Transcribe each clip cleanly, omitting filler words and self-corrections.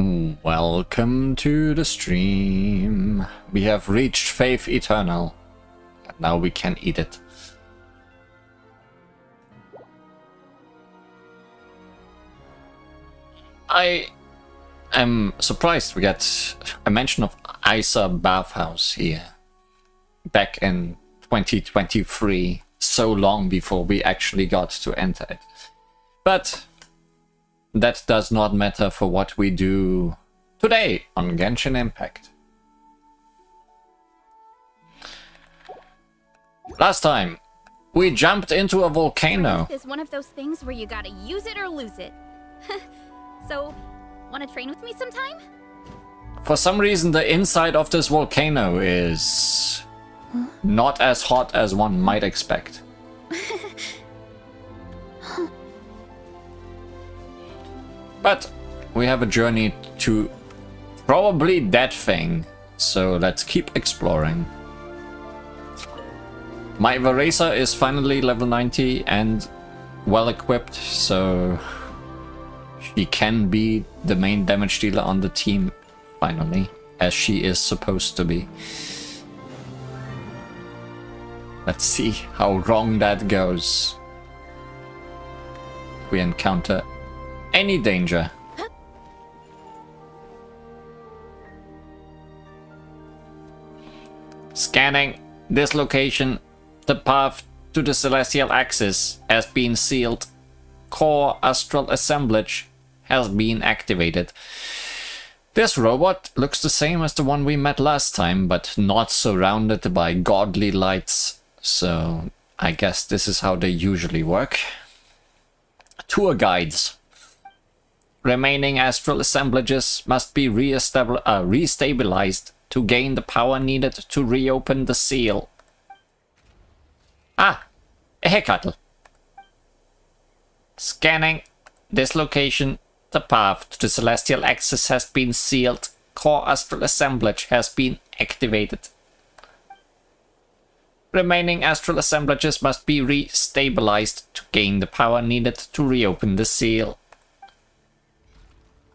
Welcome to the stream. We have reached Faith Eternal. And now we can eat it. I am surprised we get a mention of Isa Bathhouse here. Back in 2023. So long before we actually got to enter it. But that does not matter for what we do today on Genshin Impact. Last time, we jumped into a volcano. It's one of those things where you gotta use it or lose it. So, wanna train with me sometime? For some reason, the inside of this volcano is not as hot as one might expect. But we have a journey to probably that thing, so let's keep exploring. My Varesa is finally level 90 and well equipped, so she can be the main damage dealer on the team finally, as she is supposed to be. Let's see how wrong that goes. We encounter any danger. Scanning this location. The path to the celestial axis has been sealed. Core astral assemblage has been activated. This robot looks the same as the one we met last time, but not surrounded by godly lights. So I guess this is how they usually work. Tour guides. Remaining astral assemblages must be restabilized to gain the power needed to reopen the seal. Ah, a Hecatl. Scanning this location. The path to the celestial axis has been sealed. Core astral assemblage has been activated. Remaining astral assemblages must be restabilized to gain the power needed to reopen the seal.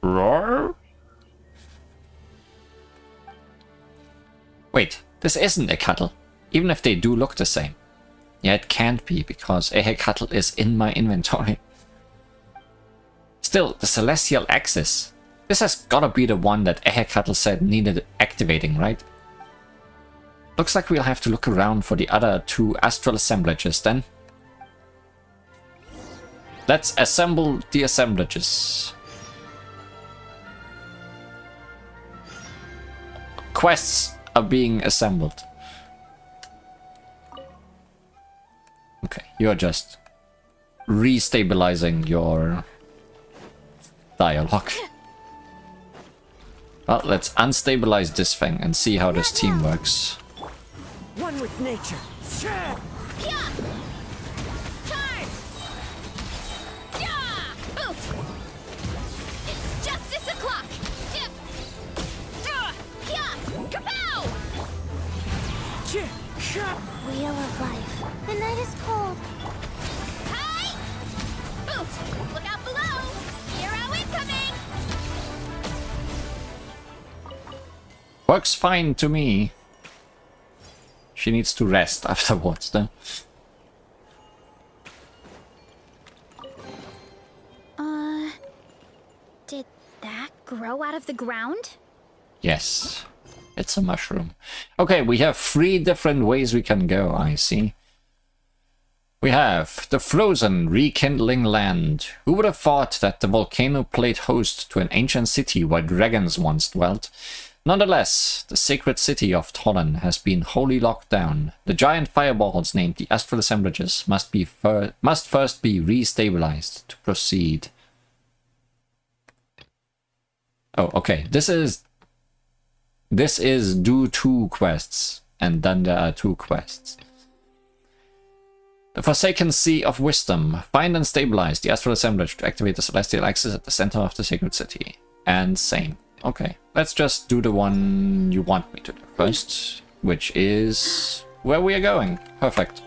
Roar? Wait, this isn't a Hecatl, even if they do look the same. Yeah, it can't be, because a Hecatl is in my inventory. Still, the celestial axis. This has gotta be the one that a Hecatl said needed activating, right? Looks like we'll have to look around for the other two astral assemblages then. Let's assemble the assemblages. Quests are being assembled. Okay, you're just restabilizing your dialogue. Well, let's unstabilize this thing and see how this team works. One with nature. Yeah! Charge! Yeah! Oof! It's justice o'clock! Dip! Yeah! Kapow! Wheel of life. The night is cold. Hi! Oof! Look out below! Hero incoming! Works fine to me. She needs to rest afterwards, though. Did that grow out of the ground? Yes, it's a mushroom. Okay, we have 3 different ways we can go, I see. We have the frozen, rekindling land. Who would have thought that the volcano played host to an ancient city where dragons once dwelt? Nonetheless, the sacred city of Natlan has been wholly locked down. The giant fireballs named the astral assemblages must first be restabilized to proceed. Oh, okay. This is do 2 quests, and then there are 2 quests. The Forsaken Sea of Wisdom. Find and stabilize the astral assemblage to activate the celestial axis at the center of the sacred city. And same. Okay, let's just do the one you want me to do first, which is where we are going. Perfect.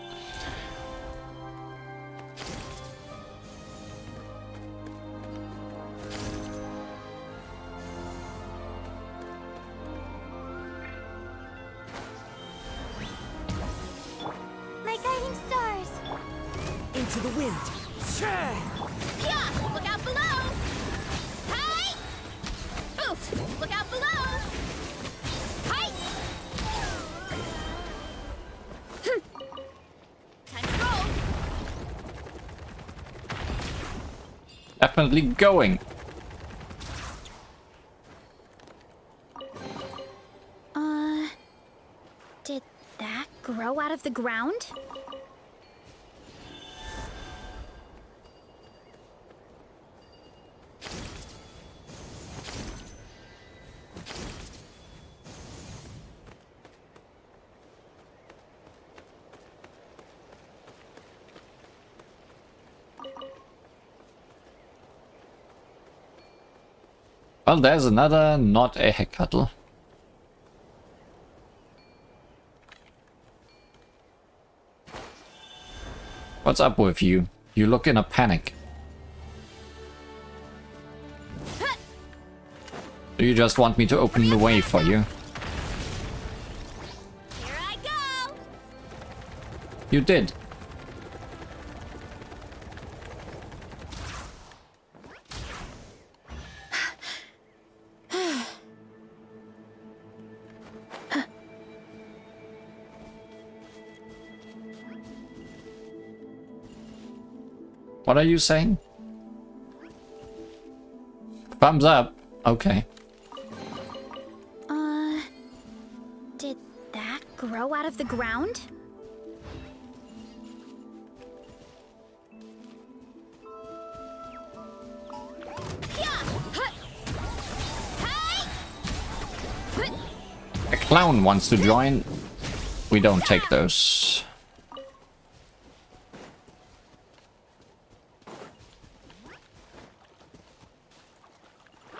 into the wind. Yeah! Look out below! Hey! Oof! Look out below! Hey! Time to roll! Definitely going. Did that grow out of the ground? Well, there's another not a heckatl. What's up with you? You look in a panic. Do you just want me to open the way for you? Here I go! You did. What are you saying? Thumbs up. Okay. Did that grow out of the ground? A clown wants to join. We don't take those.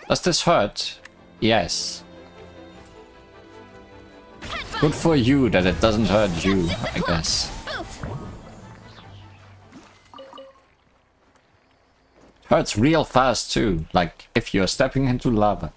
Does this hurt? Yes. Good for you that it doesn't hurt you, I guess. Hurts real fast too, like if you're stepping into lava.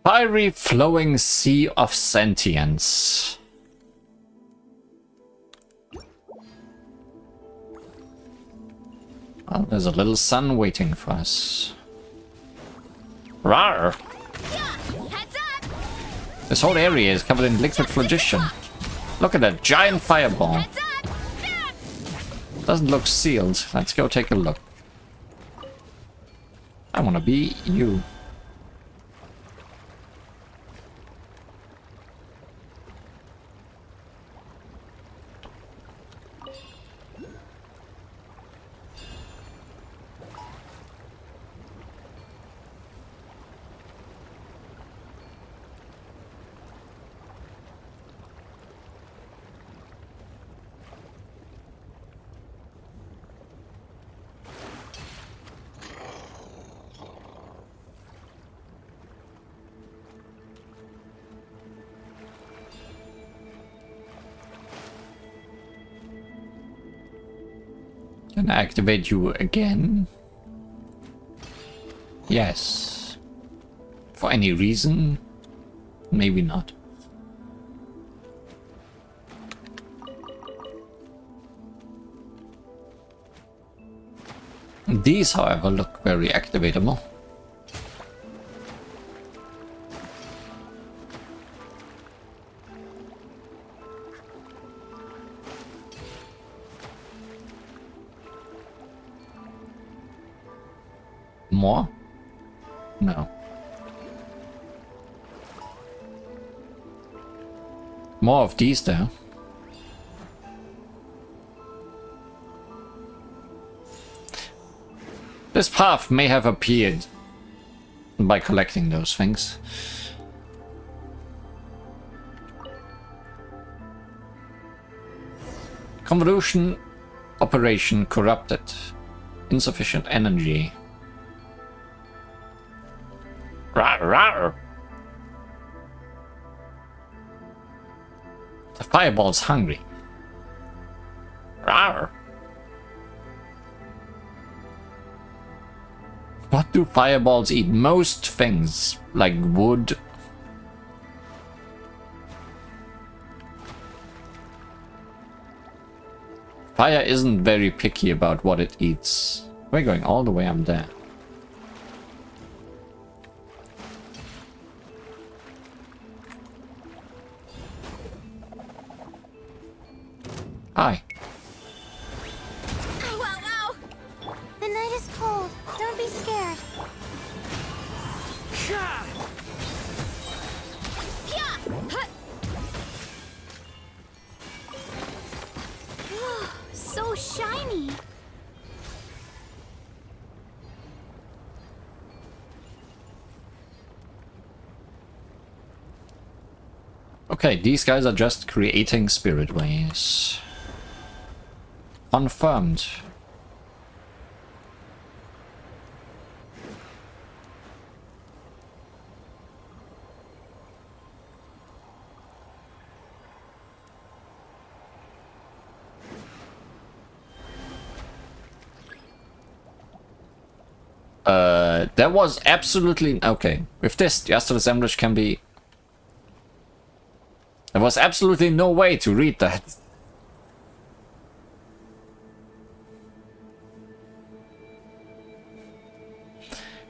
Fiery flowing sea of sentience. Well, there's a little sun waiting for us. Rawr! Heads up! This whole area is covered in liquid phlogiston. Look at that giant fireball. Heads up! Doesn't look sealed. Let's go take a look. I wanna be you. Can I activate you again? Yes. For any reason? Maybe not. These, however, look very activatable. More? No. More of these though. This path may have appeared by collecting those things. Convolution operation corrupted. Insufficient energy. Rawr, rawr. The fireball's hungry. Rawr. What do fireballs eat? Most things, like wood. Fire isn't very picky about what it eats. We're going all the way up there. Hi. Ow, ow, ow! The night is cold. Don't be scared. Yeah! Hut! So shiny. Okay, these guys are just creating spirit ways. Confirmed. There was absolutely... Okay, with this, the astral assemblage can be... There was absolutely no way to read that.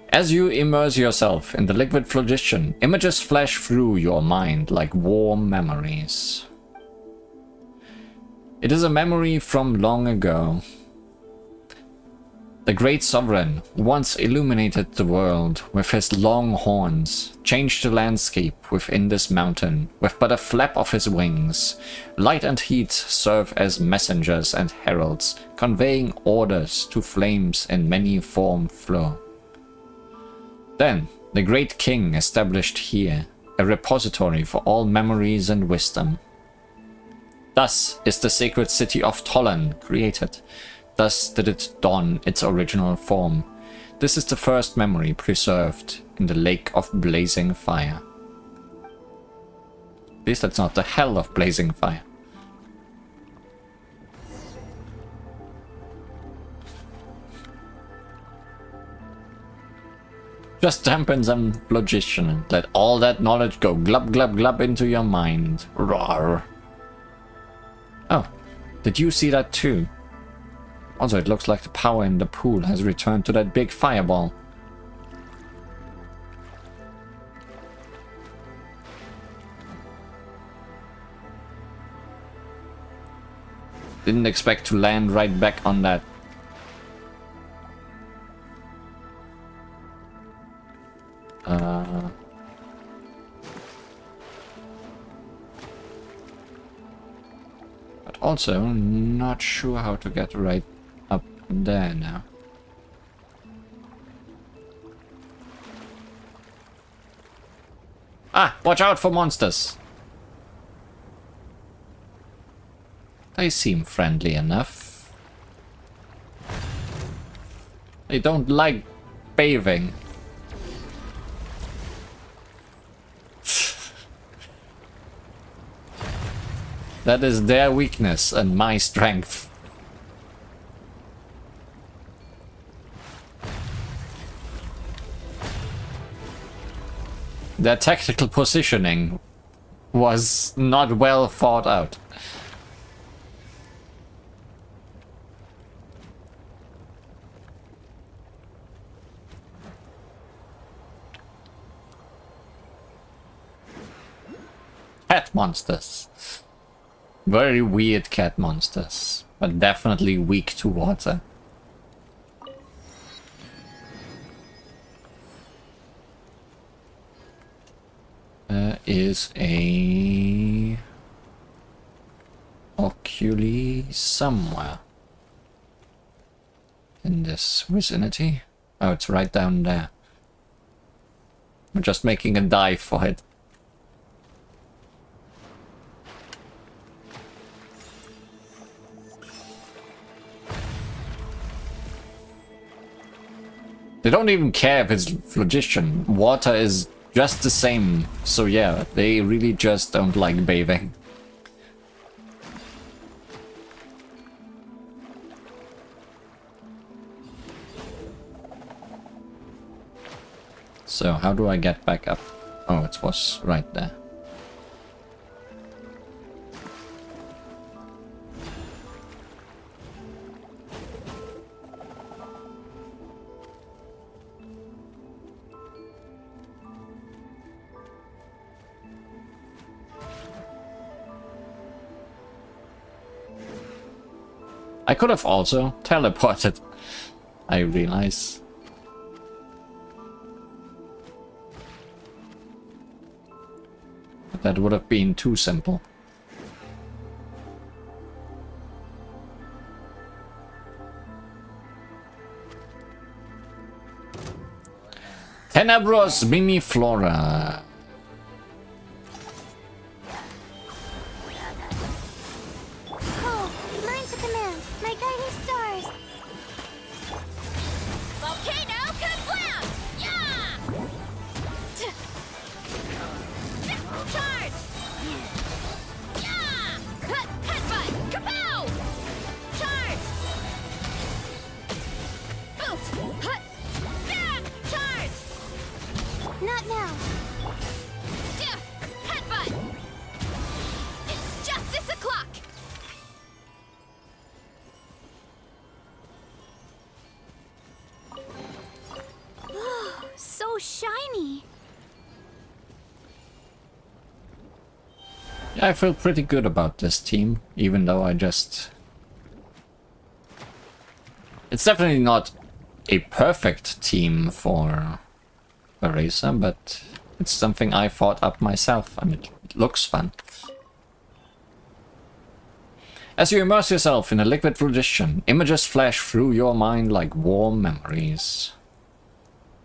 As you immerse yourself in the liquid phlogiston, images flash through your mind like warm memories. It is a memory from long ago. The great sovereign once illuminated the world with his long horns, changed the landscape within this mountain with but a flap of his wings. Light and heat serve as messengers and heralds, conveying orders to flames in many form flow. Then, the great king established here a repository for all memories and wisdom. Thus is the sacred city of Tollan created. Thus did it don its original form. This is the first memory preserved in the lake of blazing fire. At least that's not the hell of blazing fire. Just dampen some phlogiston and let all that knowledge go glub glub glub into your mind. Roar. Oh, did you see that too? Also, it looks like the power in the pool has returned to that big fireball. Didn't expect to land right back on that. But also, not sure how to get right up there now. Ah, watch out for monsters. They seem friendly enough. They don't like bathing. That is their weakness and my strength. Their tactical positioning was not well thought out. Cat monsters. Very weird cat monsters, but definitely weak to water. There is a oculi somewhere in this vicinity. Oh, it's right down there. I'm just making a dive for it. They don't even care if it's phlogistian. Water is just the same. So yeah, they really just don't like bathing. So how do I get back up? Oh, it was right there. I could have also teleported, I realize. But that would have been too simple. Tenebros Miniflora. Cold, mine's a command. My guiding stars. Volcano Kablam! Yeah! Charge! Yeah! Headbutt! Kapow! Charge! Oof! Hut! Yeah! Charge! Not now. Yeah! Headbutt! It's justice o'clock! So shiny. Yeah, I feel pretty good about this team, even though I just... It's definitely not a perfect team for Eraser, but it's something I thought up myself, and it looks fun. As you immerse yourself in a liquid phlogistian, images flash through your mind like warm memories.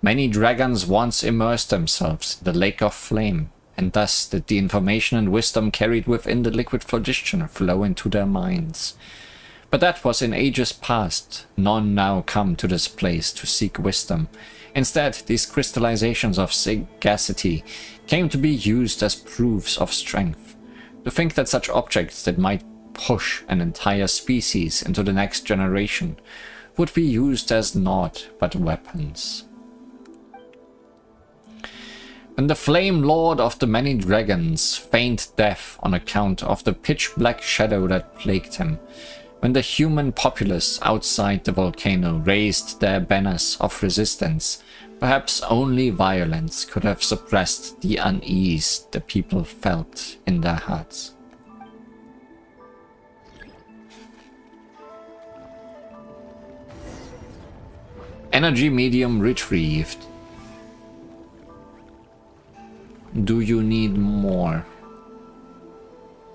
Many dragons once immersed themselves in the lake of flame, and thus did the information and wisdom carried within the liquid phlogistian flow into their minds. But that was in ages past. None now come to this place to seek wisdom. Instead, these crystallizations of sagacity came to be used as proofs of strength. To think that such objects that might push an entire species into the next generation would be used as naught but weapons. When the Flame Lord of the Many Dragons feigned death on account of the pitch-black shadow that plagued him, when the human populace outside the volcano raised their banners of resistance, perhaps only violence could have suppressed the unease the people felt in their hearts. Energy medium retrieved. Do you need more?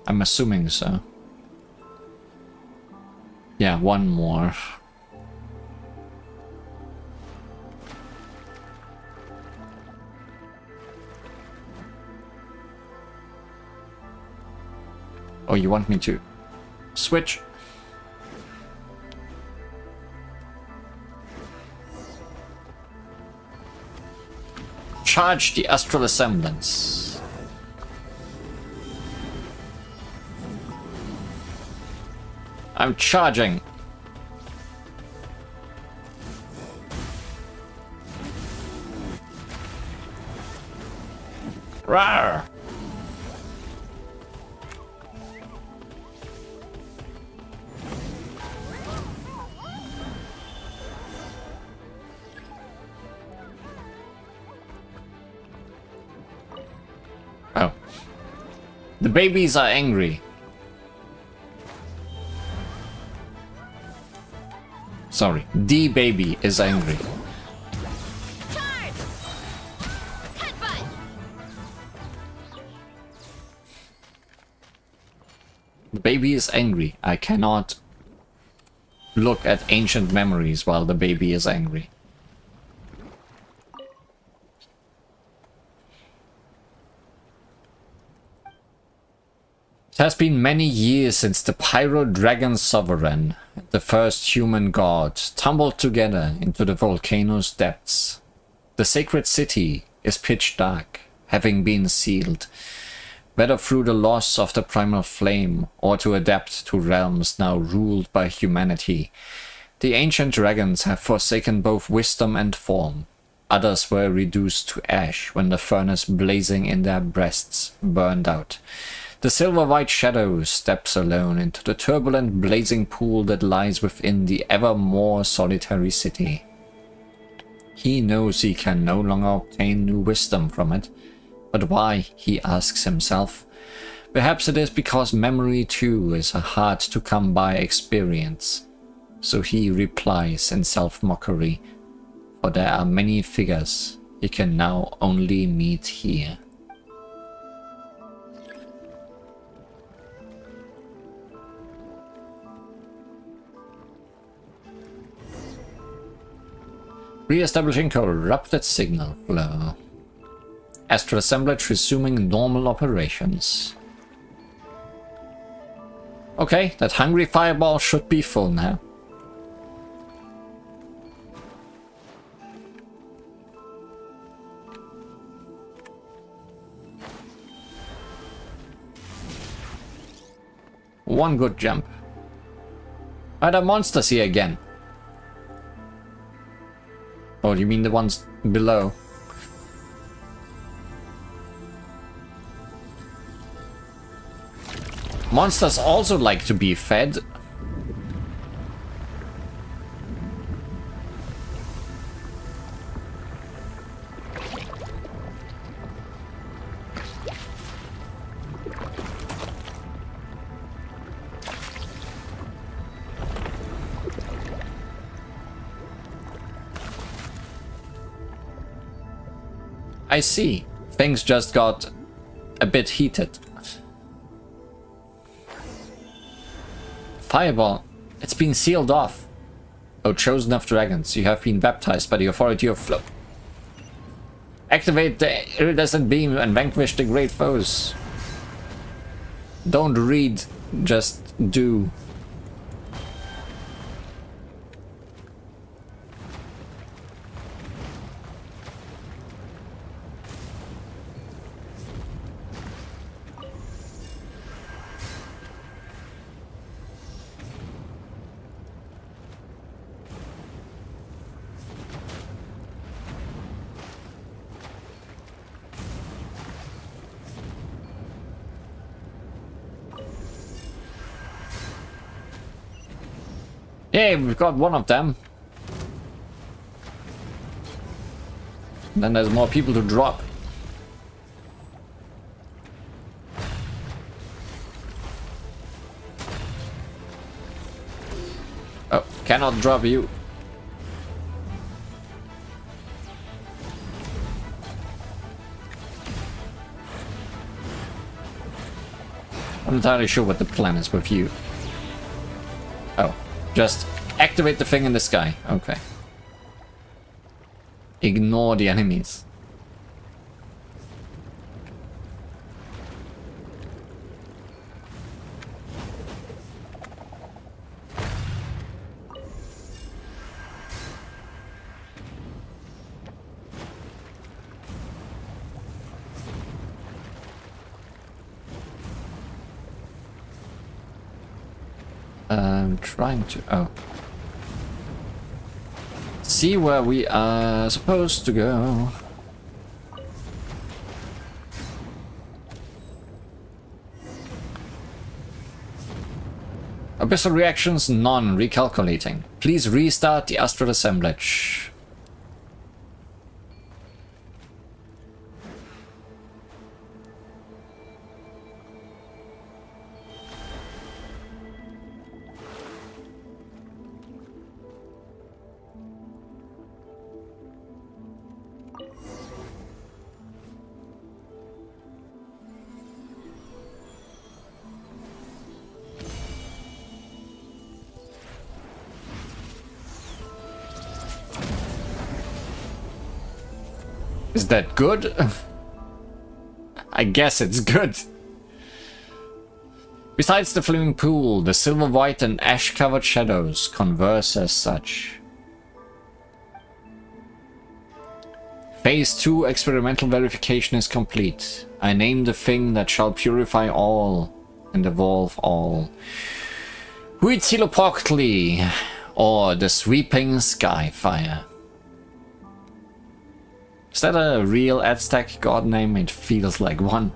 I'm assuming so. Yeah, one more. Oh, you want me to switch? Charge the astral assemblance. I'm charging. Rawr. Oh. The babies are angry. Sorry, the baby is angry. Charge! Headbutt! The baby is angry. I cannot look at ancient memories while the baby is angry. It has been many years since the Pyro Dragon Sovereign, the first human god, tumbled together into the volcano's depths. The sacred city is pitch dark, having been sealed, whether through the loss of the primal flame or to adapt to realms now ruled by humanity. The ancient dragons have forsaken both wisdom and form. Others were reduced to ash when the furnace blazing in their breasts burned out. The silver-white shadow steps alone into the turbulent blazing pool that lies within the ever more solitary city. He knows he can no longer obtain new wisdom from it. But why, he asks himself. Perhaps it is because memory too is a hard to come by experience. So he replies in self-mockery, for there are many figures he can now only meet here. Re-establishing corrupted signal flow. Astral assemblage resuming normal operations. Okay, that hungry fireball should be full now. One good jump. Are there monsters here again? Oh, you mean the ones below? Monsters also like to be fed. I see. Things just got a bit heated. Fireball. It's been sealed off. O chosen of dragons, you have been baptized by the authority of flow. Activate the iridescent beam and vanquish the great foes. Don't read, just do. Hey, we've got one of them. Then there's more people to drop. Oh, cannot drop you. I'm not entirely sure what the plan is with you. Oh. Just activate the thing in the sky. Okay. Ignore the enemies. I'm trying to... oh. See where we are supposed to go. Abyssal reactions none, recalculating. Please restart the astral assemblage. Is that good? I guess it's good. Besides the flaming pool, the silver white and ash-covered shadows converse as such. Phase 2 experimental verification is complete. I name the thing that shall purify all and evolve all. Huitzilopochtli, or the sweeping sky fire. Is that a real Aztec god name? It feels like one.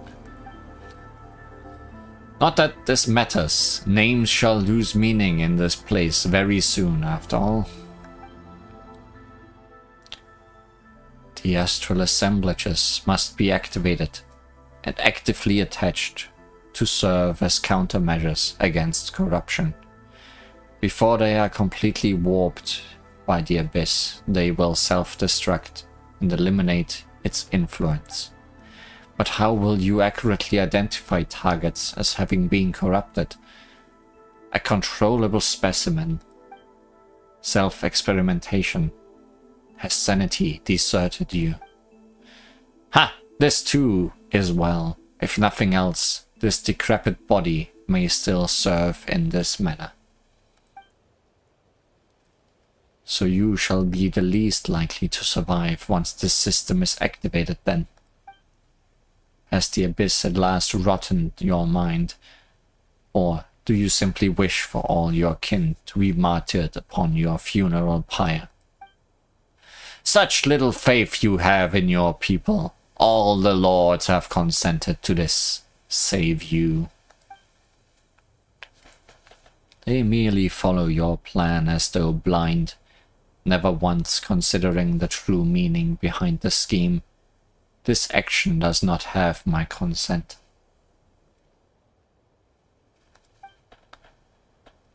Not that this matters. Names shall lose meaning in this place very soon, after all. The astral assemblages must be activated and actively attached to serve as countermeasures against corruption. Before they are completely warped by the abyss, they will self-destruct and eliminate its influence. But how will you accurately identify targets as having been corrupted? A controllable specimen. Self-experimentation. Has sanity deserted you? Ha! This too is well. If nothing else, this decrepit body may still serve in this manner. So you shall be the least likely to survive once this system is activated then. Has the abyss at last rotted your mind? Or do you simply wish for all your kin to be martyred upon your funeral pyre? Such little faith you have in your people. All the lords have consented to this, save you. They merely follow your plan as though blind, never once considering the true meaning behind the scheme. This action does not have my consent.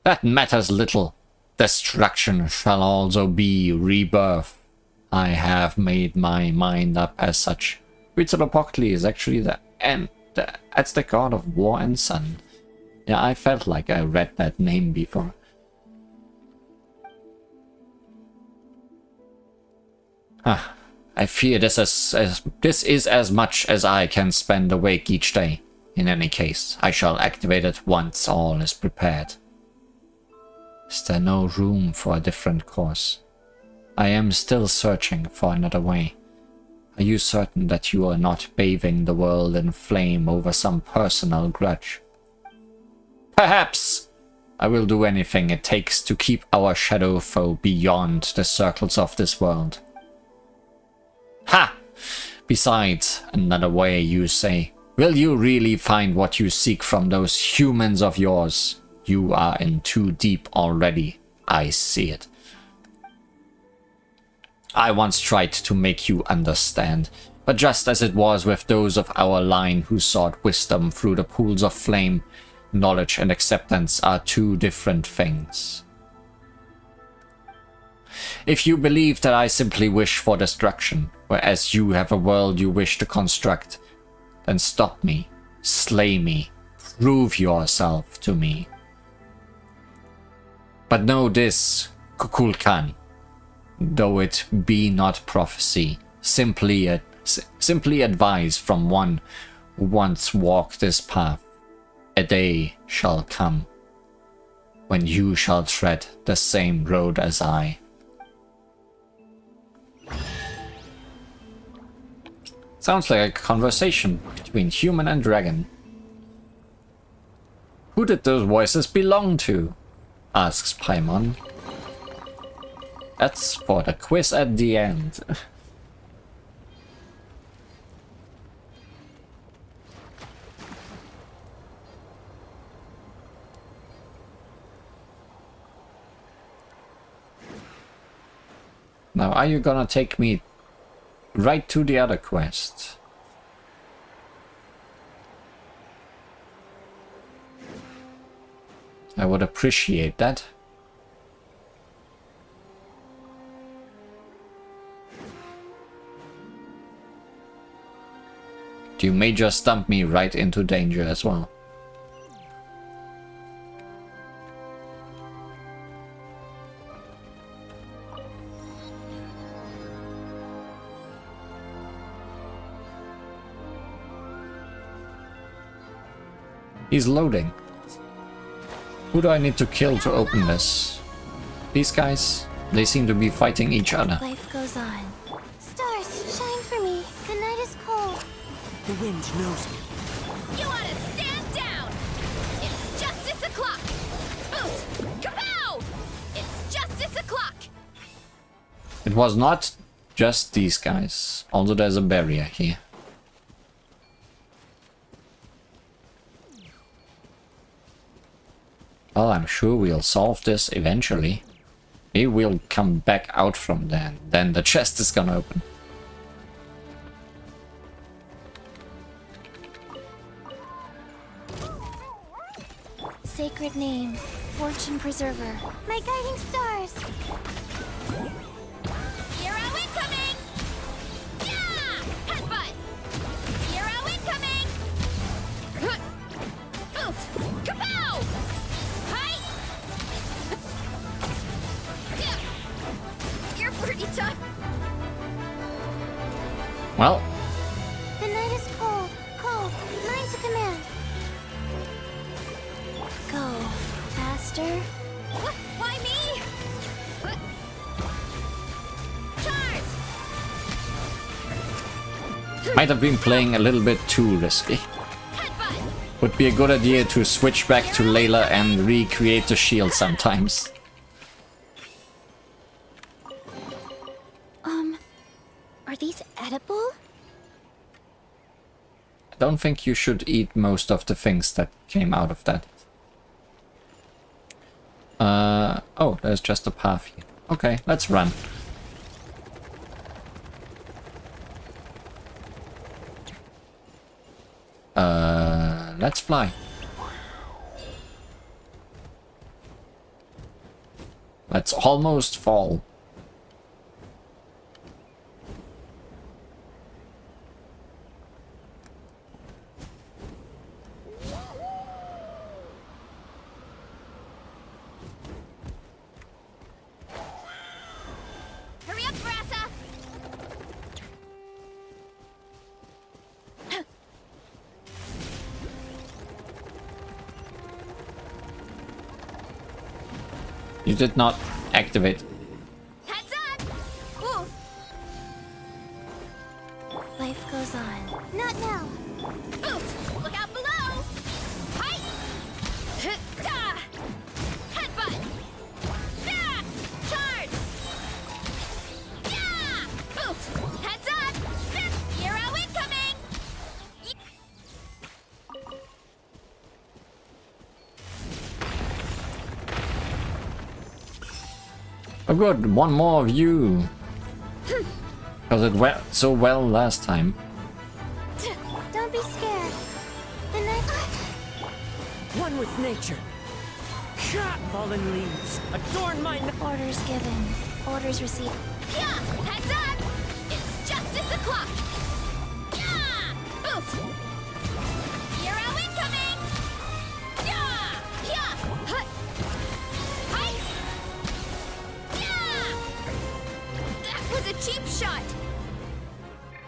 That matters little. Destruction shall also be rebirth. I have made my mind up as such. Huitzilopochtli is actually that's the god of war and sun. Yeah, I felt like I read that name before. I fear this is as much as I can spend awake each day. In any case, I shall activate it once all is prepared. Is there no room for a different course? I am still searching for another way. Are you certain that you are not bathing the world in flame over some personal grudge? Perhaps! I will do anything it takes to keep our shadow foe beyond the circles of this world. Ha! Besides, another way, you say. Will you really find what you seek from those humans of yours? You are in too deep already. I see it. I once tried to make you understand, but just as it was with those of our line who sought wisdom through the pools of flame, knowledge and acceptance are two different things. If you believe that I simply wish for destruction, whereas you have a world you wish to construct, then stop me, slay me, prove yourself to me. But know this, Kukulkan, though it be not prophecy, simply advice from one who once walked this path, a day shall come when you shall tread the same road as I. Sounds like a conversation between human and dragon. Who did those voices belong to? Asks Paimon. That's for the quiz at the end. Now, are you gonna take me right to the other quest? I would appreciate that. You may just dump me right into danger as well. He's loading. Who do I need to kill to open this? These guys? They seem to be fighting each other. Life goes on. Stars, shine for me. The night is cold. The wind knows me. You ought to stand down! It's justice o'clock! Oof! Kapow! It's justice o'clock! It was not just these guys. Also, there's a barrier here. Well, I'm sure we'll solve this eventually. Maybe we'll come back out from there. Then the chest is gonna open. Sacred name, fortune preserver. My guiding stars. Hero incoming! Yeah! Headbutt! Hero incoming! Oof! Kapow! Hi! Yeah. You're pretty tough. Well, The night is cold. Cold. Mine to command. Go. Faster. What? Why me? What? Charge! might have been playing a little bit too risky. Headbutt! Would be a good idea to switch back to Layla and recreate the shield sometimes. Are these edible? I don't think you should eat most of the things that came out of that. Oh, there's just a path here. Okay, let's run. Let's fly. Let's almost fall. Hurry up, Brassa! You did not activate. Heads up! Ooh! Life goes on. Not now. Oof! Look out below! Hi! Da! Headbutt! Da! Charge! Yeah! Oof! Heads up! Hero incoming! Oh good, one more of you. Because it went so well last time. Don't be scared. The night. One with nature. Fallen leaves. Adorn my... Orders given. Orders received. Yeah! Heads up! It's justice o'clock! Yeah! Oof! Hero incoming! Yeah! Yeah! Hut! Hi! Yeah! That was a cheap shot!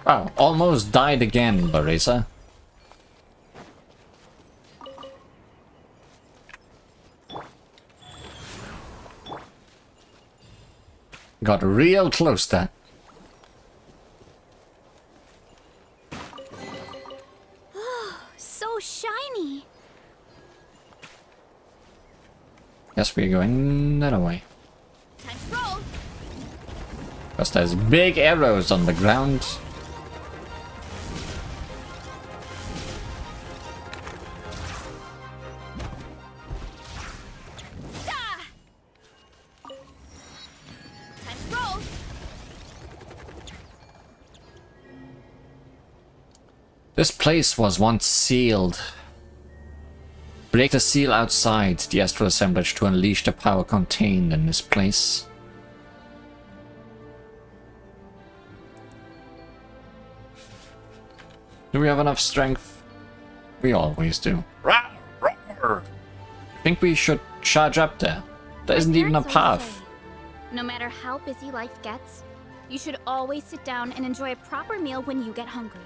Wow, almost died again, Barisa. Got real close there. So shiny! Guess we're going that way. Time to roll! Because there's big arrows on the ground. Da! Time to roll! This place was once sealed. Break the seal outside the astral assemblage to unleash the power contained in this place. Do we have enough strength? We always do. I think we should charge up there. There isn't even a Parents always path. say, no matter how busy life gets, you should always sit down and enjoy a proper meal when you get hungry.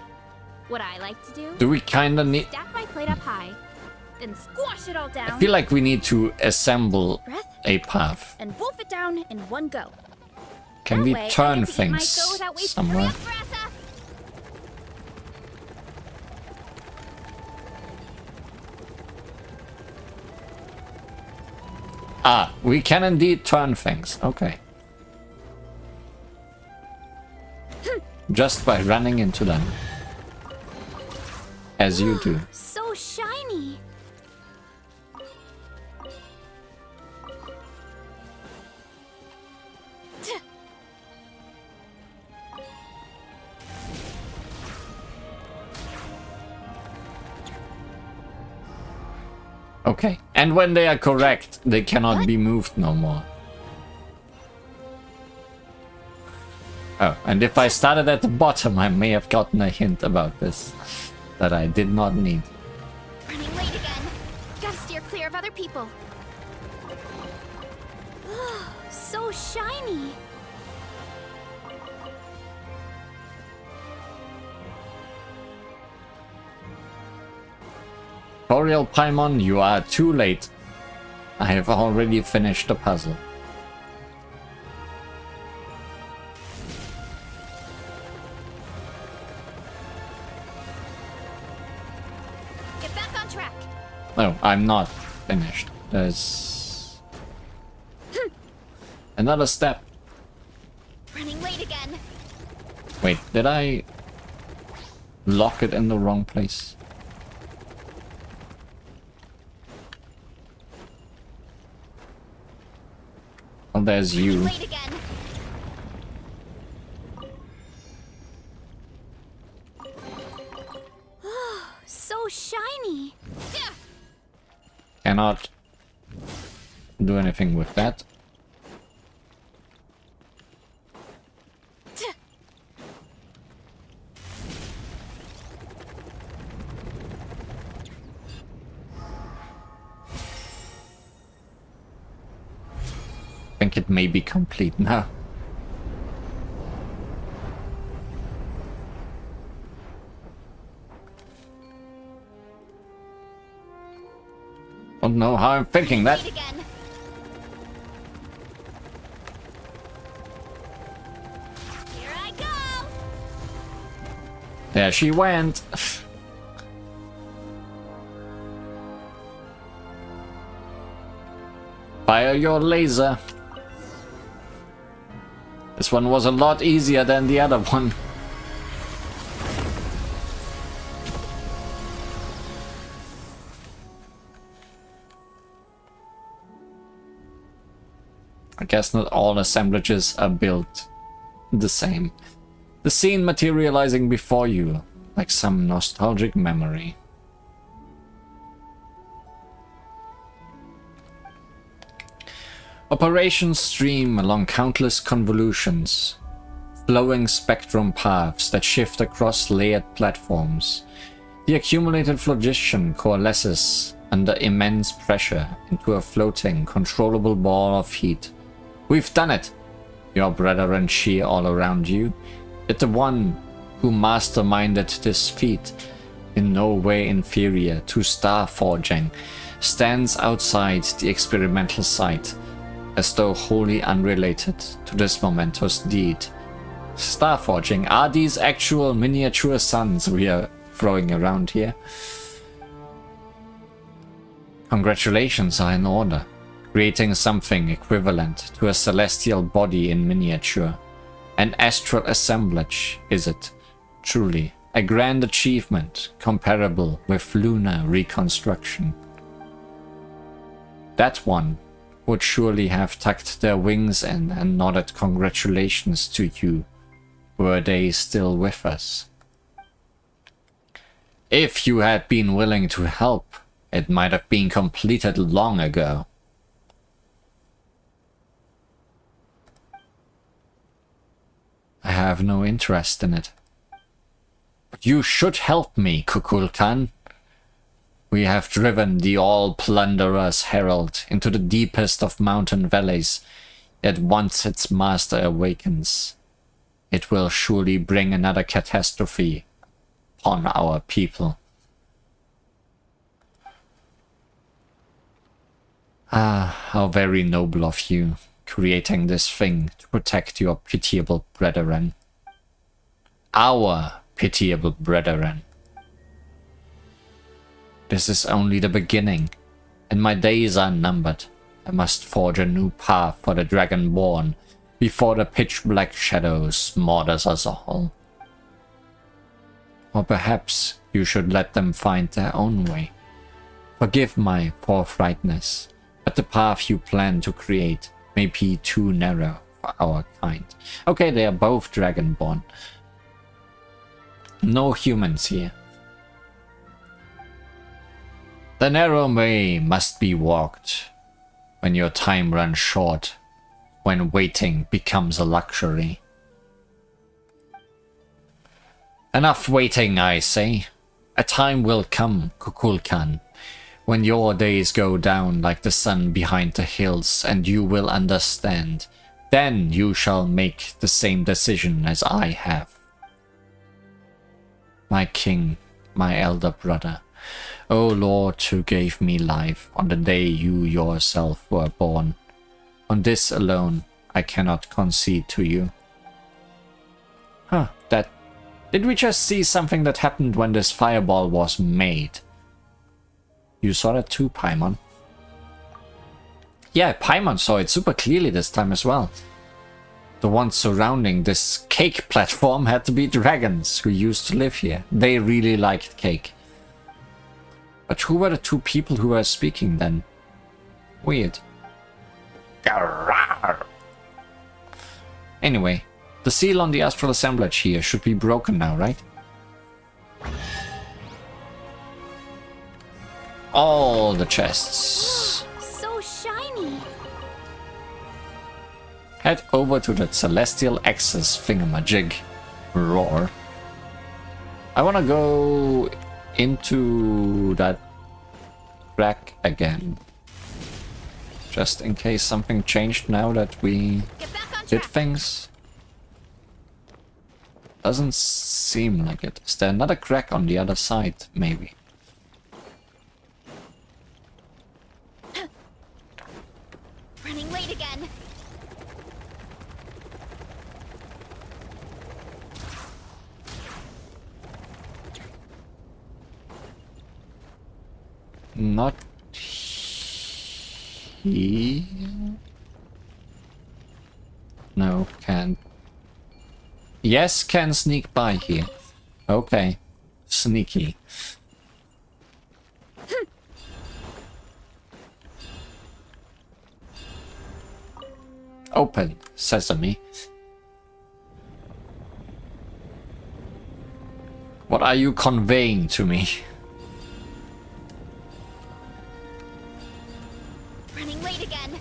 What I like to do, Do we kinda need... stack my plate up high, then squash it all down. I feel like we need to assemble Breath. a path. And wolf it down in one go. Can That we way, I turn get to eat my things fill without wasting. Hurry somewhere? up, Brassa! Ah, we can indeed turn things. Okay. Just by running into them. As you do. So shiny. Okay. And when they are correct, they cannot be moved no more. Oh, and if I started at the bottom, I may have gotten a hint about this that I did not need. Running late again. Gotta steer clear of other people. So shiny. Boreal Paimon, you are too late. I have already finished the puzzle. Get back on track. No, I'm not finished. There's another step. Running late again. Wait, did I lock it in the wrong place? Oh, there's you. Late again. So shiny. Cannot do anything with that. I think it may be complete now. Don't know how I'm thinking that. Late again. Here I go. There she went. Fire your laser. This one was a lot easier than the other one. I guess not all assemblages are built the same. The scene materializing before you, like some nostalgic memory. Operations stream along countless convolutions, flowing spectrum paths that shift across layered platforms. The accumulated phlogiston coalesces under immense pressure into a floating, controllable ball of heat. We've done it! Your brethren cheer all around you, yet the one who masterminded this feat, in no way inferior to star forging, stands outside the experimental site, as though wholly unrelated to this momentous deed. Star forging, are these actual miniature suns we are throwing around here? Congratulations are in order. Creating something equivalent to a celestial body in miniature. An astral assemblage, is it? Truly, a grand achievement comparable with lunar reconstruction. That one would surely have tucked their wings in and nodded congratulations to you, were they still with us. If you had been willing to help, it might have been completed long ago. I have no interest in it. But you should help me, Kukulkan. We have driven the all-plunderer's herald into the deepest of mountain valleys, yet once its master awakens, it will surely bring another catastrophe upon our people. Ah, how very noble of you, creating this thing to protect your pitiable brethren. Our pitiable brethren. This is only the beginning, and my days are numbered. I must forge a new path for the Dragonborn before the pitch-black shadows smothers us all. Or perhaps you should let them find their own way. Forgive my forthrightness, but the path you plan to create may be too narrow for our kind. Okay, they are both Dragonborn. No humans here. The narrow way must be walked when your time runs short, when waiting becomes a luxury. Enough waiting, I say. A time will come, Kukulkan, when your days go down like the sun behind the hills, and you will understand. Then you shall make the same decision as I have. My king, my elder brother, O Lord who gave me life on the day you yourself were born, on this alone I cannot concede to you. Huh, did we just see something that happened when this fireball was made? You saw that too, Paimon? Yeah, Paimon saw it super clearly this time as well. The ones surrounding this cake platform had to be dragons who used to live here. They really liked cake. But who were the two people who were speaking then? Weird. Anyway, the seal on the astral assemblage here should be broken now, right? All the chests. So shiny. Head over to the celestial access thingamajig. Roar. I wanna go into that crack again. Just in case something changed now that we did things. Doesn't seem like it. Is there another crack on the other side? Maybe. Running late again. Not here. No, can't. Yes, can sneak by here. Okay. Sneaky. Open, sesame. What are you conveying to me? Running late again.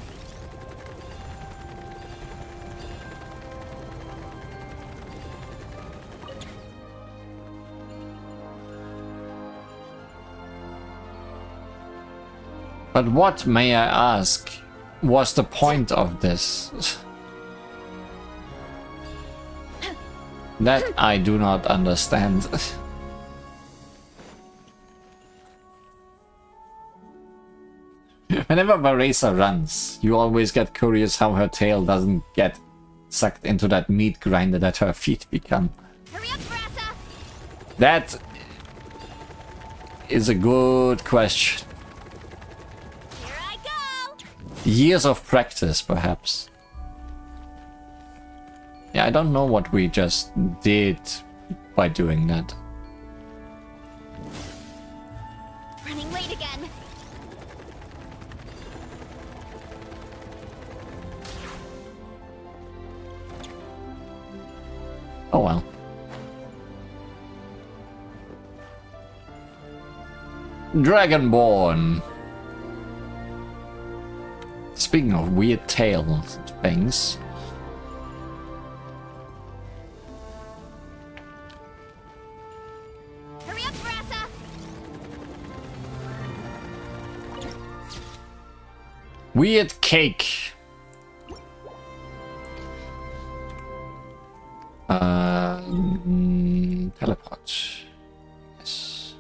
But what, may I ask, was the point of this? That I do not understand. Whenever Varesa runs, you always get curious how her tail doesn't get sucked into that meat grinder that her feet become. Hurry up, Brassa! That is a good question. Here I go! Years of practice, perhaps. Yeah, I don't know what we just did by doing that. Running late again. Oh well. Dragonborn. Speaking of weird tail things. Hurry up, Brassa! Weird cake. Teleport. Yes.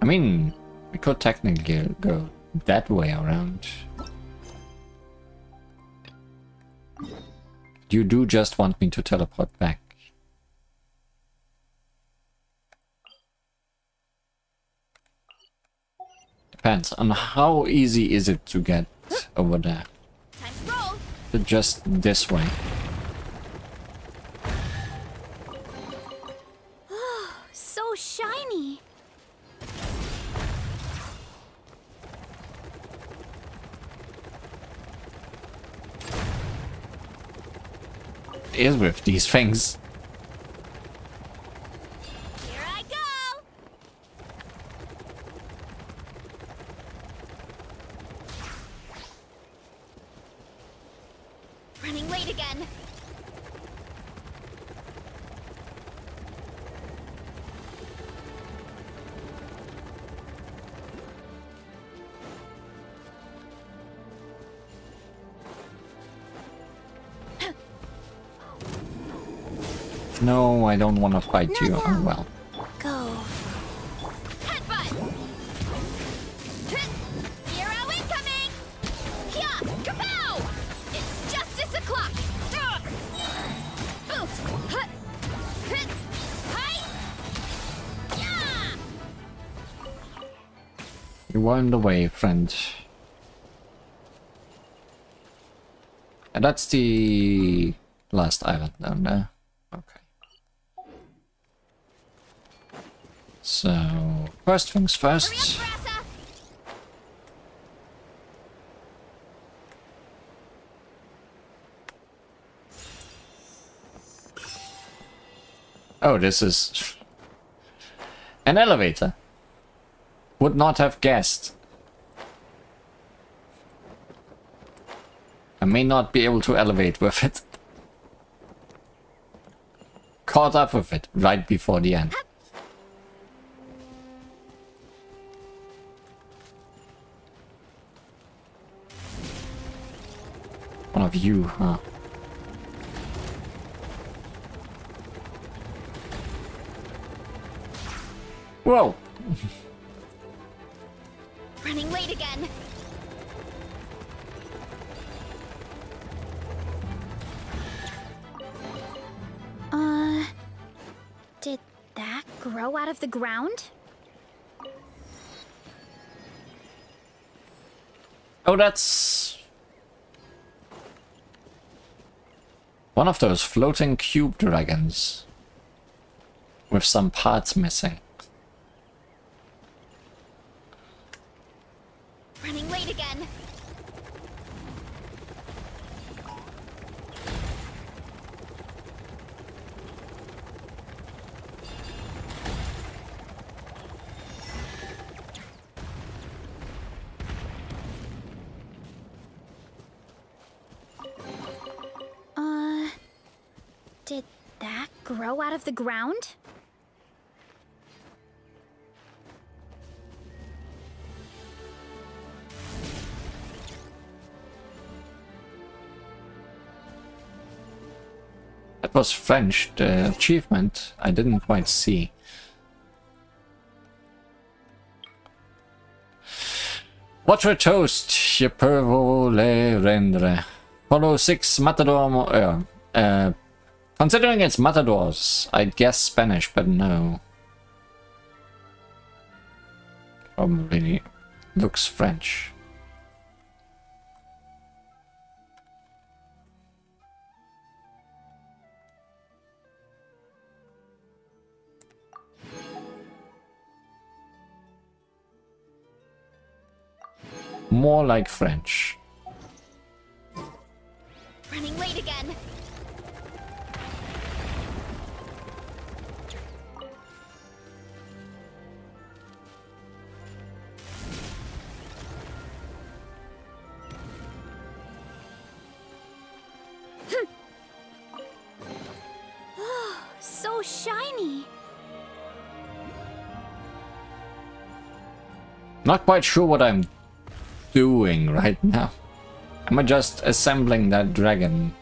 I mean, we could technically go that way around. You do just want me to teleport back. Depends on how easy is it to get over there. Time to roll. Is it just this way? So shiny. Is with these things. Here I go. Running late again. No, I don't want to fight you. No. Oh well. Go. Headbutt. Hero incoming. Yeah, kapow! It's justice o'clock. Oof. Hut. Hit. Hi. Yeah. You were in the way, friend. And that's the last island down there. Okay. So, first things Hurry up, first. Brassa. Oh, this is an elevator. Would not have guessed. I may not be able to elevate with it. Caught up with it right before the end. One of you, huh? Whoa! Running late again. Did that grow out of the ground? Oh, that's one of those floating cube dragons with some parts missing. Running late again. Did that grow out of the ground? That was French, the achievement I didn't quite see. Water toast, je peux le rendre. Follow 6 matador. Considering it's matadors, I'd guess Spanish, but no. Probably looks French. More like French. Running late again. So shiny. Not quite sure what I'm doing right now. Am I just assembling that dragon?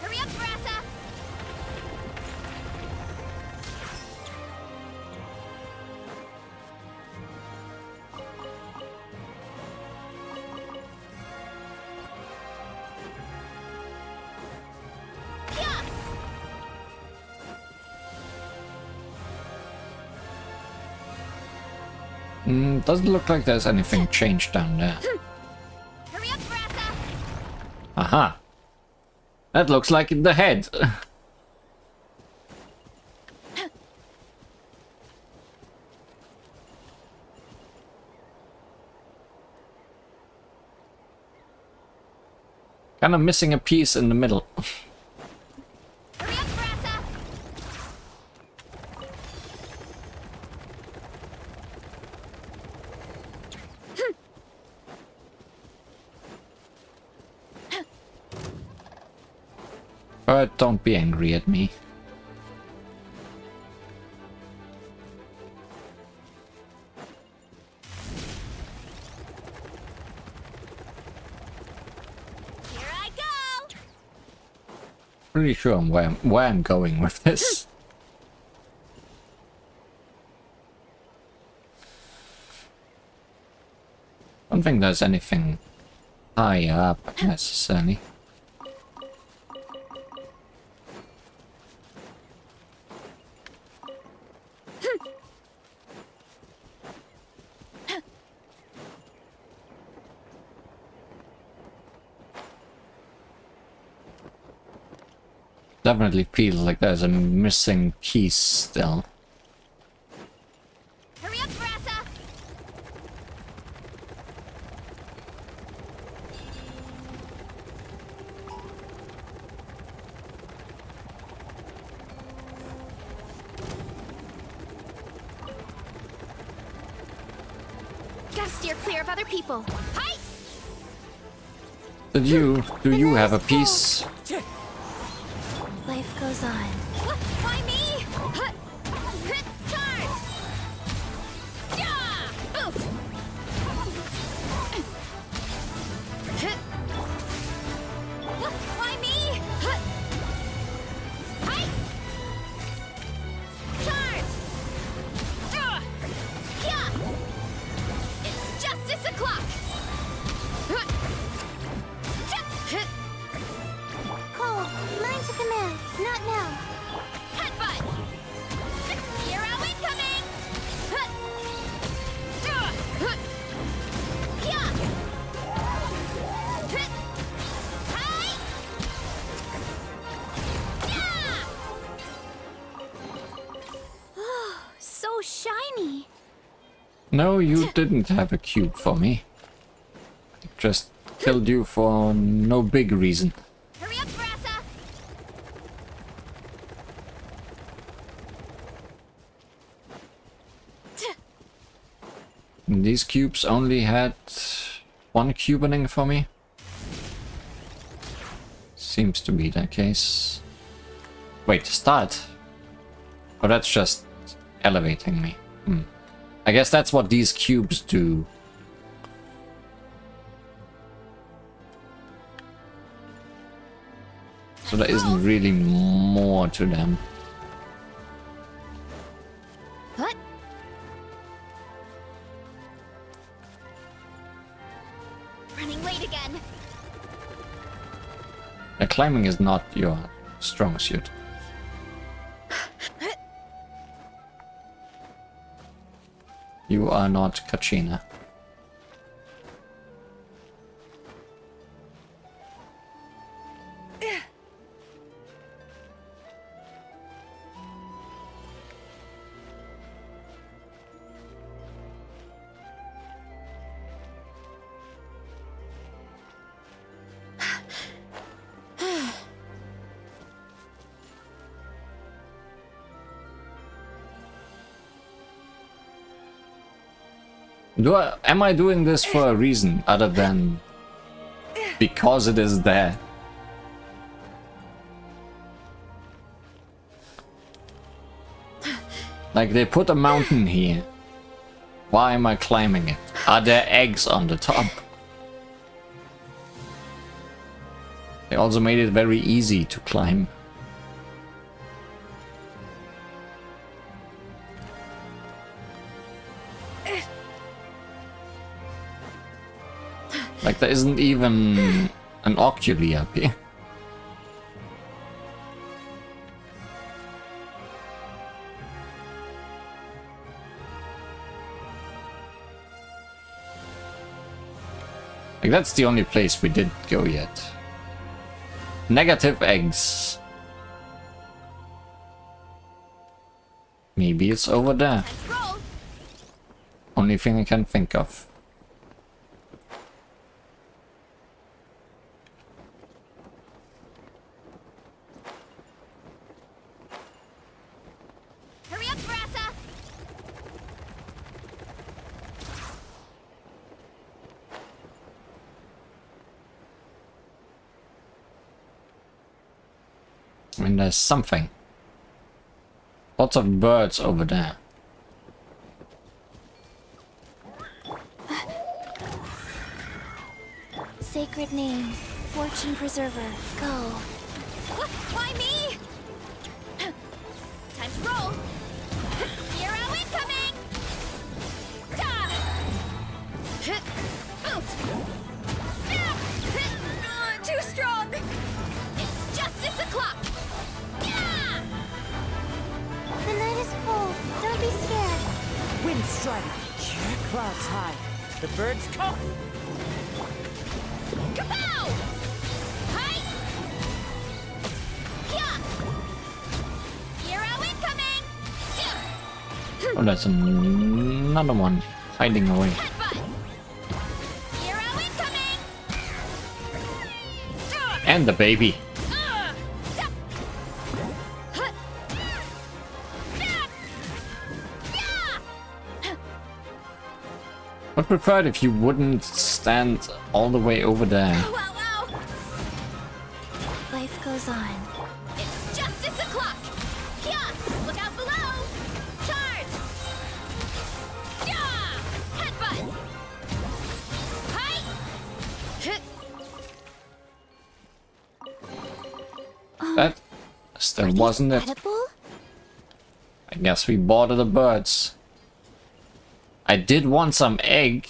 Hurry up, Brassa. Doesn't look like there's anything changed down there. Hurry up, Brassa! Aha! That looks like the head. Kind of missing a piece in the middle. Hurry up, Brassa! But don't be angry at me. Here I go! Pretty sure where I'm going with this. Don't think there's anything higher up necessarily. Definitely feels like there's a missing piece still. Hurry up, Brassa! Gotta steer clear of other people. Hi! Do you have a piece? Life goes on. Why me? Charge! Yeah! Oof! Why me? Hi! Charge! Yeah! It's justice o'clock! Cole, mine's a command. Not now. Headbutt! Hero incoming! Yeah! Hi! Yeah! So shiny. No, you didn't have a cube for me. I just killed you for no big reason. Hurry up, Brassa! These cubes only had one cubening for me. Seems to be the case. Wait, start? Oh, that's just elevating me. I guess that's what these cubes do. So there isn't really more to them. What? Running late again. The climbing is not your strong suit. You are not Kachina. Am I doing this for a reason other than because it is there? Like, they put a mountain here. Why am I climbing it? Are there eggs on the top? They also made it very easy to climb. Like, there isn't even an oculi up here. Like, that's the only place we did go yet. Negative eggs. Maybe it's over there. Let's roll. Only thing I can think of. Hurry up, Brassa. I mean, there's something. Lots of birds over there. Sacred name, fortune preserver, go. Why me? Time to roll. Hero incoming. Too strong. It's justice o'clock. The night is cold. Don't be scared. Wind strike. Clouds high. The birds call. Kapow! Hi! Yeah! Hero incoming! Oh, there's another one hiding away. Headbutt! Hero incoming! And the baby. I'd prefer it if you wouldn't stand all the way over there. Wow, wow! Life goes on. It's justice o'clock! Yeah! Look out below! Charge! Yeah! Headbutt! Hi! That still wasn't it. Edible? I guess we boarded the birds. I did want some egg.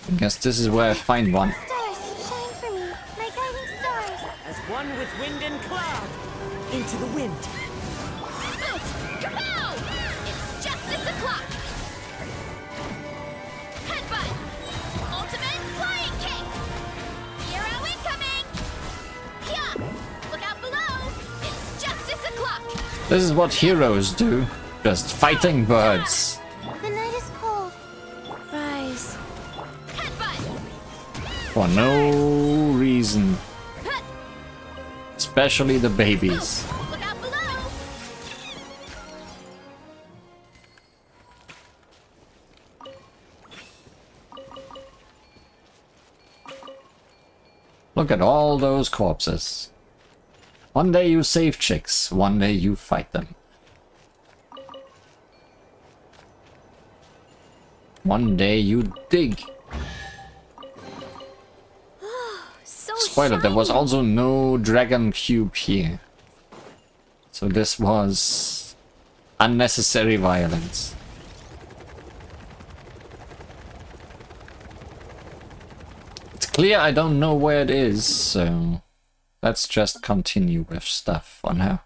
I guess this is where I find one. Stars, shine for me. My guiding stars. As one with wind and cloud. Into the wind. Oof! Kapow! It's justice o'clock! Headbutt! Ultimate flying kick! Hero incoming! Yeah! Look out below! It's justice o'clock! This is what heroes do. Just fighting birds. The night is cold. Rise. Headbutt! For no reason. Especially the babies. Look out below! Look at all those corpses. One day you save chicks, one day you fight them. One day you dig. So Spoiler, there was shiny. also no dragon cube here. So this was unnecessary violence. It's clear I don't know where it is, so let's just continue with stuff on her.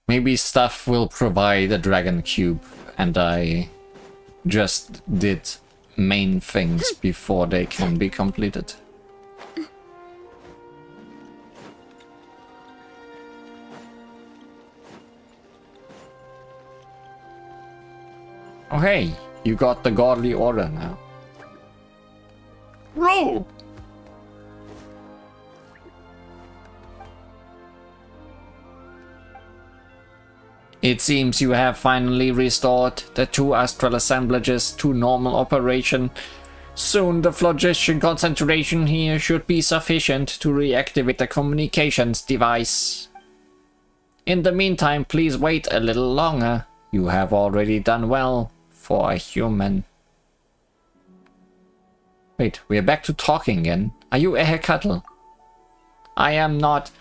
Maybe stuff will provide a dragon cube and I just did main things before they can be completed. Oh hey, you got the godly order now. Roll! It seems you have finally restored the two astral assemblages to normal operation. Soon the phlogiston concentration here should be sufficient to reactivate the communications device. In the meantime, please wait a little longer. You have already done well for a human. Wait, we're back to talking again. Are you a Hecatl? I am not.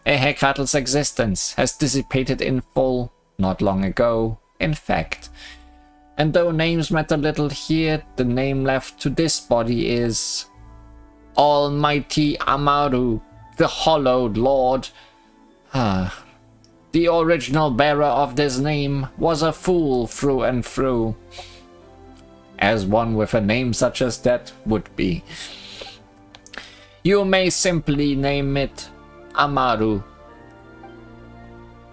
A Hecatl's existence has dissipated in full. Not long ago, in fact. And though names matter little here, the name left to this body is Almighty Amaru, the Hallowed Lord. The original bearer of this name was a fool through and through. as one with a name such as that would be. You may simply name it Amaru.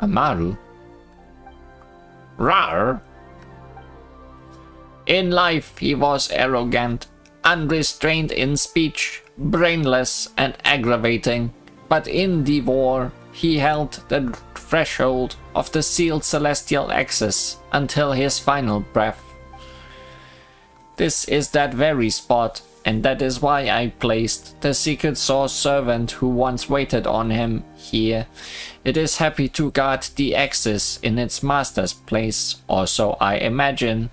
Amaru? Rar? In life he was arrogant, unrestrained in speech, brainless and aggravating, but in the war he held the threshold of the sealed celestial axis until his final breath. This is that very spot, and that is why I placed the secret source servant who once waited on him here. It is happy to guard the axis in its master's place, or so I imagine.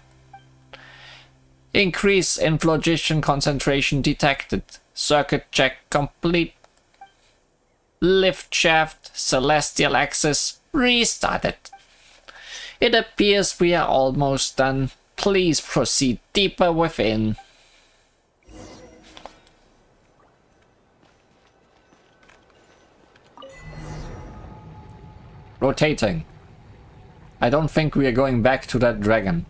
Increase in phlogiston concentration detected. Circuit check complete. Lift shaft, celestial axis, restarted. It appears we are almost done. Please proceed deeper within. Rotating. I don't think we are going back to that dragon.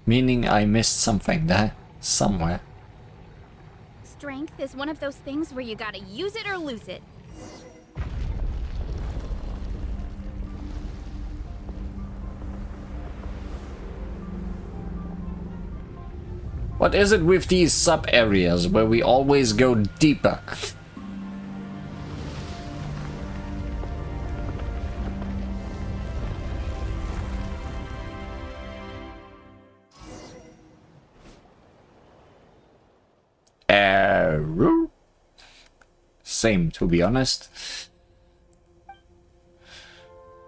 Meaning I missed something there, somewhere. Strength is one of those things where you gotta use it or lose it. What is it with these sub-areas where we always go deeper? Same, to be honest.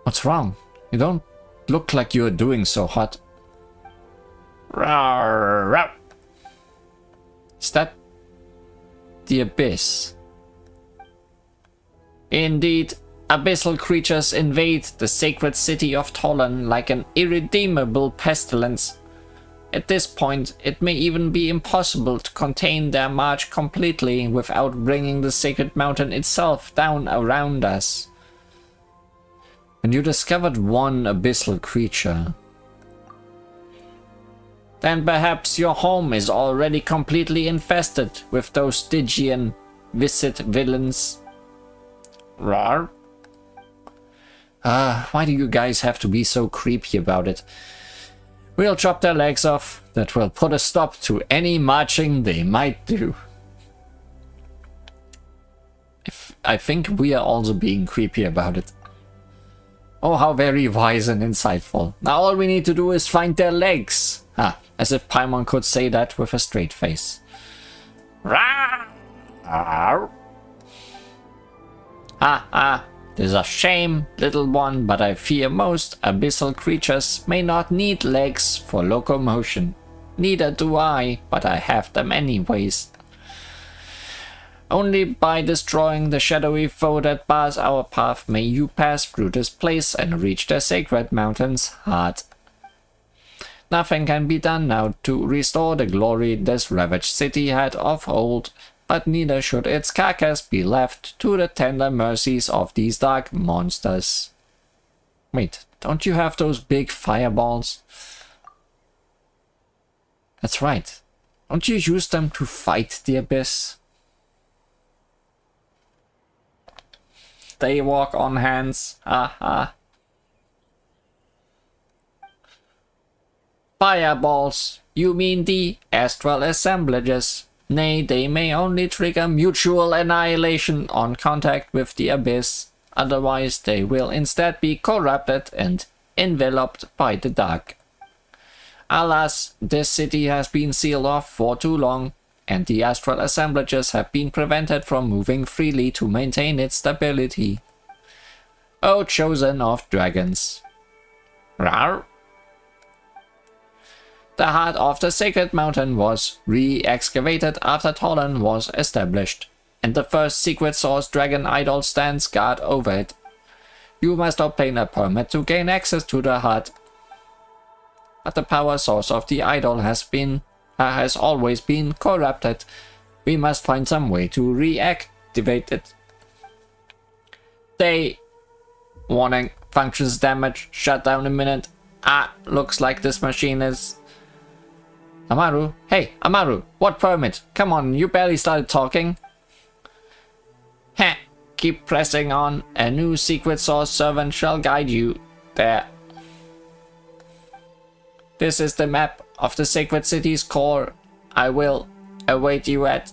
What's wrong? You don't look like you're doing so hot. Is that the abyss? Indeed, abyssal creatures invade the sacred city of Tolan like an irredeemable pestilence. At this point, it may even be impossible to contain their march completely without bringing the sacred mountain itself down around us. When you discovered one abyssal creature, then perhaps your home is already completely infested with those Stygian viscid villains. Rar? Why do you guys have to be so creepy about it? We'll chop their legs off. That will put a stop to any marching they might do. I think we are also being creepy about it. Oh, how very wise and insightful. Now all we need to do is find their legs. As if Paimon could say that with a straight face. Tis a shame, little one, but I fear most abyssal creatures may not need legs for locomotion. Neither do I, but I have them anyways. Only by destroying the shadowy foe that bars our path may you pass through this place and reach the sacred mountain's heart. Nothing can be done now to restore the glory this ravaged city had of old, but neither should its carcass be left to the tender mercies of these dark monsters. Wait, don't you have those big fireballs? That's right. Don't you use them to fight the abyss? They walk on hands. Fireballs. You mean the astral assemblages. Nay, they may only trigger mutual annihilation on contact with the abyss. Otherwise, they will instead be corrupted and enveloped by the dark. Alas, this city has been sealed off for too long, and the astral assemblages have been prevented from moving freely to maintain its stability. O chosen of dragons. Rar? The heart of the sacred mountain was re-excavated after Tolan was established, and the first secret source dragon idol stands guard over it. You must obtain a permit to gain access to the heart. But the power source of the idol has always been corrupted. We must find some way to reactivate it. Warning, functions damaged, shut down imminent. Ah, looks like this machine is... Amaru? Hey, Amaru, what permit? Come on, you barely started talking. Heh, keep pressing on. A new secret source servant shall guide you. There. This is the map of the sacred city's core. I will await you at...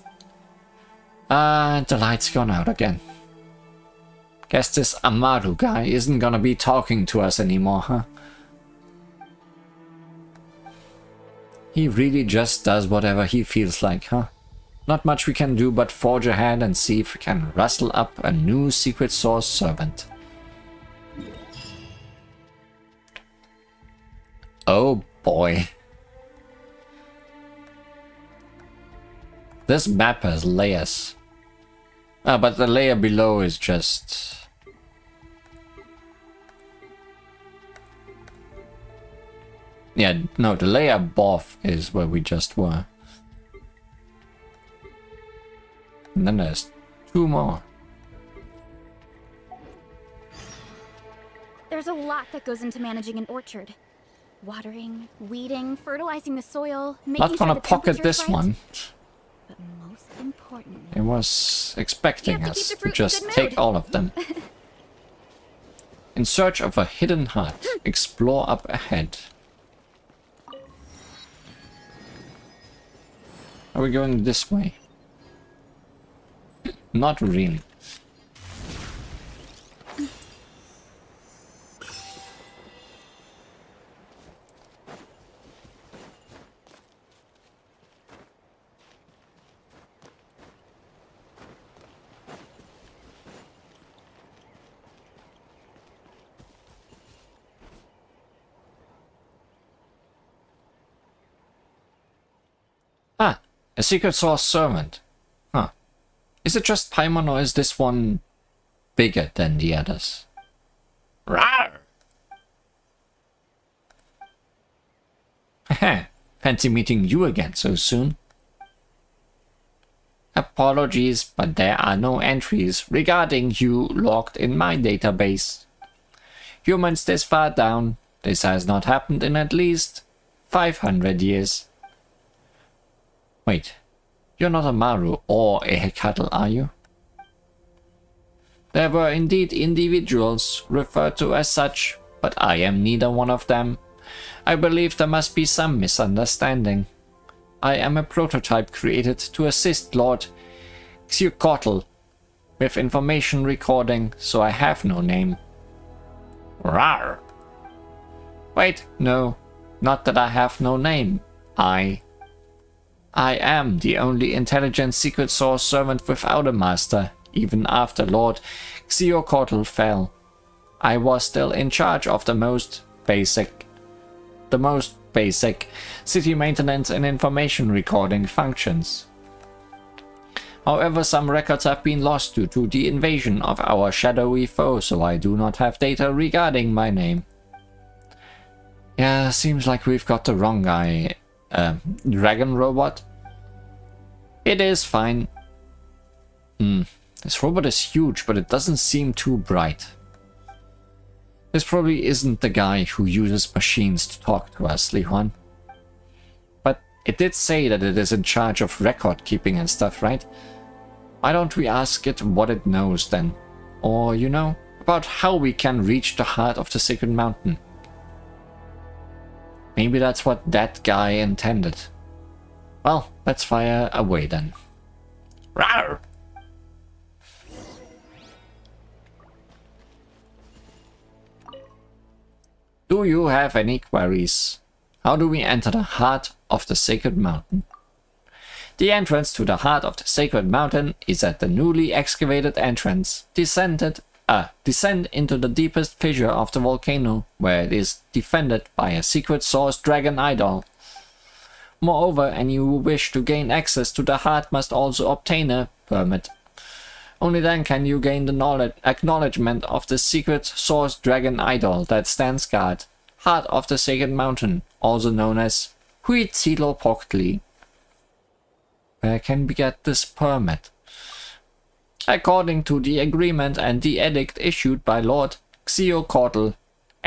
the light's gone out again. Guess this Amaru guy isn't gonna be talking to us anymore, huh? He really just does whatever he feels like, huh? Not much we can do but forge ahead and see if we can rustle up a new secret source servant. Oh boy. This map has layers. But the layer below is just... Yeah, no, the layer above is where we just were. And then there's 2 more. There's a lot that goes into managing an orchard. Watering, weeding, fertilizing the soil, making Not sure gonna the pocket this temperature's right. one. But most importantly, I was expecting You have to us keep the to fruit in just good take mood. all of them. In search of a hidden hut, explore up ahead. Are we going this way? Not really. Ah, a secret source servant. Huh. Is it just Paimon or is this one bigger than the others? Rawr! Haha, fancy meeting you again so soon. Apologies, but there are no entries regarding you logged in my database. Humans this far down, this has not happened in at least 500 years. Wait, you're not a Maru or a Hecatl, are you? There were indeed individuals referred to as such, but I am neither one of them. I believe there must be some misunderstanding. I am a prototype created to assist Lord Xyokotl with information recording, so I have no name. Rawr! Wait, no, not that I have no name. I am the only intelligent secret source servant without a master, even after Lord Xyokotl fell. I was still in charge of the most basic city maintenance and information recording functions. However, some records have been lost due to the invasion of our shadowy foe, so I do not have data regarding my name. Yeah, seems like we've got the wrong guy. Dragon robot? It is fine. This robot is huge, but it doesn't seem too bright. This probably isn't the guy who uses machines to talk to us, Li Huan. But it did say that it is in charge of record keeping and stuff, right? Why don't we ask it what it knows then? Or, you know, about how we can reach the heart of the Sacred Mountain. Maybe that's what that guy intended. Well, let's fire away then. Rawr! Do you have any queries? How do we enter the heart of the Sacred Mountain? The entrance to the heart of the Sacred Mountain is at the newly excavated entrance. Descend into the deepest fissure of the volcano, where it is defended by a secret source dragon idol. Moreover, any who wish to gain access to the heart must also obtain a permit. Only then can you gain the acknowledgement of the secret source dragon idol that stands guard, heart of the Sacred Mountain, also known as Huitzilopochtli. Where can we get this permit? According to the agreement and the edict issued by Lord Xyokotl,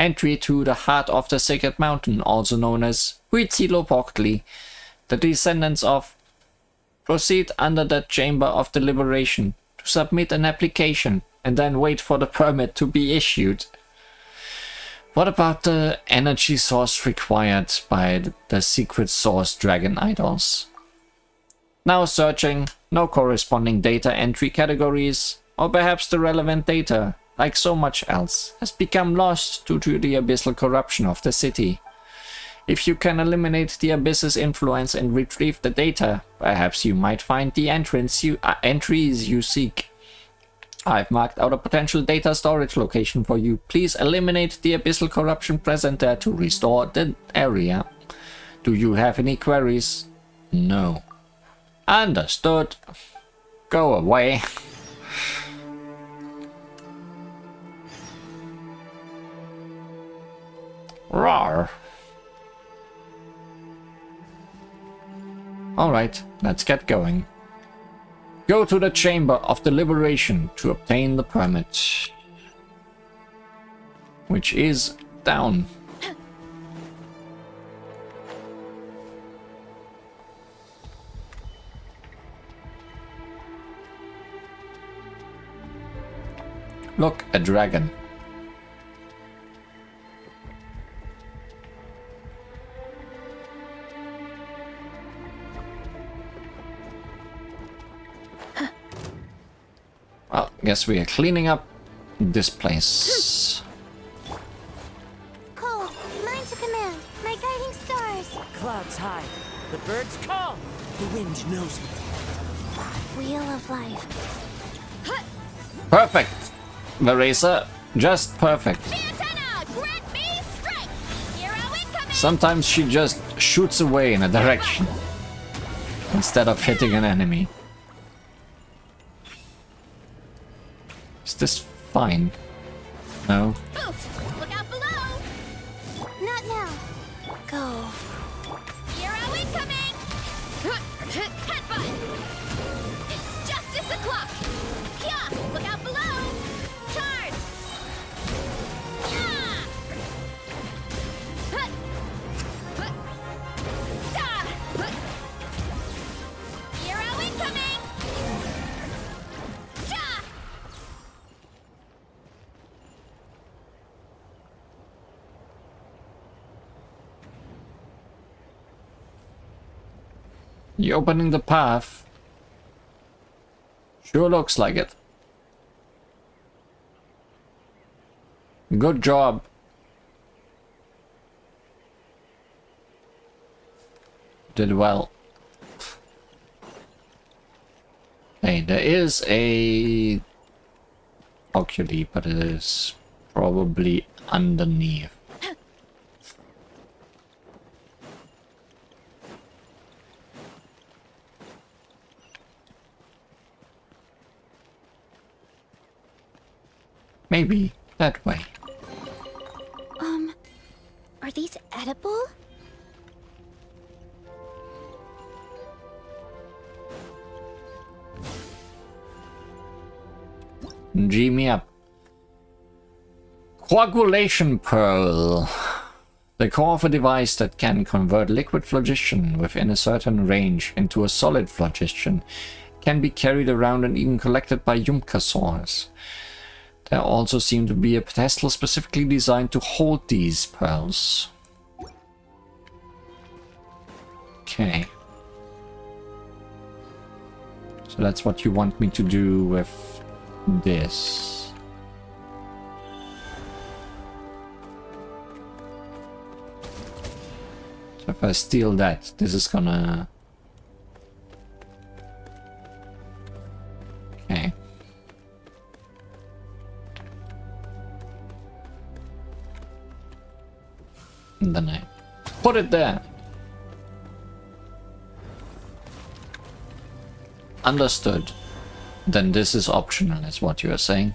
entry to the heart of the Sacred Mountain, also known as Huitzilopochtli. The descendants of proceed under the Chamber of Deliberation to submit an application and then wait for the permit to be issued. What about the energy source required by the secret source dragon idols? Now searching, no corresponding data entry categories, or perhaps the relevant data, like so much else, has become lost due to the abyssal corruption of the city. If you can eliminate the abyss's influence and retrieve the data, perhaps you might find the entries you seek. I've marked out a potential data storage location for you. Please eliminate the abyssal corruption present there to restore the area. Do you have any queries? No. Understood. Go away. Rawr. Alright, let's get going. Go to the Chamber of Deliberation to obtain the permit. Which is down. Look, a dragon. Well, guess we are cleaning up this place. Cole, mine to command. My guiding stars. Clouds high. The birds call. The wind knows me. Wheel of life. Perfect! Veresa, just perfect. Antenna, grant me strength. Hero incoming. Sometimes she just shoots away in a direction instead of hitting an enemy. Is this fine? No. Oof, look out below. Not now. Go. Hero incoming. Headbutt. It's justice o'clock. Yeah, look out below. Charge. Yeah. Hero incoming. You opening the path? Sure looks like it. Good job. Did well. Okay, there is a oculi, but it is probably underneath. Maybe that way. Are these edible? G me up. Coagulation pearl. The core of a device that can convert liquid phlogiston within a certain range into a solid phlogiston can be carried around and even collected by Yumkasaurs. There also seem to be a pedestal specifically designed to hold these pearls. Okay. So that's what you want me to do with this. So if I steal that, this is gonna... Okay. And then I put it there. Understood. Then this is optional, is what you are saying.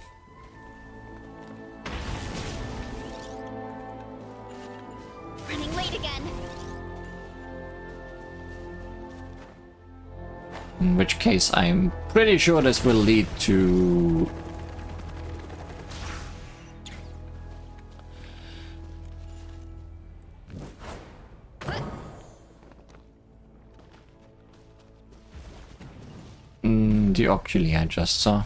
Running late again. In which case, I'm pretty sure this will lead to the oculi I just saw.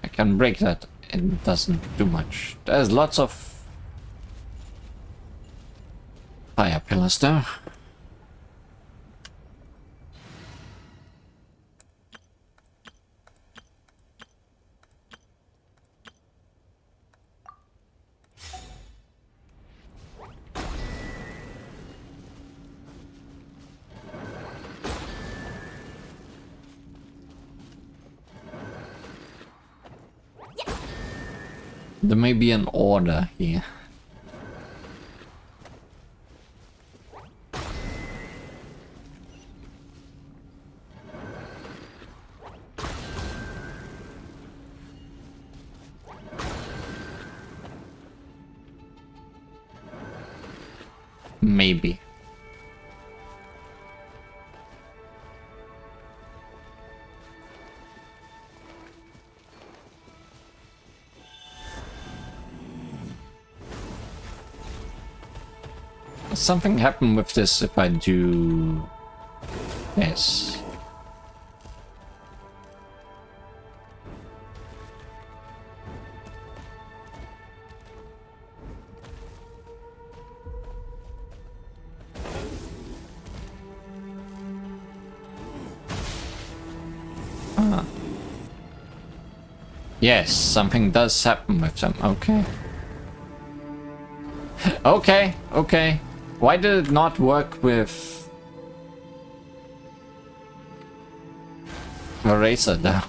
I can break that. It doesn't do much. There's lots of fire pillars there. There may be an order here. Maybe. Something happen with this if I do this. Ah. Yes, something does happen with them. Okay. Okay, okay. Why did it not work with the racer though?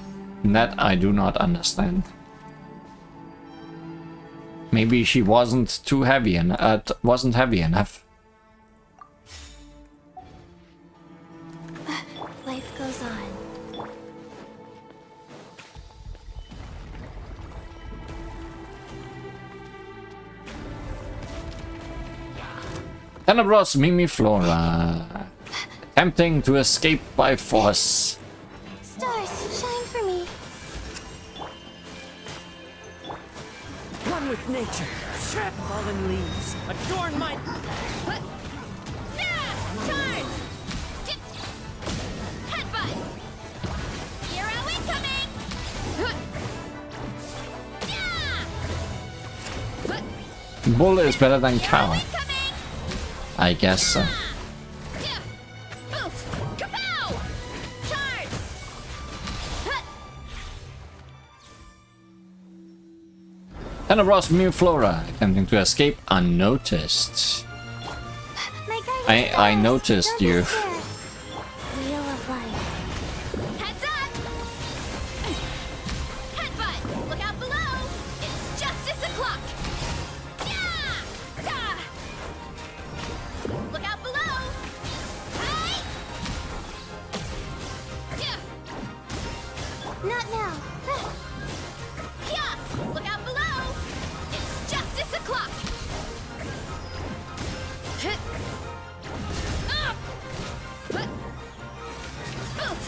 That I do not understand. Maybe she wasn't too heavy and wasn't heavy enough. Life goes on. Tenebros Mimiflora, attempting to escape by force. Stars, shine for me. One with nature. Fallen leaves. Adorn my... Charge! Headbutt! Hero incoming! Bull is better than cow. Incoming! I guess so. Oof! Kapow! Charge! Tenebros Mimiflora, attempting to escape unnoticed. My guiding I stars, noticed don't you. despair. Wheel of life. Heads up! Headbutt! Look out below! It's justice o'clock! Yeah! Da! Look out below! Hey! Yeah! Not now. Yeah! Look out below! It's justice o'clock! Up! Oof!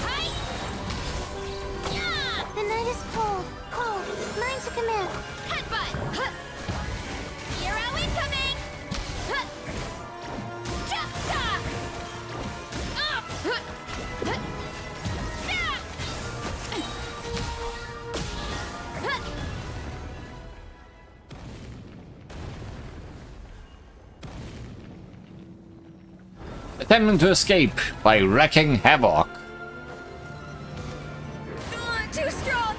Hey! Yeah! The night is cold. Cold. Mine to command. Headbutt! Hero incoming! Jump! Up! Attempting to escape by wreaking havoc. Too strong!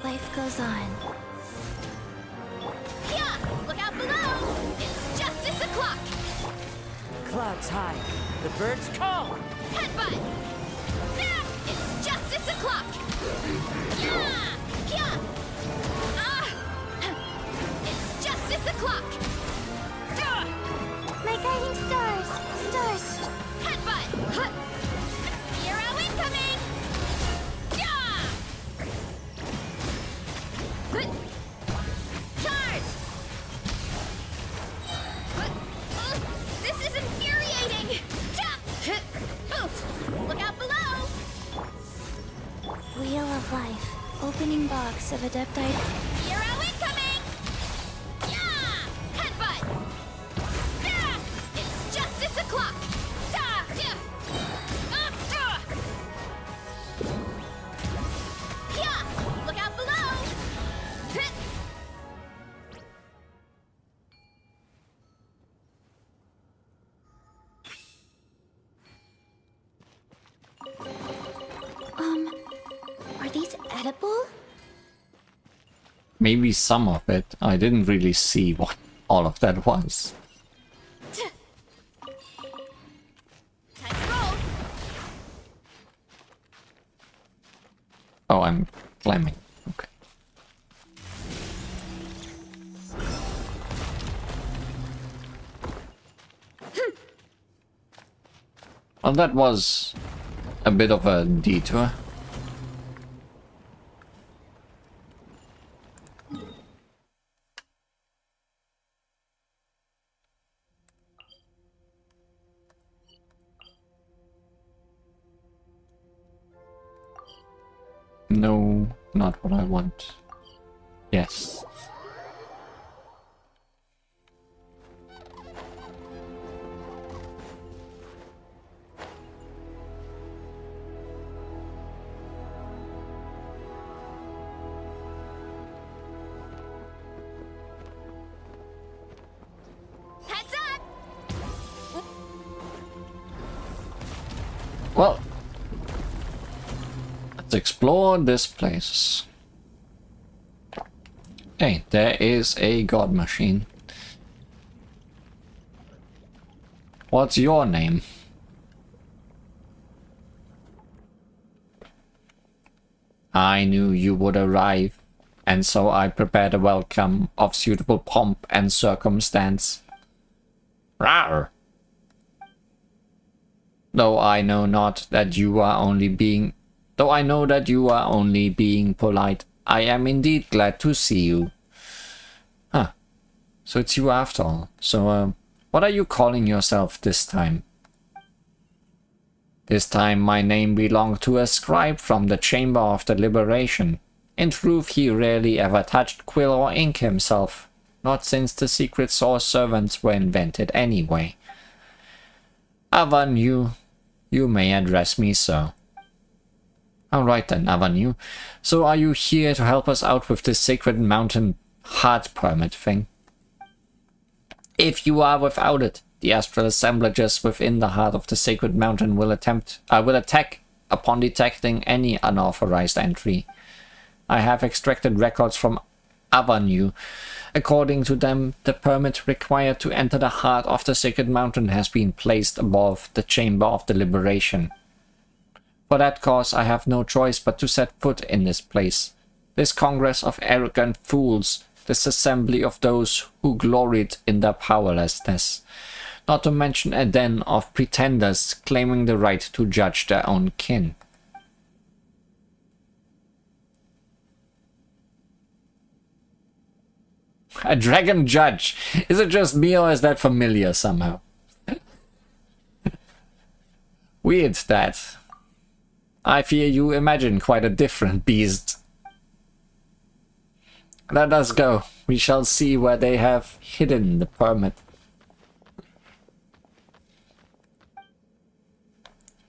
Life goes on. Yeah! Look out below! It's justice o'clock! Clouds high. The birds call. Headbutt! It's justice o'clock! Yeah! Yeah! Ah! It's justice o'clock! My guiding stars. Stars. Headbutt! Hero incoming! Yeah! Charge! This is infuriating! Oof! Look out below! Wheel of life. Opening box of Adeptite. Hero incoming! Yeah! Headbutt! Yeah! Are these edible? Maybe some of it. I didn't really see what all of that was. Time to roll. Oh, I'm climbing. Okay. Well, that was a bit of a detour. No, not what I want. Yes. Heads up. Well, let's explore this place. Hey, there is a god machine. What's your name? I knew you would arrive, and so I prepared a welcome of suitable pomp and circumstance. Rawr! Though I know that you are only being polite, I am indeed glad to see you. Huh. So it's you after all. So, what are you calling yourself this time? This time my name belonged to a scribe from the Chamber of the Liberation. In truth, he rarely ever touched quill or ink himself, not since the secret source servants were invented anyway. Avenue, you may address me so. Alright then, Avenue. So are you here to help us out with this Sacred Mountain Heart Permit thing? If you are without it, the astral assemblages within the heart of the Sacred Mountain will attack upon detecting any unauthorized entry. I have extracted records from Avenue. According to them, the permit required to enter the heart of the Sacred Mountain has been placed above the Chamber of the Liberation. For that cause, I have no choice but to set foot in this place. This congress of arrogant fools, this assembly of those who gloried in their powerlessness. Not to mention a den of pretenders claiming the right to judge their own kin. A dragon judge! Is it just me or is that familiar somehow? Weird that. I fear you imagine quite a different beast. Let us go. We shall see where they have hidden the permit.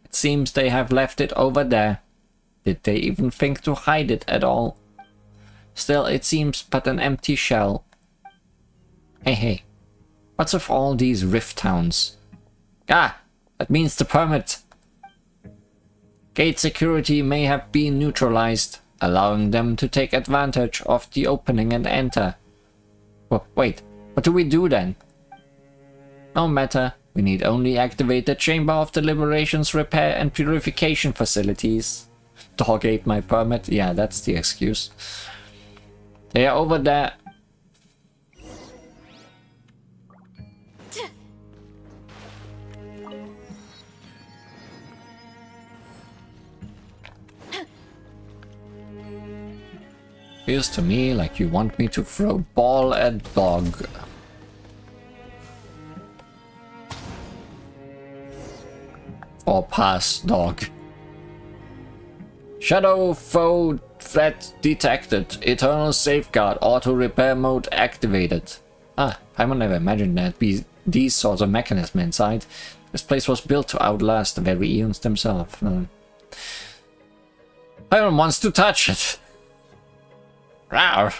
It seems they have left it over there. Did they even think to hide it at all? Still, it seems but an empty shell. Hey, what's with all these rift towns? Ah, that means the permit. Gate security may have been neutralized, allowing them to take advantage of the opening and enter. Wait, what do we do then? No matter, we need only activate the Chamber of the Liberation's repair and purification facilities. Dog ate my permit? Yeah, that's the excuse. They are over there. Feels to me like you want me to throw ball at dog. Or pass dog. Shadow foe threat detected. Eternal safeguard auto repair mode activated. Ah, I would never imagine there'd be these sorts of mechanisms inside. This place was built to outlast the very eons themselves. Iron wants to touch it. Rawr.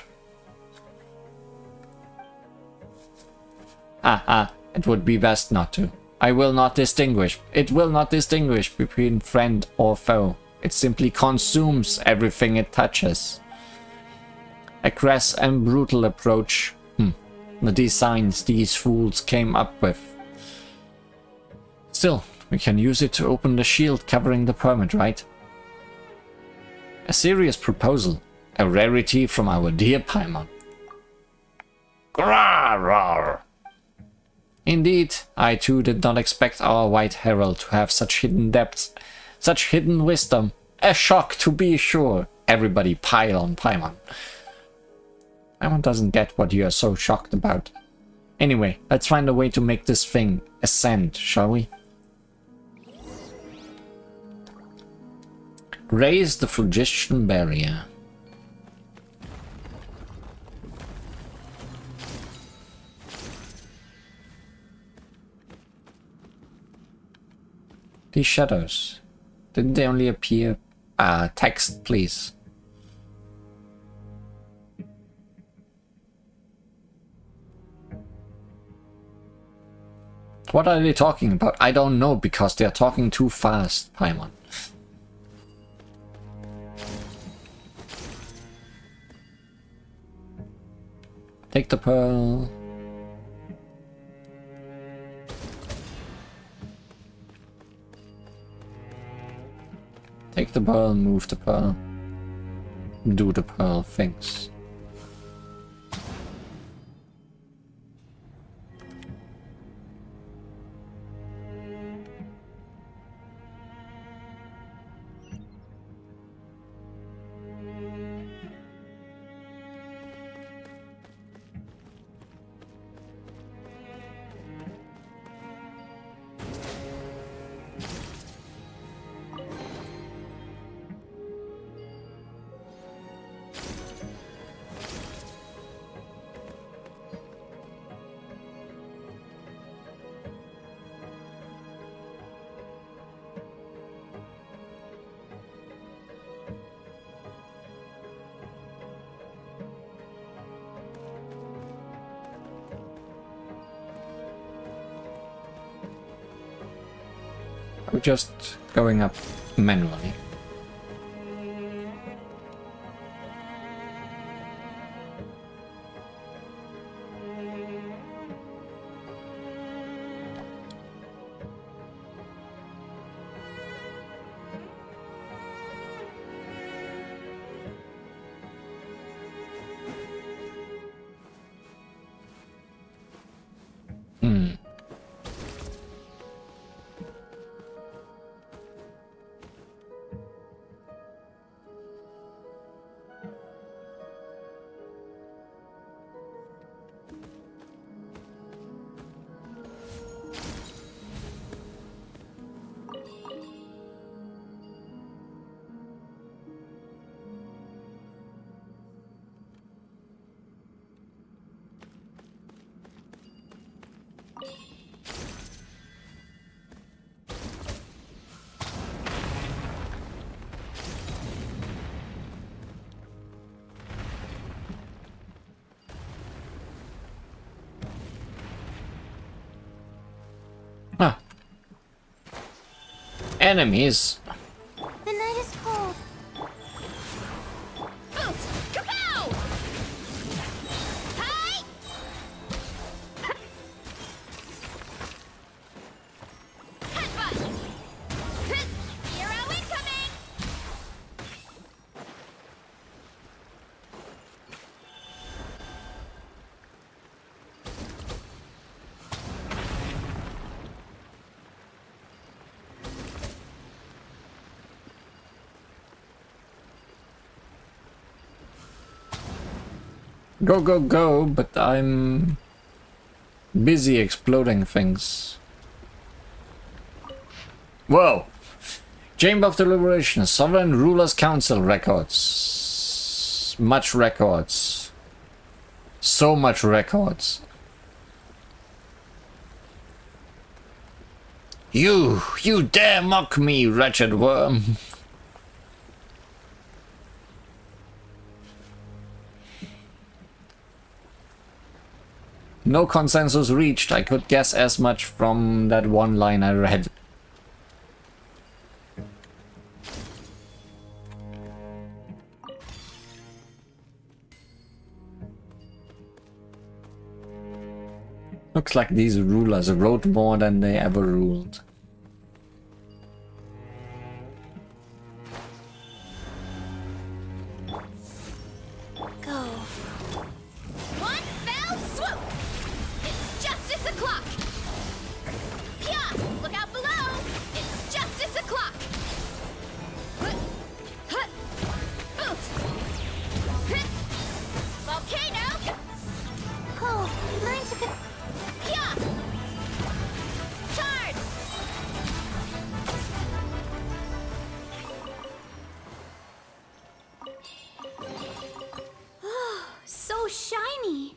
It would be best not to. I will not distinguish. It will not distinguish between friend or foe. It simply consumes everything it touches. A crass and brutal approach. The designs these fools came up with. Still, we can use it to open the shield covering the permit, right? A serious proposal. A rarity from our dear Paimon. Grrrr! Indeed, I too did not expect our White Herald to have such hidden depths, such hidden wisdom. A shock, to be sure. Everybody pile on Paimon. Paimon doesn't get what you are so shocked about. Anyway, let's find a way to make this thing ascend, shall we? Raise the phlogiston barrier. These shadows, didn't they only appear? Text, please. What are they talking about? I don't know, because they are talking too fast, Paimon. Take the pearl. Take the pearl, move the pearl. Do the pearl things. We're just going up manually. Enemies. The night is cold. Oof! Kapow! Hi! Headbutt! Hero incoming! Go, go, go, but I'm busy exploding things. Whoa! Chamber of Deliberation, Sovereign Rulers Council records. Much records. So much records. You dare mock me, wretched worm. No consensus reached. I could guess as much from that one line I read. Looks like these rulers wrote more than they ever ruled. Go. One fell swoop! It's justice o'clock! Pia! Look out below! It's justice o'clock! Oof! Volcano! Go. Mine's a good. Pia! Charge! So shiny.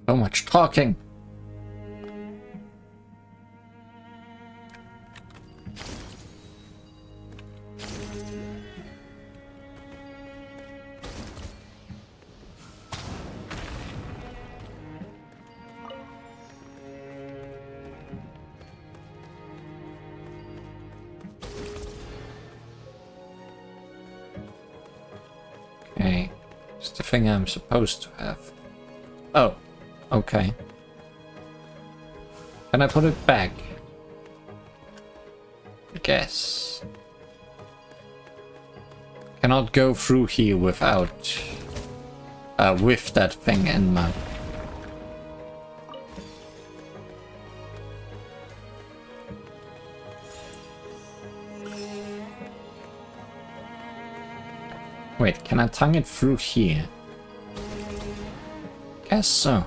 So much talking. Okay, it's the thing I'm supposed to have. Oh, okay. Can I put it back? I guess. Cannot go through here without with that thing in my. Wait, can I tongue it through here? Guess so.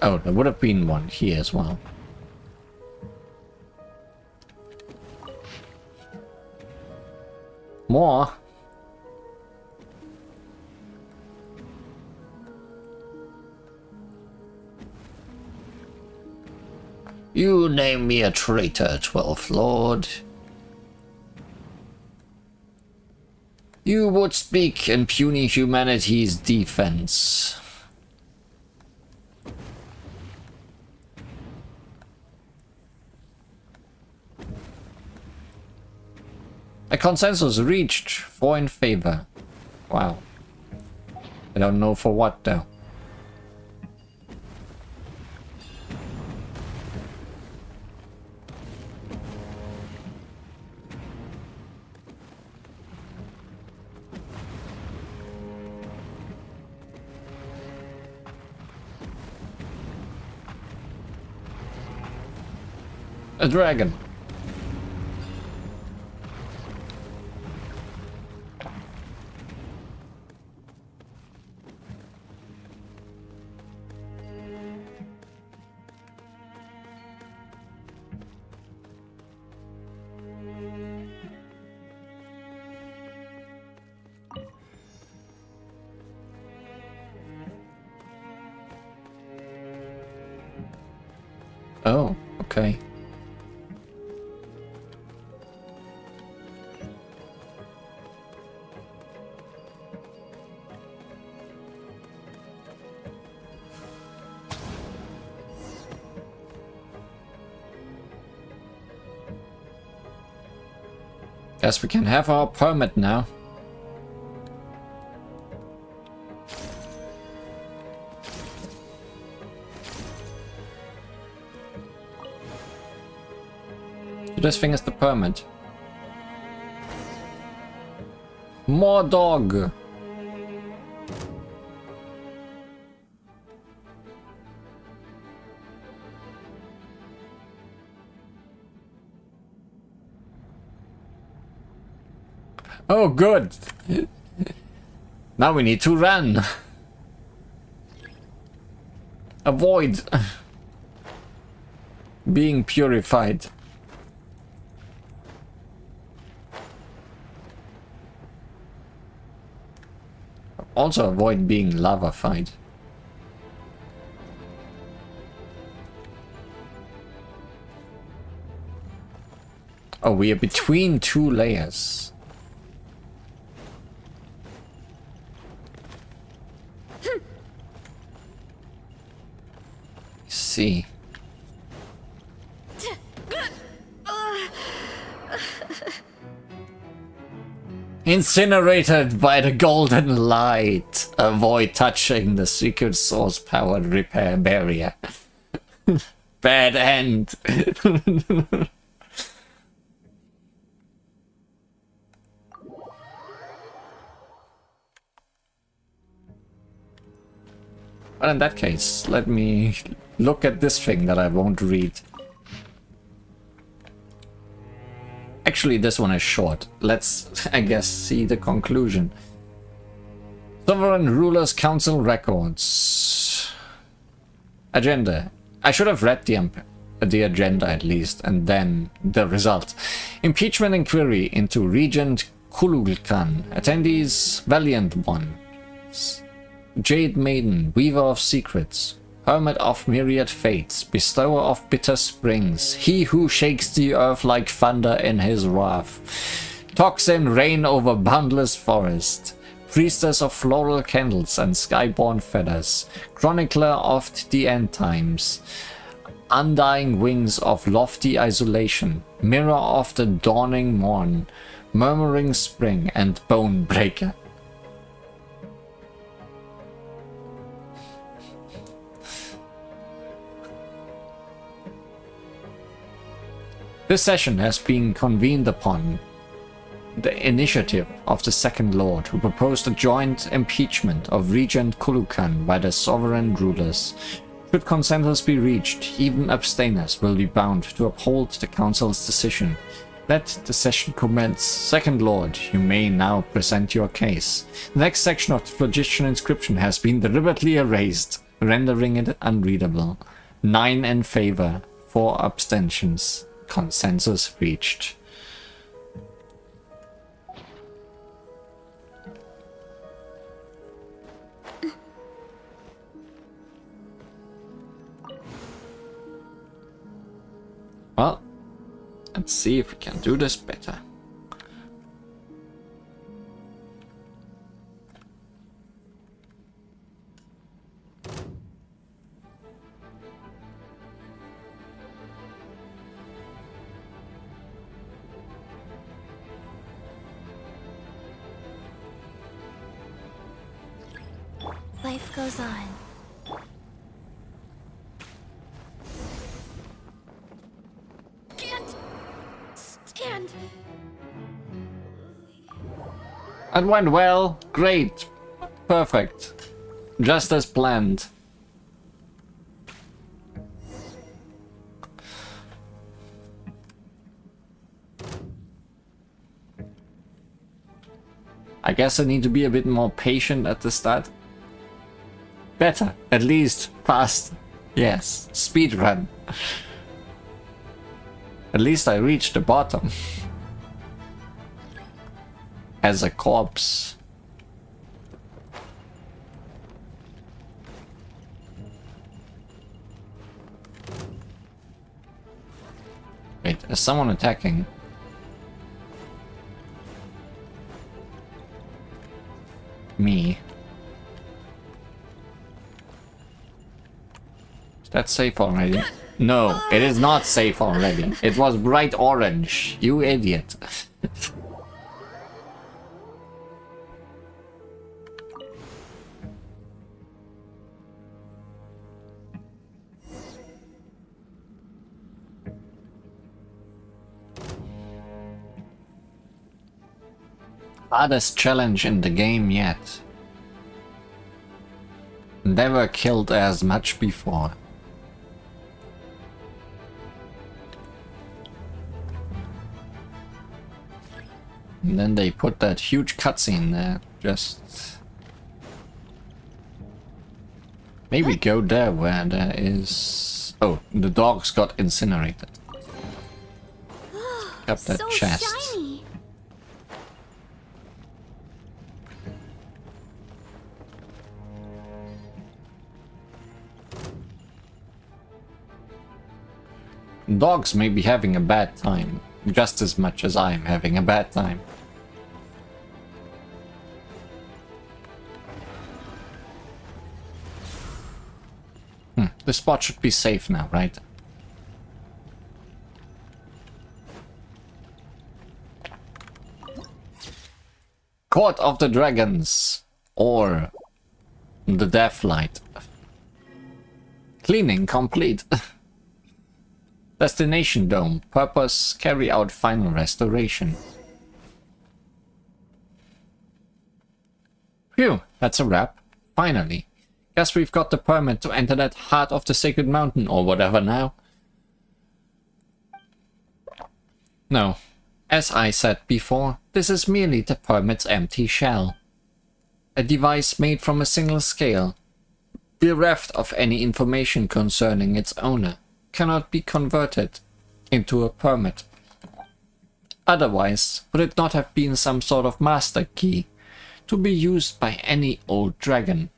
Oh, there would have been one here as well. More? You name me a traitor, 12th Lord. You would speak in puny humanity's defense. A consensus reached, 4 in favor. Wow. I don't know for what though. A dragon. Oh, okay. Guess we can have our permit now. So this thing is the permit. More dog. Oh, good. Now we need to run. Avoid being purified. Also avoid being lava-fied. Oh, we are between two layers. See. Incinerated by the golden light. Avoid touching the secret source powered repair barrier. Bad end. Well, in that case, let me look at this thing that I won't read. Actually, this one is short. Let's, I guess, see the conclusion. Sovereign Rulers Council Records. Agenda. I should have read the agenda at least, and then the result. Impeachment inquiry into Regent Kululkan. Attendees, Valiant One. Jade Maiden, Weaver of Secrets, Hermit of Myriad Fates, Bestower of Bitter Springs, He who shakes the earth like thunder in his wrath, Toxin reign over boundless forest, Priestess of Floral Candles and Skyborn Feathers, Chronicler of the End Times, Undying Wings of Lofty Isolation, Mirror of the Dawning Morn, Murmuring Spring and Bone Breaker. This session has been convened upon the initiative of the Second Lord, who proposed a joint impeachment of Regent Kulukan by the sovereign rulers. Should consensus be reached, even abstainers will be bound to uphold the council's decision. Let the session commence. Second Lord, you may now present your case. The next section of the phlogiston inscription has been deliberately erased, rendering it unreadable. 9 in favor, 4 abstentions. Consensus reached. Well, let's see if we can do this better. Life goes on. Can't stand. It went well. Great. Perfect. Just as planned. I guess I need to be a bit more patient at the start. Better, at least fast. Yes, speed run. At least I reached the bottom. As a corpse. Wait, is someone attacking? Me. Is that safe already? No, it is not safe already. It was bright orange, you idiot. Hardest challenge in the game yet. Never killed as much before. And then they put that huge cutscene there. Just... maybe go there where there is... oh, the dogs got incinerated. Up that So chest. shiny. Dogs may be having a bad time, just as much as I am having a bad time. The spot should be safe now, right? Court of the Dragons, or the Deathlight. Cleaning complete. Destination Dome. Purpose: carry out final restoration. Phew, that's a wrap. Finally. Guess we've got the permit to enter that heart of the Sacred Mountain or whatever now. No. As I said before, this is merely the permit's empty shell. A device made from a single scale, bereft of any information concerning its owner, cannot be converted into a permit. Otherwise, would it not have been some sort of master key to be used by any old dragon?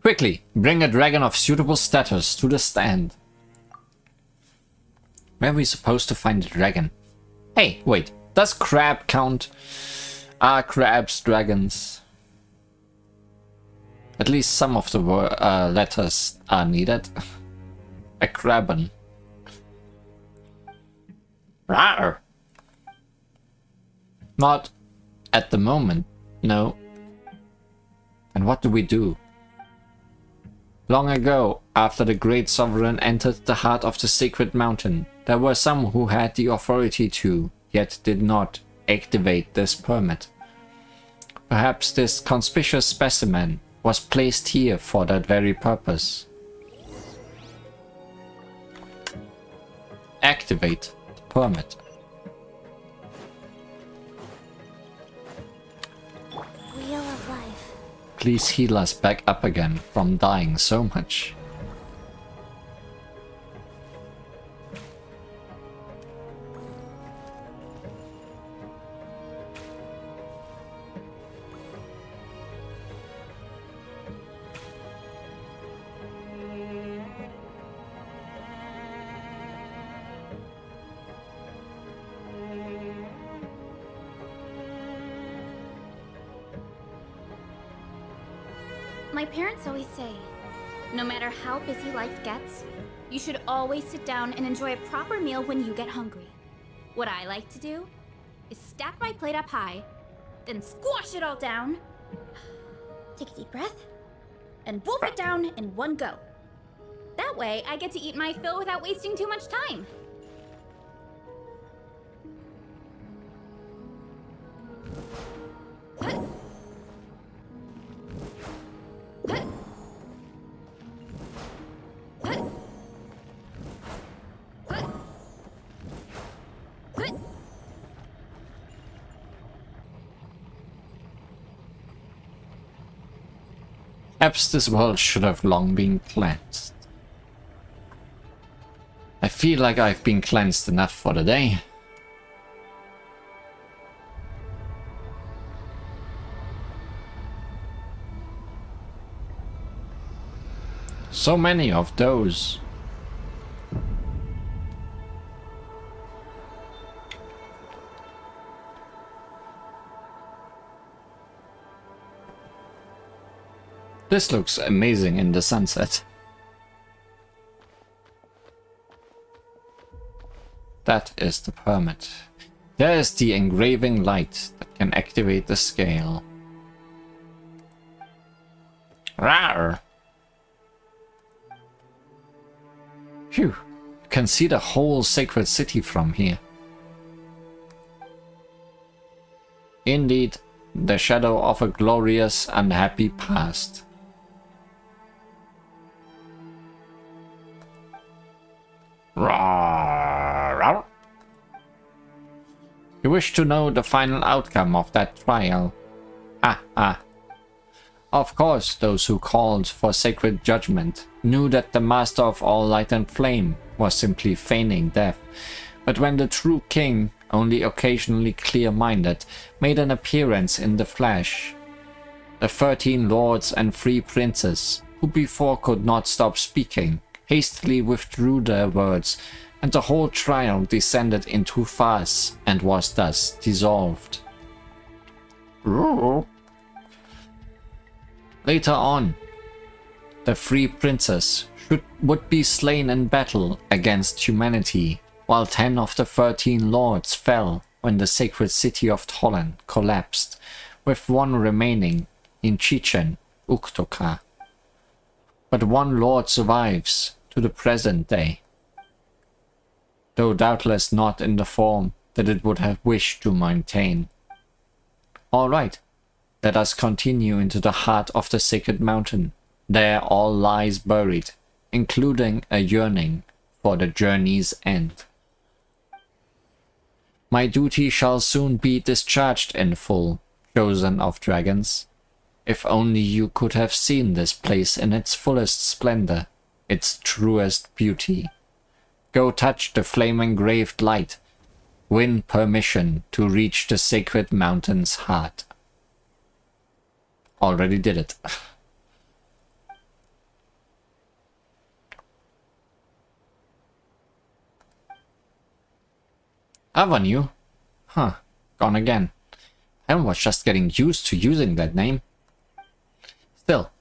Quickly, bring a dragon of suitable status to the stand. Where are we supposed to find a dragon? Hey, wait, does crab count? Are crabs dragons? At least some of the letters are needed. A crabben. Rawr. Not at the moment, no. And what do we do? Long ago, after the great sovereign entered the heart of the sacred mountain, there were some who had the authority to, yet did not, activate this permit. Perhaps this conspicuous specimen was placed here for that very purpose. Activate the permit. Wheel of life. Please heal us back up again from dying so much. My parents always say, no matter how busy life gets, you should always sit down and enjoy a proper meal when you get hungry. What I like to do is stack my plate up high, then squash it all down, take a deep breath, and wolf it down in one go. That way, I get to eat my fill without wasting too much time. Perhaps this world should have long been cleansed. I feel like I've been cleansed enough for the day. So many of those. This looks amazing in the sunset. That is the permit. There is the engraving light that can activate the scale. Rawr! Phew, you can see the whole sacred city from here. Indeed, the shadow of a glorious and happy past. You wish to know the final outcome of that trial? Of course, those who called for sacred judgment knew that the Master of all light and flame was simply feigning death. But when the true king, only occasionally clear-minded, made an appearance in the flesh, the 13 lords and 3 princes, who before could not stop speaking, hastily withdrew their words, and the whole trial descended into farce and was thus dissolved. Later on, the 3 princes would be slain in battle against humanity, while 10 of the 13 lords fell when the sacred city of Tolan collapsed, with 1 remaining in Chichen Uktoka. But 1 lord survives to the present day, though doubtless not in the form that it would have wished to maintain. Alright, let us continue into the heart of the sacred mountain. There all lies buried, including a yearning for the journey's end. My duty shall soon be discharged in full, chosen of dragons. If only you could have seen this place in its fullest splendor, its truest beauty. Go touch the flame-engraved light. Win permission to reach the sacred mountain's heart. Already did it. Avenue? Huh, gone again. I was just getting used to using that name. Still,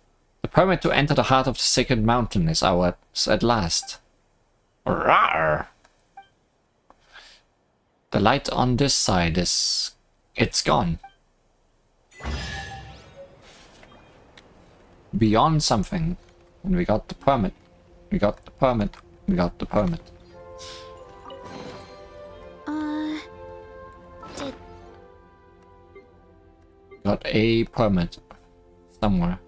the permit to enter the heart of the sacred mountain is ours at last. Rawr. The light on this side is... it's gone. Beyond something. And we got the permit. We got the permit. We got the permit. Got a permit. Somewhere.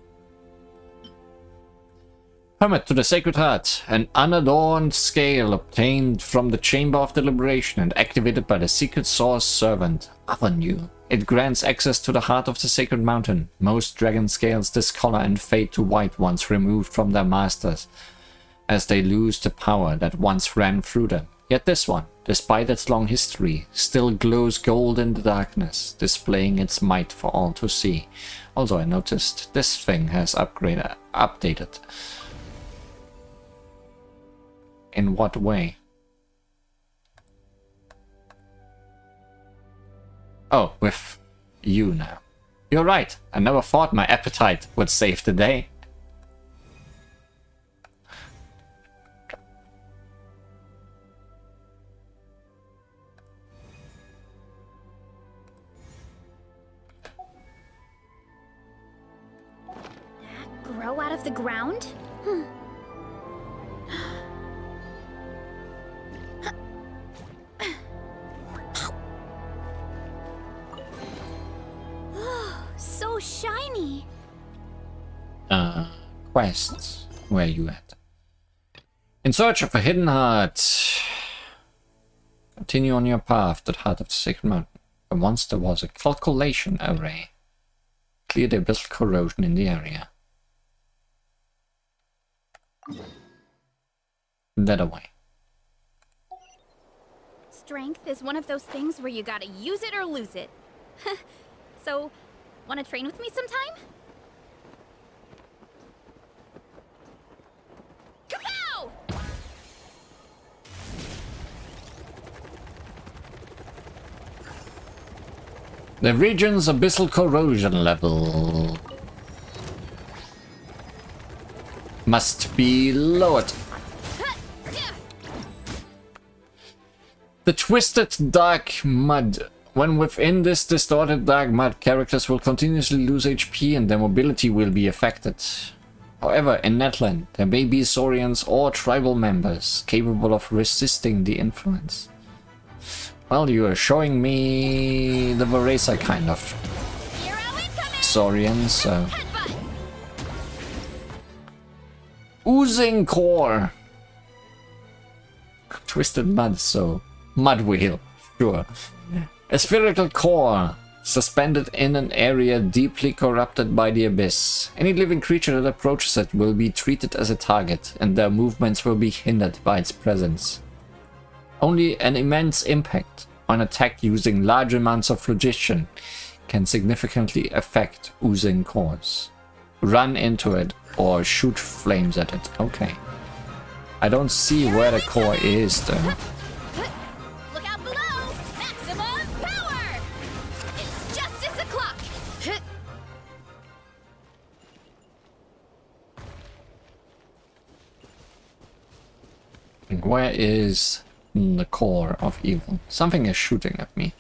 Permit to the Sacred Heart. An unadorned scale obtained from the Chamber of Deliberation and activated by the Secret Source Servant, Avenue. It grants access to the heart of the Sacred Mountain. Most dragon scales discolor and fade to white once removed from their masters, as they lose the power that once ran through them. Yet this one, despite its long history, still glows gold in the darkness, displaying its might for all to see. Also, I noticed this thing has updated. In what way? Oh, with you now. You're right, I never thought my appetite would save the day. Grow out of the ground? So shiny. Quests. Where are you at? In search of a hidden heart. Continue on your path to the heart of the Sacred Mountain. And once there was a calculation array. Clear the abyssal corrosion in the area. That away. Strength is one of those things where you gotta use it or lose it. So, wanna train with me sometime? Kapow! The region's abyssal corrosion level must be lowered. The twisted dark mud. When within this distorted dark mud, characters will continuously lose HP and their mobility will be affected. However, in Natlan, there may be Saurians or tribal members capable of resisting the influence. Well, you are showing me the Varesa kind of Saurian, so... Oozing core! Twisted mud, so... Mud wheel, sure. A spherical core, suspended in an area deeply corrupted by the abyss. Any living creature that approaches it will be treated as a target, and their movements will be hindered by its presence. Only an immense impact on attack using large amounts of phlogiston can significantly affect oozing cores. Run into it or shoot flames at it. Okay. I don't see where the core is though. Look out below! Maximum power! It's justice o'clock! Where is the core of evil? Something is shooting at me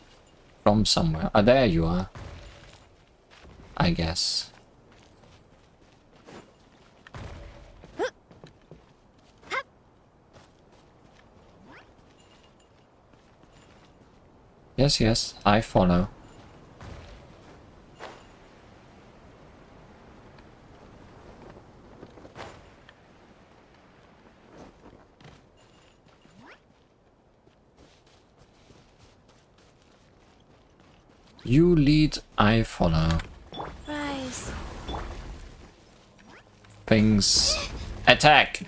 from somewhere. Ah, there you are. I guess. Yes, yes, I follow. You lead, I follow. Rise. Things attack.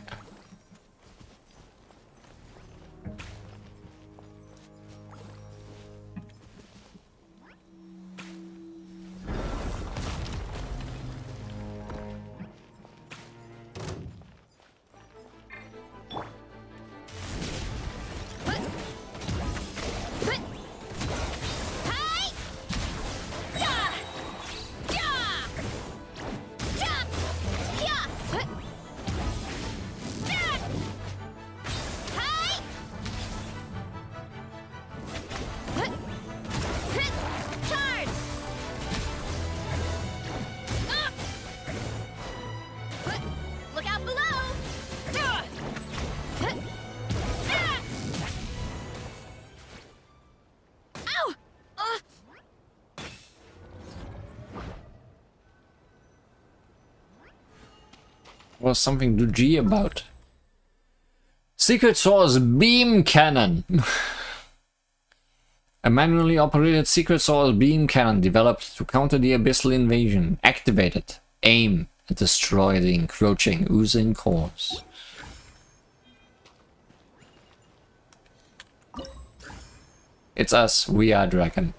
Look out below! Ow! Was something to G about. Secret Source Beam Cannon. A manually operated Secret Source Beam Cannon developed to counter the abyssal invasion. Activated. Aim and destroy the encroaching oozing cores. It's us, we are Dragon.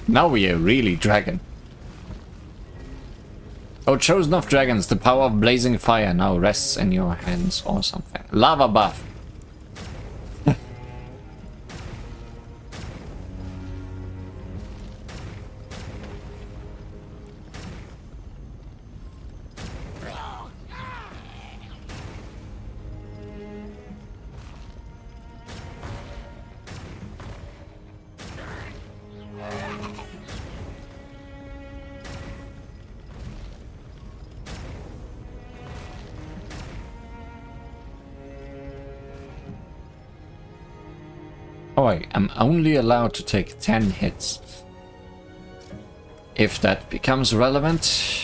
Now we are really dragon. Oh, chosen of dragons, the power of blazing fire now rests in your hands or something. Lava buff. Oh, I am only allowed to take 10 hits. If that becomes relevant.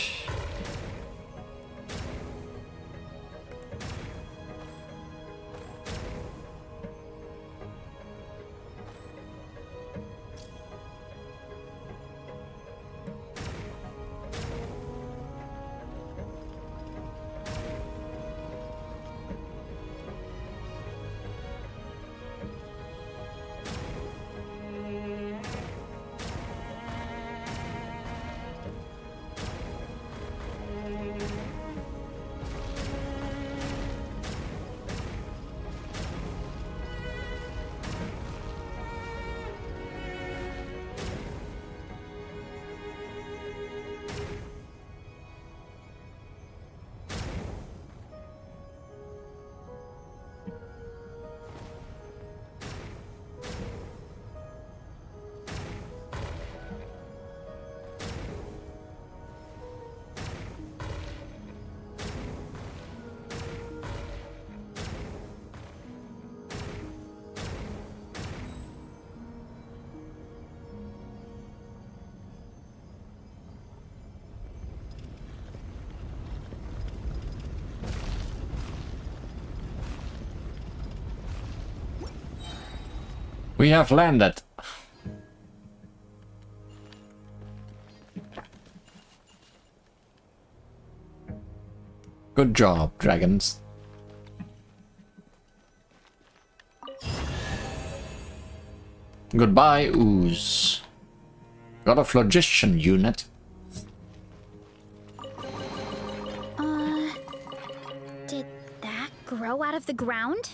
We have landed. Good job, dragons. Goodbye, ooze. Got a phlogiston unit. Did that grow out of the ground?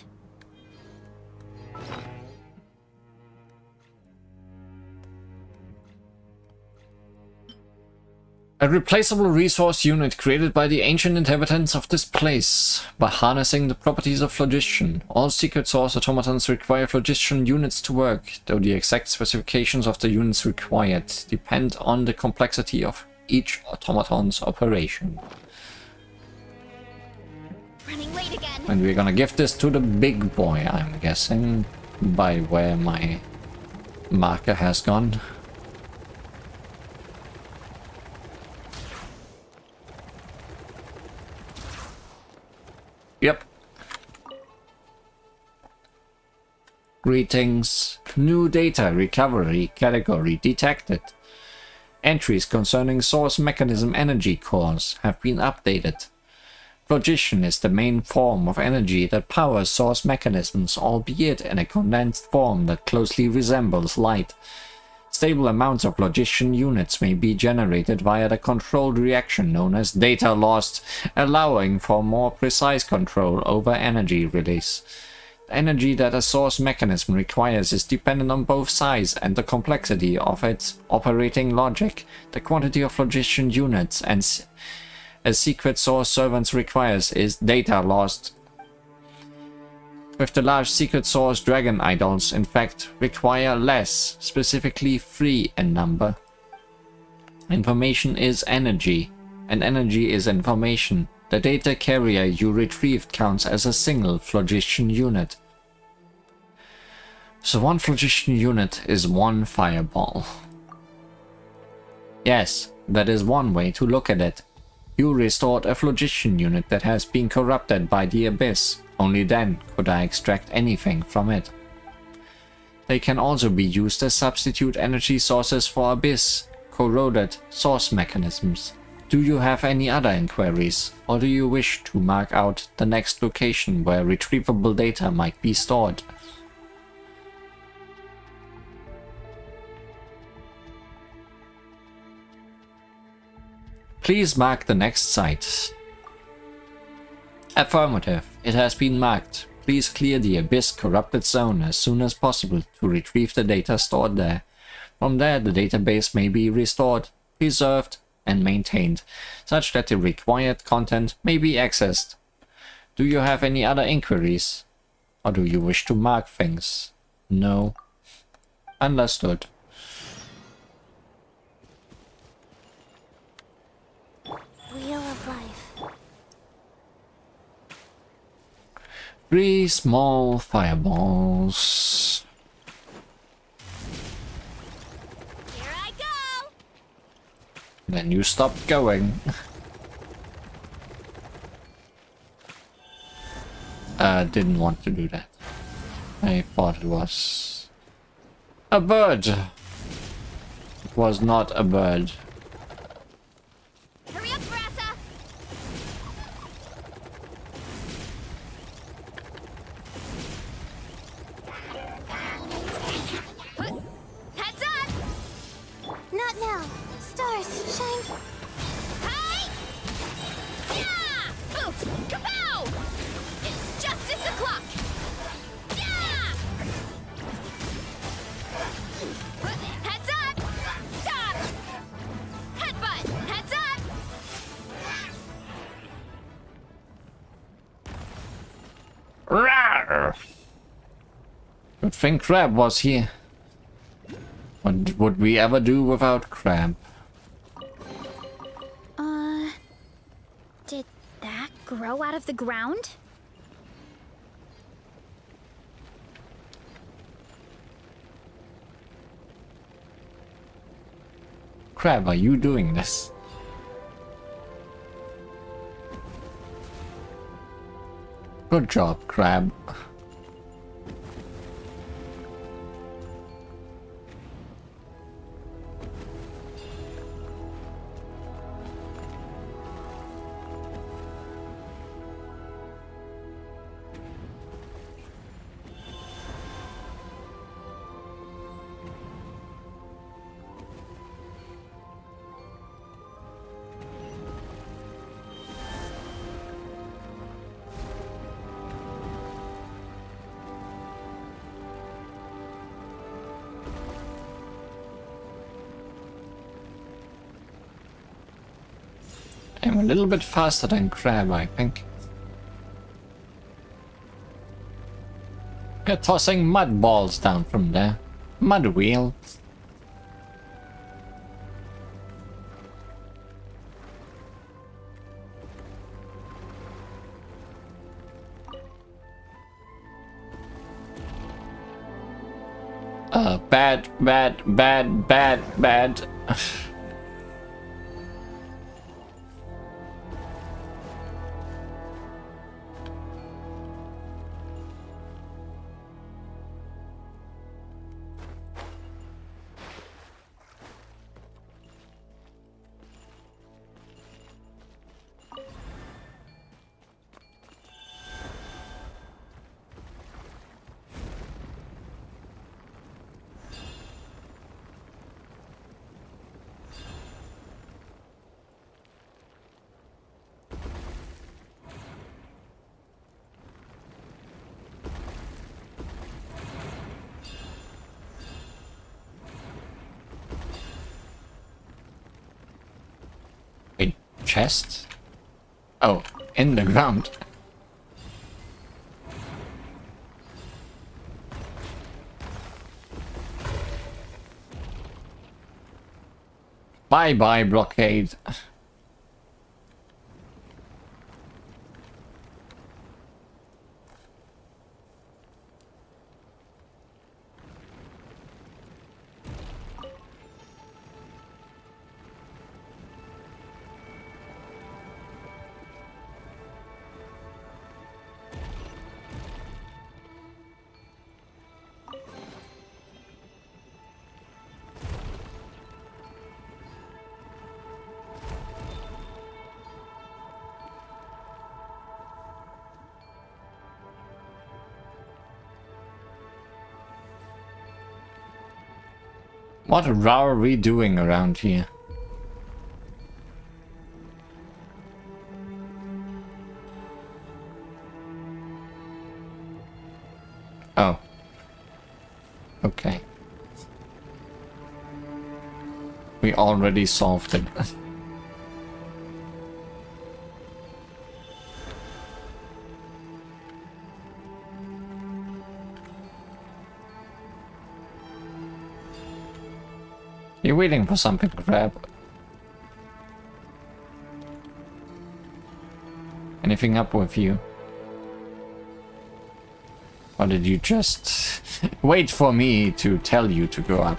A replaceable resource unit created by the ancient inhabitants of this place. By harnessing the properties of phlogiston, all secret source automatons require phlogiston units to work, though the exact specifications of the units required depend on the complexity of each automaton's operation. Running late again. And we're gonna give this to the big boy, I'm guessing, by where my marker has gone. Yep. Greetings. New data recovery category detected. Entries concerning source mechanism energy cores have been updated. Phlogiston is the main form of energy that powers source mechanisms, albeit in a condensed form that closely resembles light. Stable amounts of phlogiston units may be generated via the controlled reaction known as data loss, allowing for more precise control over energy release. The energy that a source mechanism requires is dependent on both size and the complexity of its operating logic. The quantity of phlogiston units and a secret source servant requires is data lost. With the large secret source dragon idols, in fact, require less, specifically 3 in number. Information is energy, and energy is information. The data carrier you retrieved counts as a single phlogiston unit. So one phlogiston unit is one fireball. Yes, that is one way to look at it. You restored a phlogiston unit that has been corrupted by the abyss. Only then could I extract anything from it. They can also be used as substitute energy sources for abyss, corroded source mechanisms. Do you have any other inquiries, or do you wish to mark out the next location where retrievable data might be stored? Please mark the next site. Affirmative. It has been marked. Please clear the Abyss corrupted zone as soon as possible to retrieve the data stored there. From there, the database may be restored, preserved, and maintained, such that the required content may be accessed. Do you have any other inquiries? Or do you wish to mark things? No. Understood. Wheel of Life. 3 small fireballs. Here I go. Then you stop going. Didn't want to do that. I thought it was a bird. It was not a bird. Hurry up, Brassa. Heads up. Not now. Stars, shine. Hey! Yeah! Oof! Kapow! It's justice o'clock. Yeah! Heads up! Stop! Headbutt! Heads up! Rawr! Good thing Crab was here. What would we ever do without Crab? Did that grow out of the ground? Crab, are you doing this? Good job, Crab. I'm a little bit faster than Crab, I think. You're tossing mud balls down from there. Mud wheel. Bad. Wait, chest? Oh, in the ground. Bye-bye, blockade. What are we doing around here? Oh. Okay. We already solved it. You're waiting for something to grab. Anything up with you? Or did you just wait for me to tell you to go up?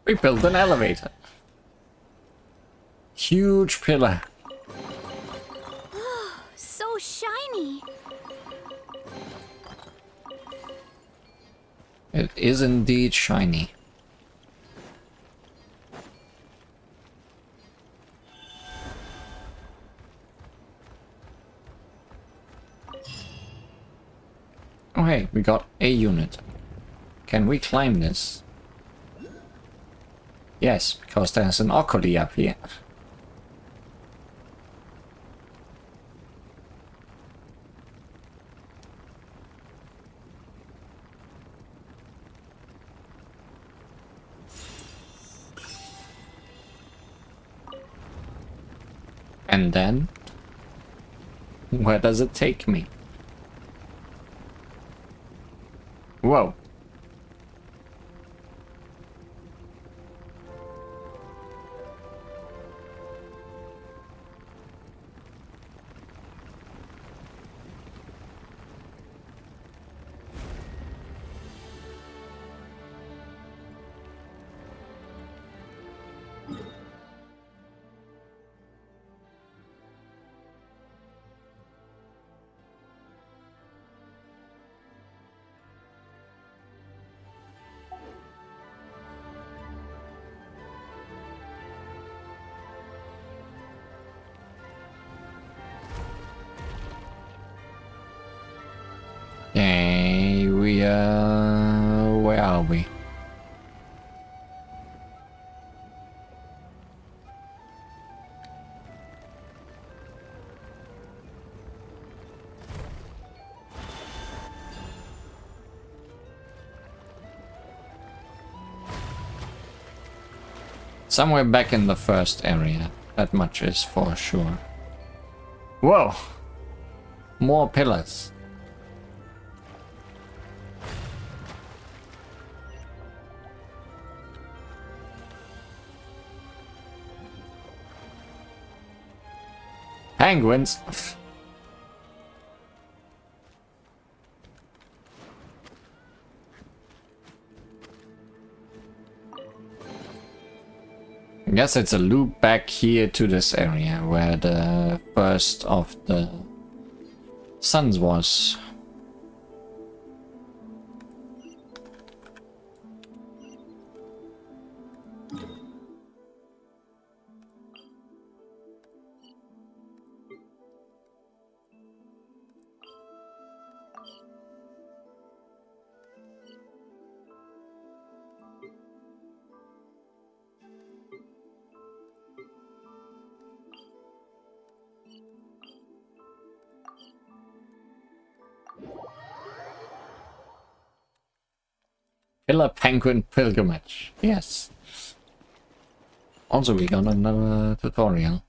We built an elevator. Huge pillar. So shiny. It is indeed shiny. Oh hey, we got a unit. Can we climb this? Yes, because there's an Oculi up here. And then, where does it take me? Whoa. where are we? Somewhere back in the first area. That much is for sure. Whoa! More pillars. Penguins. I guess it's a loop back here to this area where the first of the suns was. Killer Penguin Pilgrimage. Yes. Also, we got another tutorial.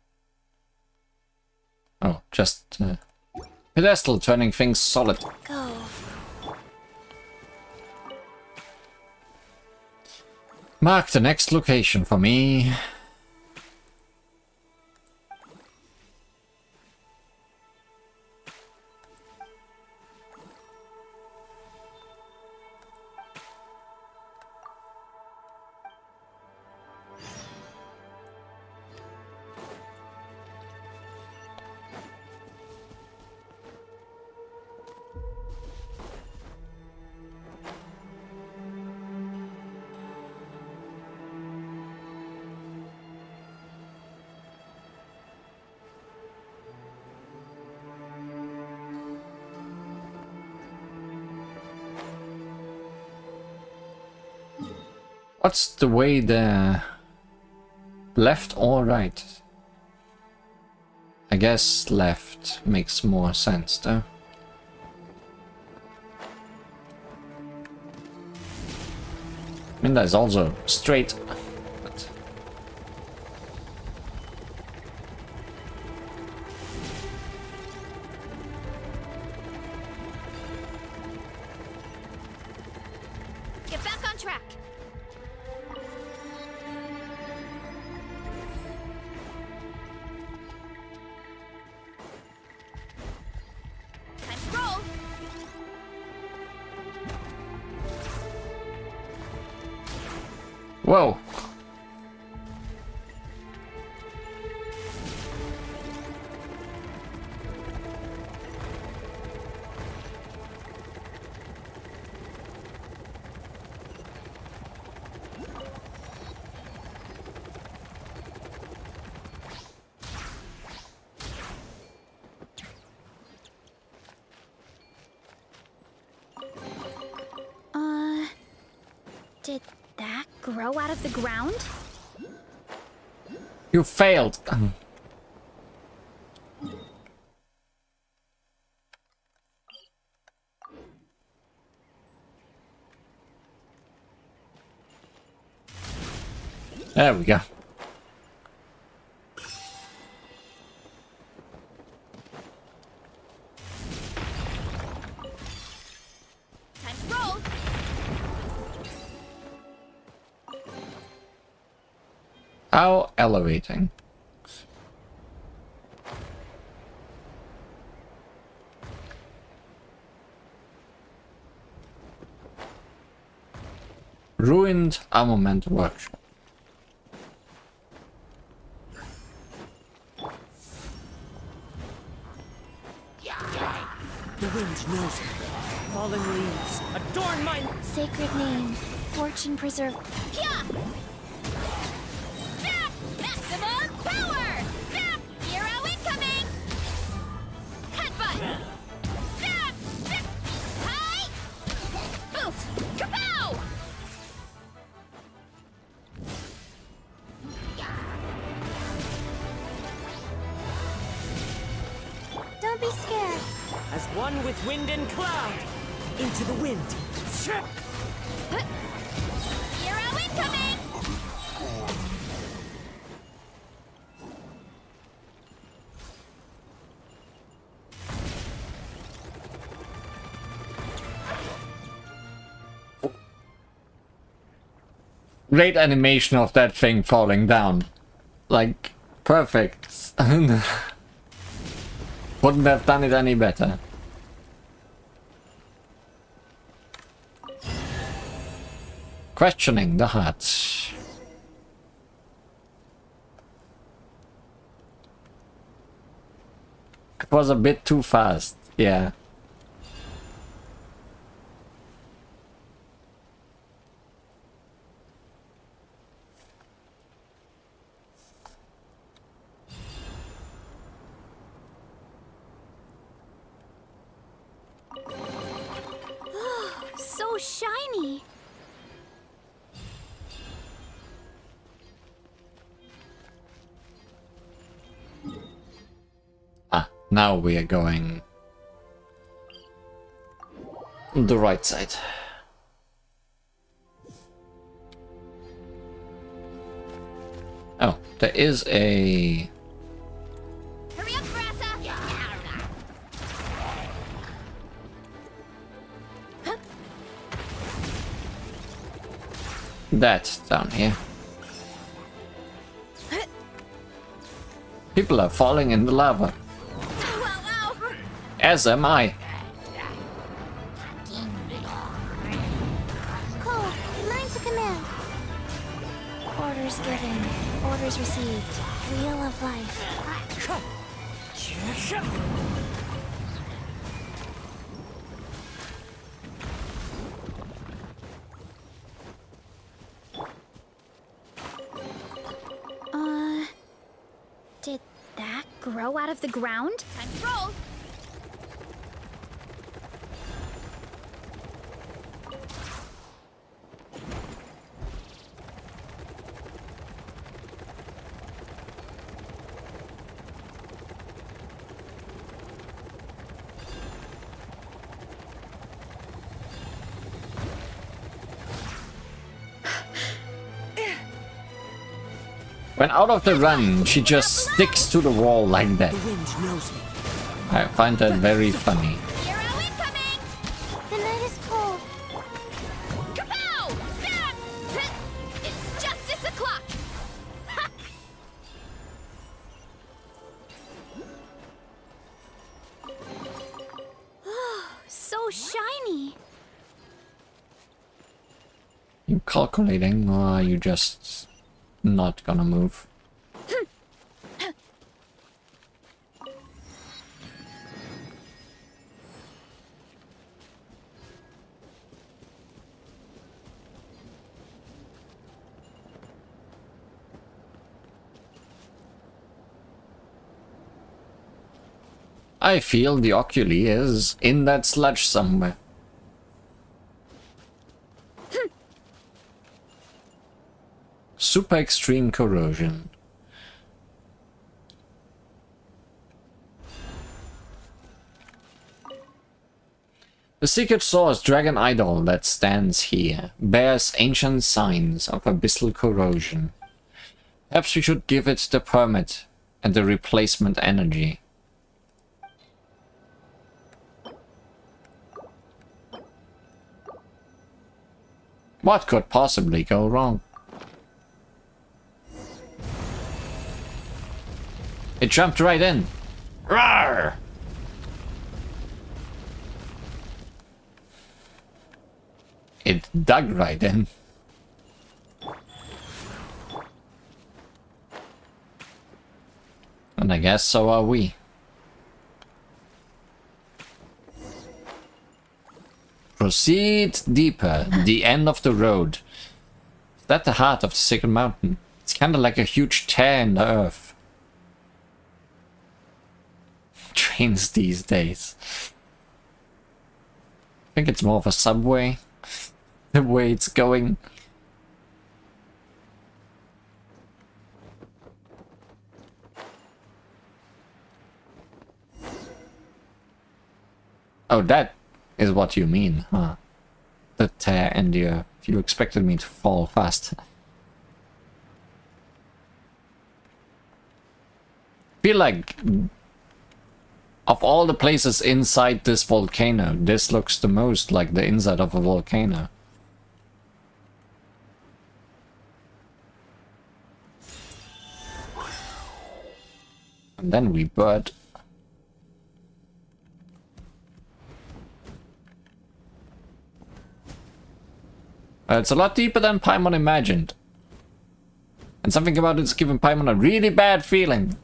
Oh, just pedestal turning things solid. Go. Mark the next location for me. What's the way there? Left or right? I guess left makes more sense though. I mean, there's also straight. But Get back on track. Time to roll. whoa! Did that grow out of the ground? You failed. There we go. Time to roll. How elevating. Ruined armament workshop. The wind knows it. Fallen leaves, adorn my... Sacred name. Fortune preserve. Yeah! Zap! Maximum power! Zap! Hero incoming! Headbutt! Zap! Zap! Hi! as one with wind and cloud. Into the wind. Hero incoming! Great animation of that thing falling down. Like, perfect. Wouldn't have done it any better. Questioning the hut. It was a bit too fast, yeah. So shiny! Ah, now we are going the right side. Oh, there is a... Hurry up, Brassa! that down here. People are falling in the lava. Wow, wow! As am I. Cole, mine to command. Orders given, orders received. Wheel of life. Did that grow out of the ground? Time to roll! When out of the run, she just sticks to the wall like that. The wind knows me. I find that very funny. Hero incoming! The night is cold. Kapow! Zap! It's justice o'clock! So shiny! You calculating, or are you just not gonna move? I feel the Oculi is in that sludge somewhere. Super extreme corrosion. The secret source dragon idol that stands here bears ancient signs of abyssal corrosion. Perhaps we should give it the permit and the replacement energy. What could possibly go wrong? It jumped right in. Rawr! It dug right in. And I guess so are we. Proceed deeper. The end of the road. Is that the heart of the Sacred Mountain? It's kind of like a huge tear in the earth. Trains these days. I think it's more of a subway. The way it's going. Oh, that is what you mean, huh? The tear in the earth. You expected me to fall fast. Feel like of all the places inside this volcano, this looks the most like the inside of a volcano. And then we bird. It's a lot deeper than Paimon imagined. And something about it's giving Paimon a really bad feeling.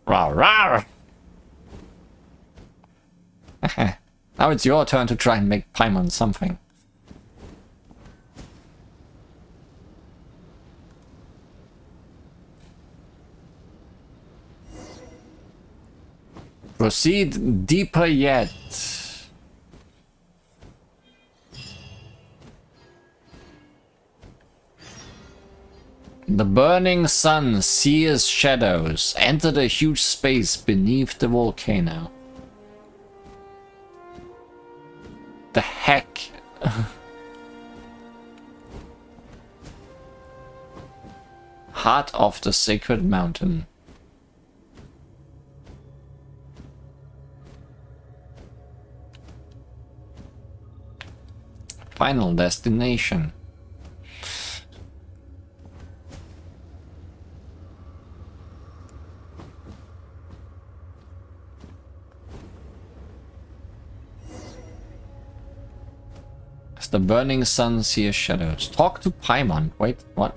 Rawr, rawr. Now it's your turn to try and make Paimon something. Proceed deeper yet. The burning sun sears shadows. Enter the huge space beneath the volcano. The heck? Heart of the sacred mountain. Final destination. As the burning sun sees shadows. Talk to Paimon. Wait, what?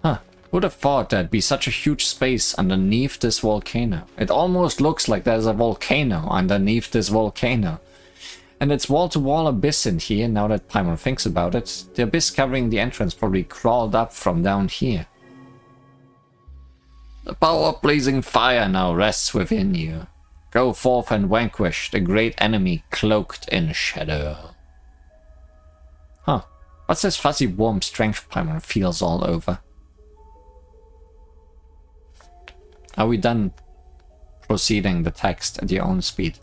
Huh. Who'd have thought there'd be such a huge space underneath this volcano? It almost looks like there's a volcano underneath this volcano. And it's wall-to-wall abyss in here, now that Paimon thinks about it. The abyss covering the entrance probably crawled up from down here. The power of blazing fire now rests within you. Go forth and vanquish the great enemy cloaked in shadow. Huh. What's this fuzzy warm strength Paimon feels all over? Are we done proceeding the text at your own speed?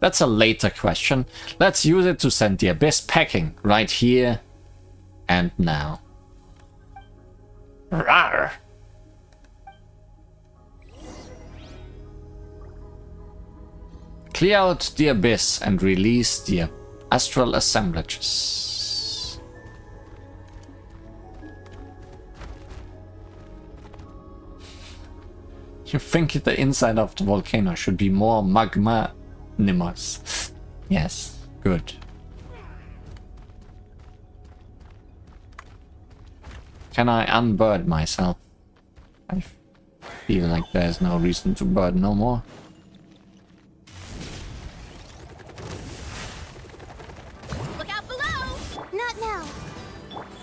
That's a later question. Let's use it to send the abyss packing right here and now. Rawr! Clear out the abyss and release the astral assemblages. You think the inside of the volcano should be more magma-nimous. Yes, good. Can I unbird myself? I feel like there's no reason to bird no more.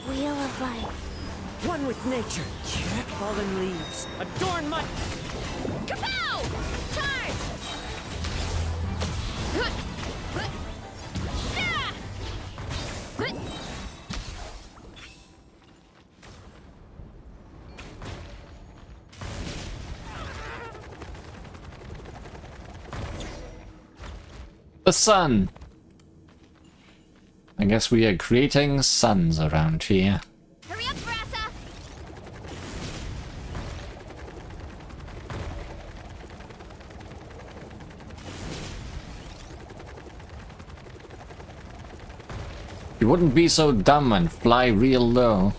Wheel of life. One with nature. Fallen leaves. Adorn my... Kapow! Charge! The sun. I guess we are creating suns around here. Hurry up, Brassa! You wouldn't be so dumb and fly real low.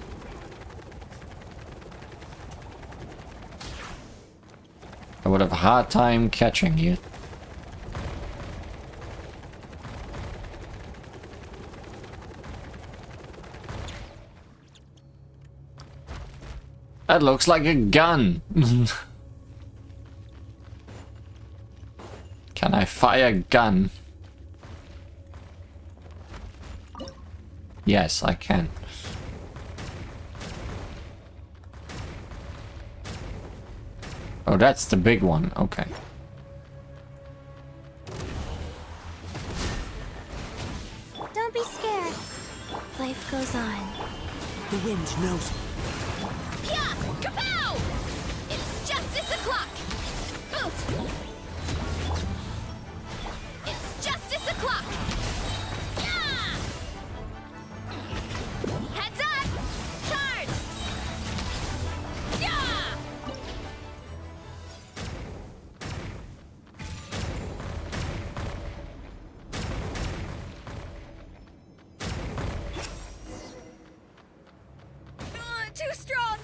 I would have a hard time catching you. That looks like a gun. Can I fire a gun? Yes, I can. Oh, that's the big one. Okay. Don't be scared. Life goes on. The wind knows me. Yeah! Kapow! It's justice o'clock! It's justice o'clock! Yeah! Heads up! Charge! Yeah! Too strong!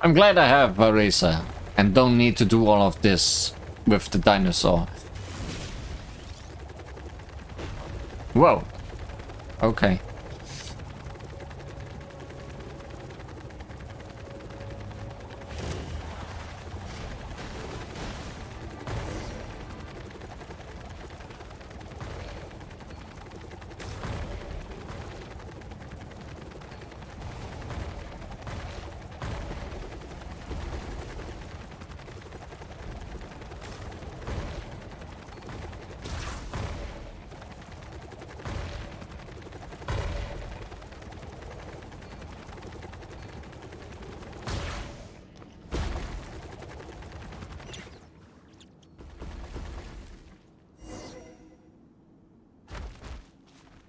I'm glad I have a racer and don't need to do all of this with the dinosaur. Whoa. Okay.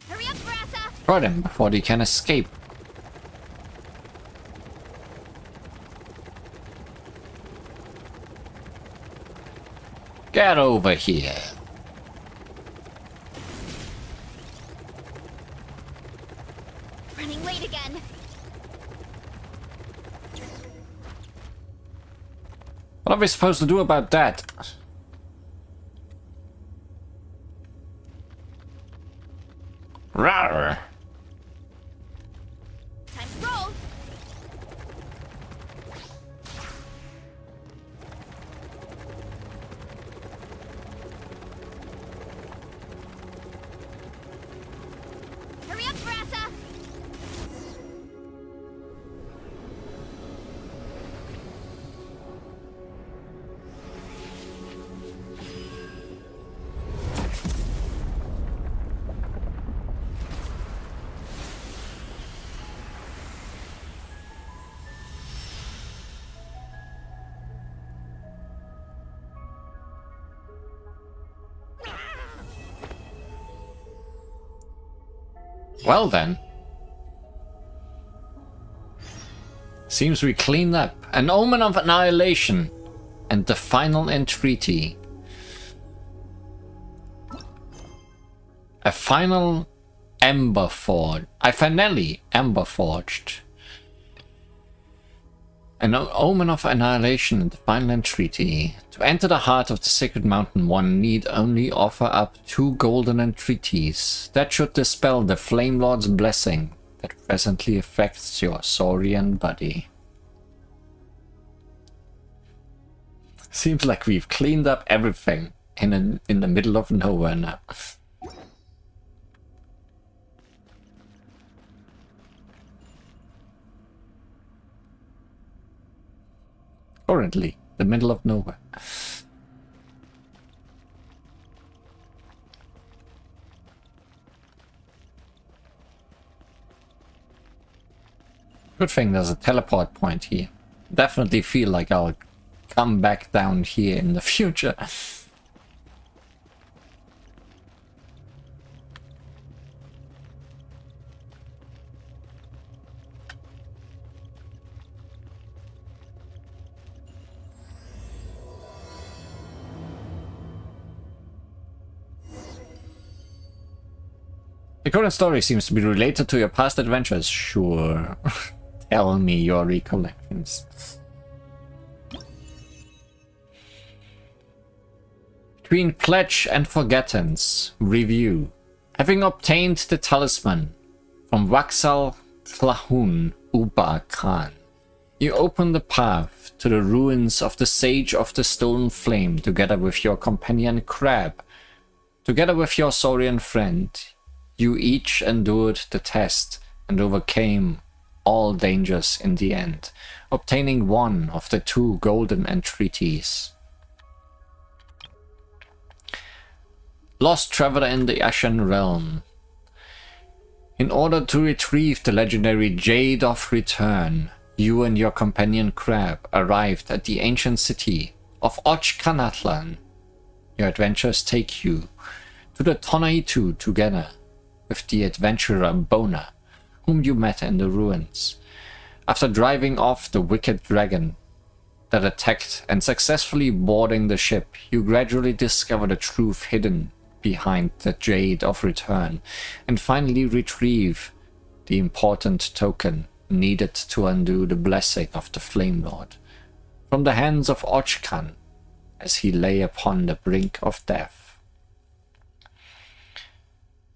Hurry up, Brassa! Try them before they can escape. Get over here. Running late again. What are we supposed to do about that? Rawr. Time to roll. Hurry up, Brassa! Well then. Seems we cleaned up. An omen of annihilation. And the final entreaty. A final ember forged. I finally ember forged. An omen of annihilation and the final entreaty. To enter the heart of the sacred mountain, one need only offer up 2 golden entreaties. That should dispel the Flame Lord's blessing that presently affects your saurian body. Seems like we've cleaned up everything in the middle of nowhere now. Currently, the middle of nowhere. Good thing there's a teleport point here. Definitely feel like I'll come back down here in the future. The current story seems to be related to your past adventures. Sure. Tell me your recollections. Between Pledge and Forgettance. Review. Having obtained the talisman from Waxal Tlahun Uba Khan, you open the path to the ruins of the Sage of the Stolen Flame together with your companion Crab. Together with your saurian friend, you each endured the test and overcame all dangers in the end, obtaining one of the 2 golden entreaties. Lost traveler in the Ashen Realm. In order to retrieve the legendary Jade of Return, you and your companion Crab arrived at the ancient city of Natlan. Your adventures take you to the Tonaitu together with the adventurer Bona, whom you met in the ruins. After driving off the wicked dragon that attacked and successfully boarding the ship, you gradually discover the truth hidden behind the Jade of Return and finally retrieve the important token needed to undo the blessing of the Flame Lord from the hands of Ochkan as he lay upon the brink of death.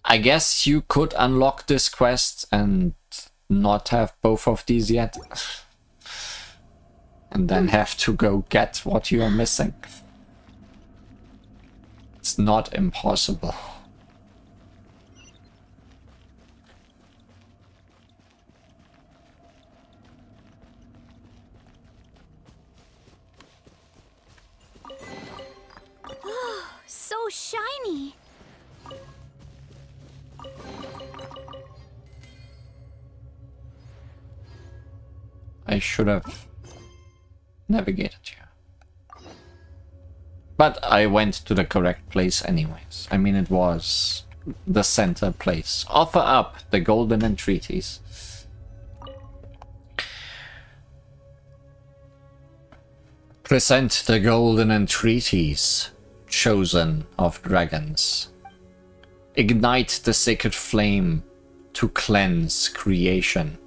I guess you could unlock this quest and not have both of these yet. And then have to go get what you are missing. It's not impossible. So shiny. I should have navigated here. But I went to the correct place anyways. I mean, it was the center place. Offer up the golden entreaties. Present the golden entreaties, chosen of dragons. Ignite the sacred flame to cleanse creation.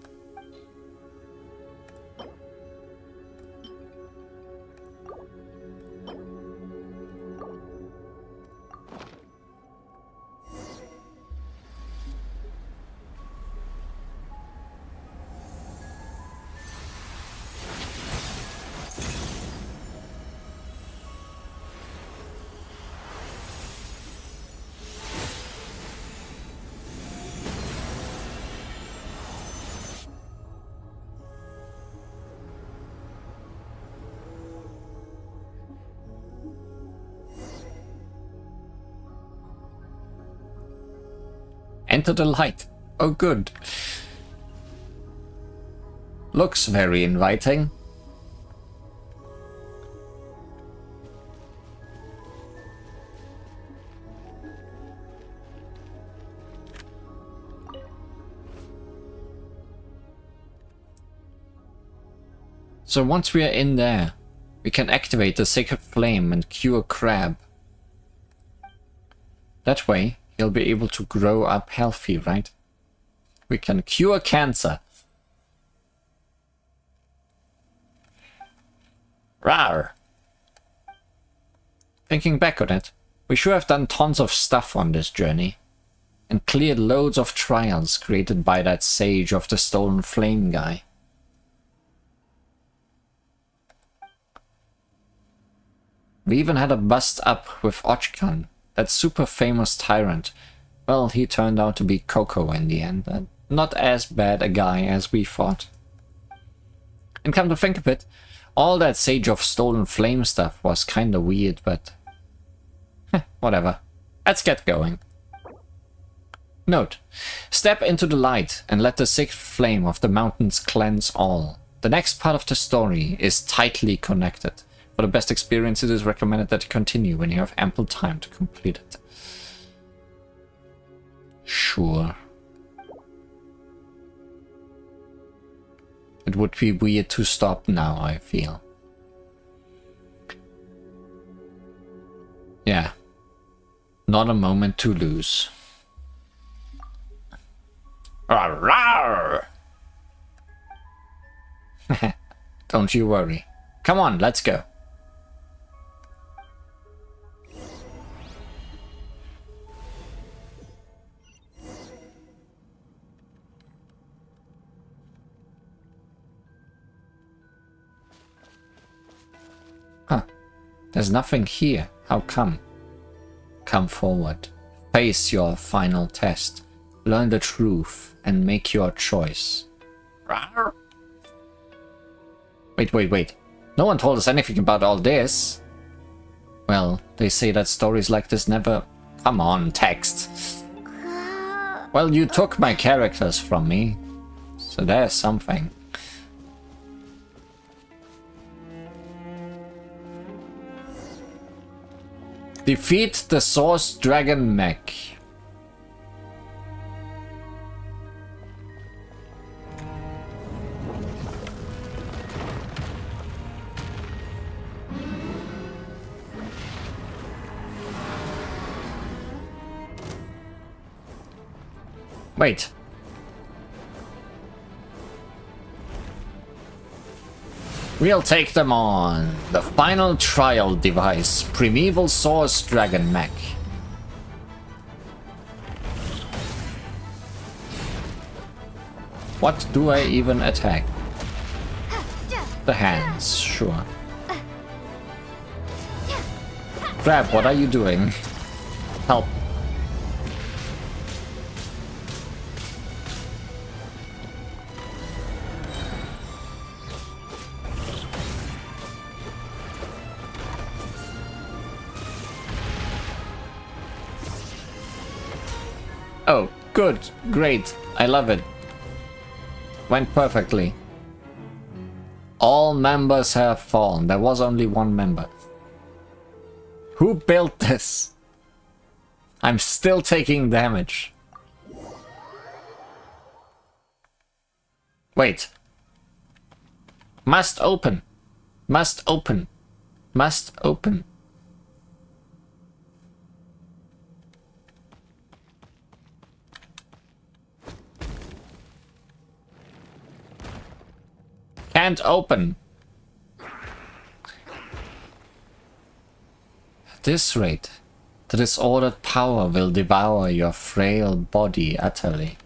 Enter the light. Oh, good. Looks very inviting. So once we are in there, we can activate the sacred flame and cure Crab. That way, he'll be able to grow up healthy, right? We can cure cancer. Rawr! Thinking back on it, we sure have done tons of stuff on this journey. And cleared loads of trials created by that Sage of the Stolen Flame guy. We even had a bust up with Ochkan, that super famous tyrant. Well, he turned out to be Coco in the end, and not as bad a guy as we thought. And come to think of it, all that Sage of Stolen Flame stuff was kinda weird, but whatever. Let's get going. Note, step into the light and let the sacred flame of the mountains cleanse all. The next part of the story is tightly connected. For the best experience, it is recommended that you continue when you have ample time to complete it. Sure. It would be weird to stop now, I feel. Yeah. Not a moment to lose. Rawr! Don't you worry. Come on, let's go. Huh. There's nothing here. How come? Come forward. Face your final test. Learn the truth and make your choice. Rawr. Wait. No one told us anything about all this. Well, they say that stories like this never... Come on, text. Well, you took my characters from me, so there's something. Defeat the Source Dragon Mech. Wait. We'll take them on. The final trial device, Primeval Source Dragon Mech. What do I even attack? The hands, sure. Crab, what are you doing? Help. Oh, good, great, I love it. Went perfectly. All members have fallen. There was only one member. Who built this? I'm still taking damage. Wait. Must open. Must open. Must open. Can't open. At this rate, the disordered power will devour your frail body utterly.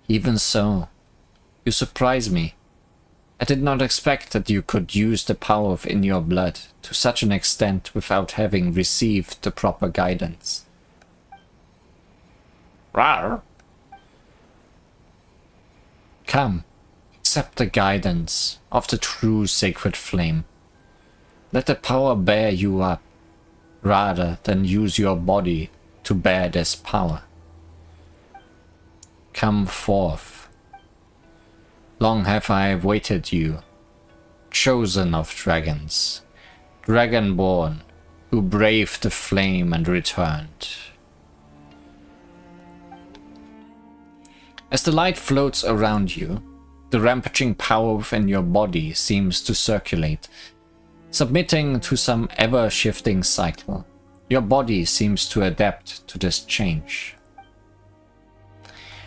Even so, you surprise me. I did not expect that you could use the power within your blood to such an extent without having received the proper guidance. Rawr. Come, accept the guidance of the true sacred flame. Let the power bear you up, rather than use your body to bear this power. Come forth. Long have I awaited you, chosen of dragons, dragonborn, who braved the flame and returned. As the light floats around you, the rampaging power within your body seems to circulate, submitting to some ever-shifting cycle. Your body seems to adapt to this change.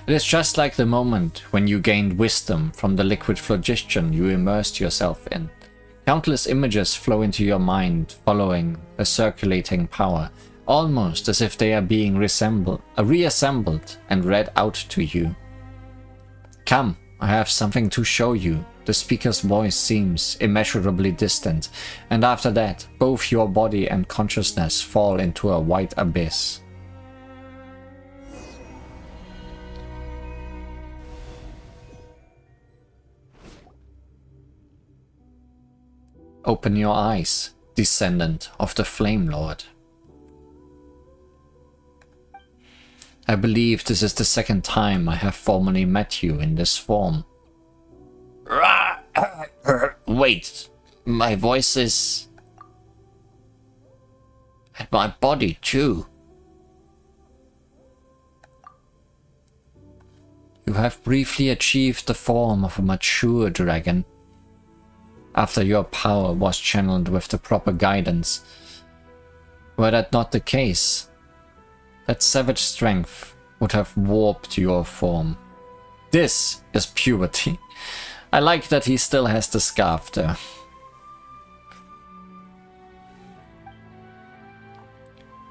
It is just like the moment when you gained wisdom from the liquid phlogiston you immersed yourself in. Countless images flow into your mind following the circulating power, almost as if they are being reassembled and read out to you. Come, I have something to show you. The speaker's voice seems immeasurably distant, and after that, both your body and consciousness fall into a white abyss. Open your eyes, descendant of the Flame Lord. I believe this is the second time I have formally met you in this form. Wait, my voice is... and my body too. You have briefly achieved the form of a mature dragon. After your power was channeled with the proper guidance. Were that not the case, that savage strength would have warped your form. This is puberty. I like that he still has the scarf there.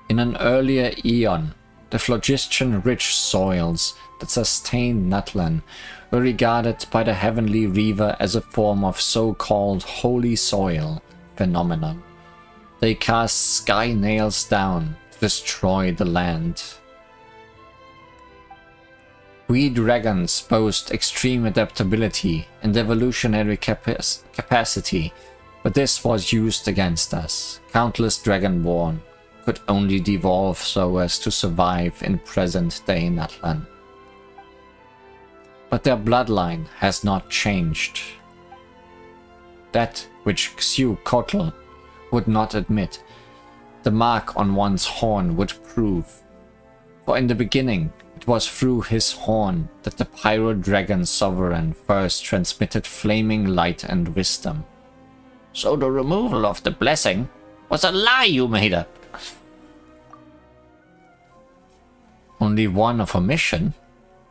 In an earlier eon, the phlogiston-rich soils that sustained Natlan were regarded by the Heavenly Reaver as a form of so-called holy soil phenomenon. They cast sky nails down to destroy the land. We dragons boast extreme adaptability and evolutionary capacity, but this was used against us. Countless dragonborn could only devolve so as to survive in present-day Natlan. But their bloodline has not changed. That which Crumbling would not admit, the mark on one's horn would prove. For in the beginning, it was through his horn that the Pyro Dragon Sovereign first transmitted flaming light and wisdom. So the removal of the blessing was a lie you made up. Only one of a mission,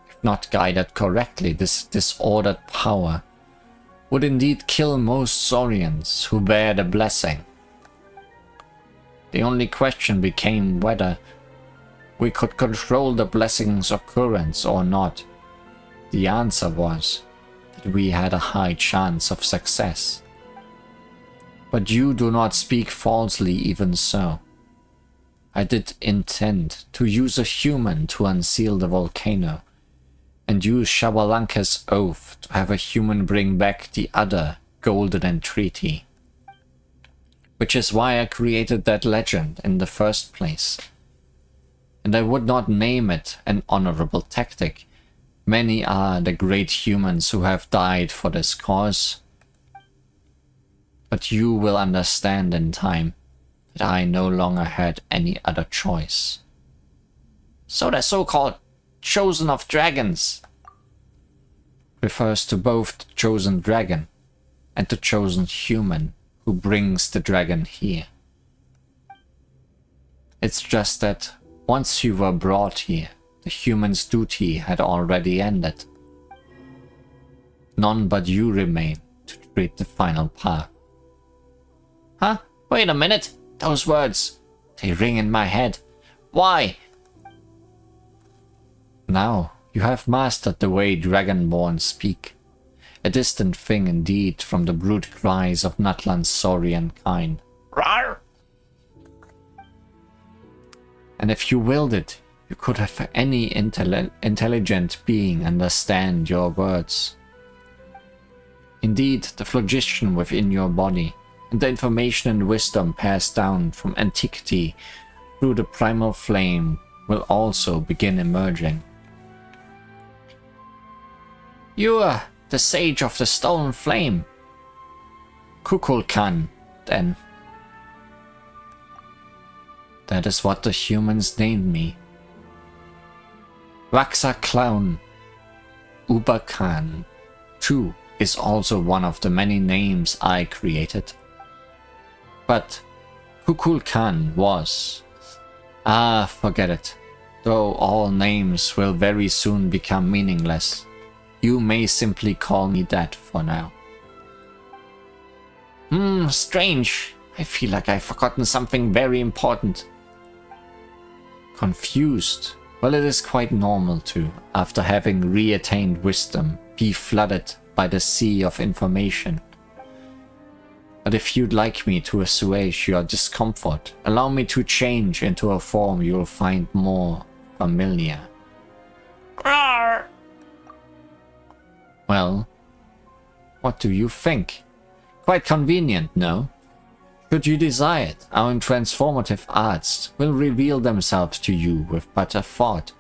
if not guided correctly, this disordered power would indeed kill most Saurians who bear the blessing. The only question became whether we could control the blessing's occurrence or not. The answer was that we had a high chance of success. But you do not speak falsely even so. I did intend to use a human to unseal the volcano, and use Shabalanka's oath to have a human bring back the other golden entreaty. Which is why I created that legend in the first place. And I would not name it an honorable tactic. Many are the great humans who have died for this cause. But you will understand in time that I no longer had any other choice. So the so-called Chosen of Dragons refers to both the chosen dragon and the chosen human who brings the dragon here. It's just that once you were brought here, the human's duty had already ended. None but you remain to treat the final path. Huh? Wait a minute. Those words, they ring in my head. Why? Now you have mastered the way Dragonborn speak. A distant thing indeed from the brute cries of Natlan's Saurian kind. Rawr! And if you willed it, you could have any intelligent being understand your words. Indeed, the phlogiston within your body, and the information and wisdom passed down from antiquity through the primal flame will also begin emerging. You are the sage of the stolen flame. Kukulkan, then. That is what the humans named me. Waxa Clown Ubakan, too, is also one of the many names I created. But Kukulkan was... forget it. Though all names will very soon become meaningless, you may simply call me that for now. Strange. I feel like I've forgotten something very important. Confused? Well, it is quite normal to, after having re-attained wisdom, be flooded by the sea of information. But if you'd like me to assuage your discomfort, allow me to change into a form you'll find more familiar. Rawr! Well, what do you think? Quite convenient, no? Should you desire it, our transformative arts will reveal themselves to you with but a thought,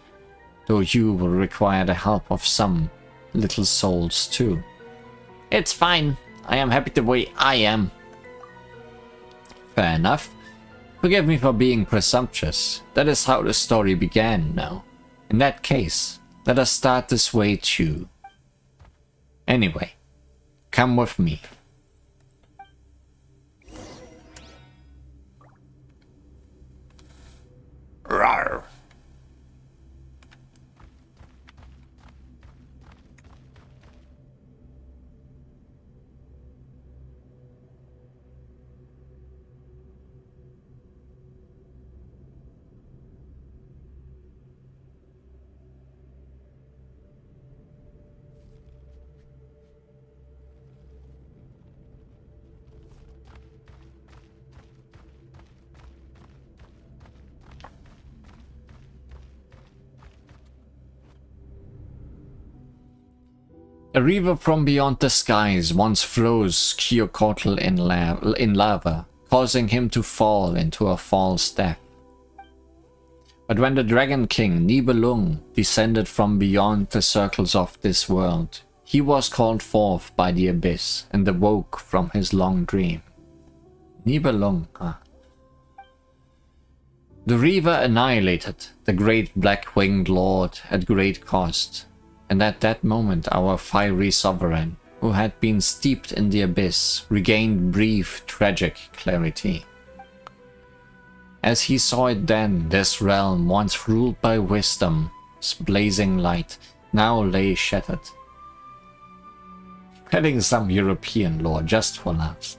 though you will require the help of some little souls too. It's fine. I am happy the way I am. Fair enough. Forgive me for being presumptuous. That is how the story began, no? In that case, let us start this way too. Anyway, come with me. Rawr. A river from beyond the skies once froze Crumbling in lava, causing him to fall into a false death. But when the Dragon King Nibelung descended from beyond the circles of this world, he was called forth by the abyss and awoke from his long dream. Nibelung, The Reaver annihilated the great black-winged lord at great cost, and at that moment our fiery sovereign, who had been steeped in the abyss, regained brief, tragic clarity. As he saw it then, this realm, once ruled by wisdom's blazing light, now lay shattered. Adding some European lore just for laughs.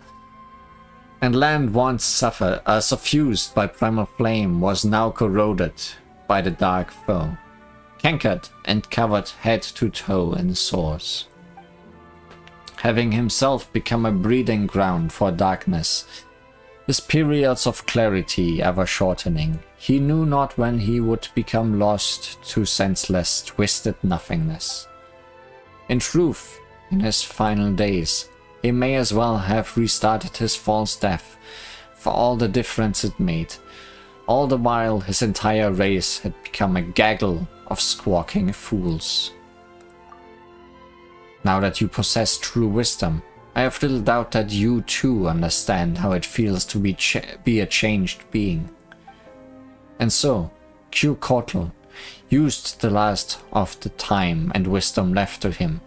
And land once suffused by primal flame was now corroded by the dark foe, cankered and covered head to toe in sores. Having himself become a breeding ground for darkness, his periods of clarity ever shortening, he knew not when he would become lost to senseless, twisted nothingness. In truth, in his final days, he may as well have restarted his false death, for all the difference it made. All the while his entire race had become a gaggle of squawking fools. Now that you possess true wisdom, I have little doubt that you too understand how it feels to be a changed being. And so, Quetzalcoatl used the last of the time and wisdom left to him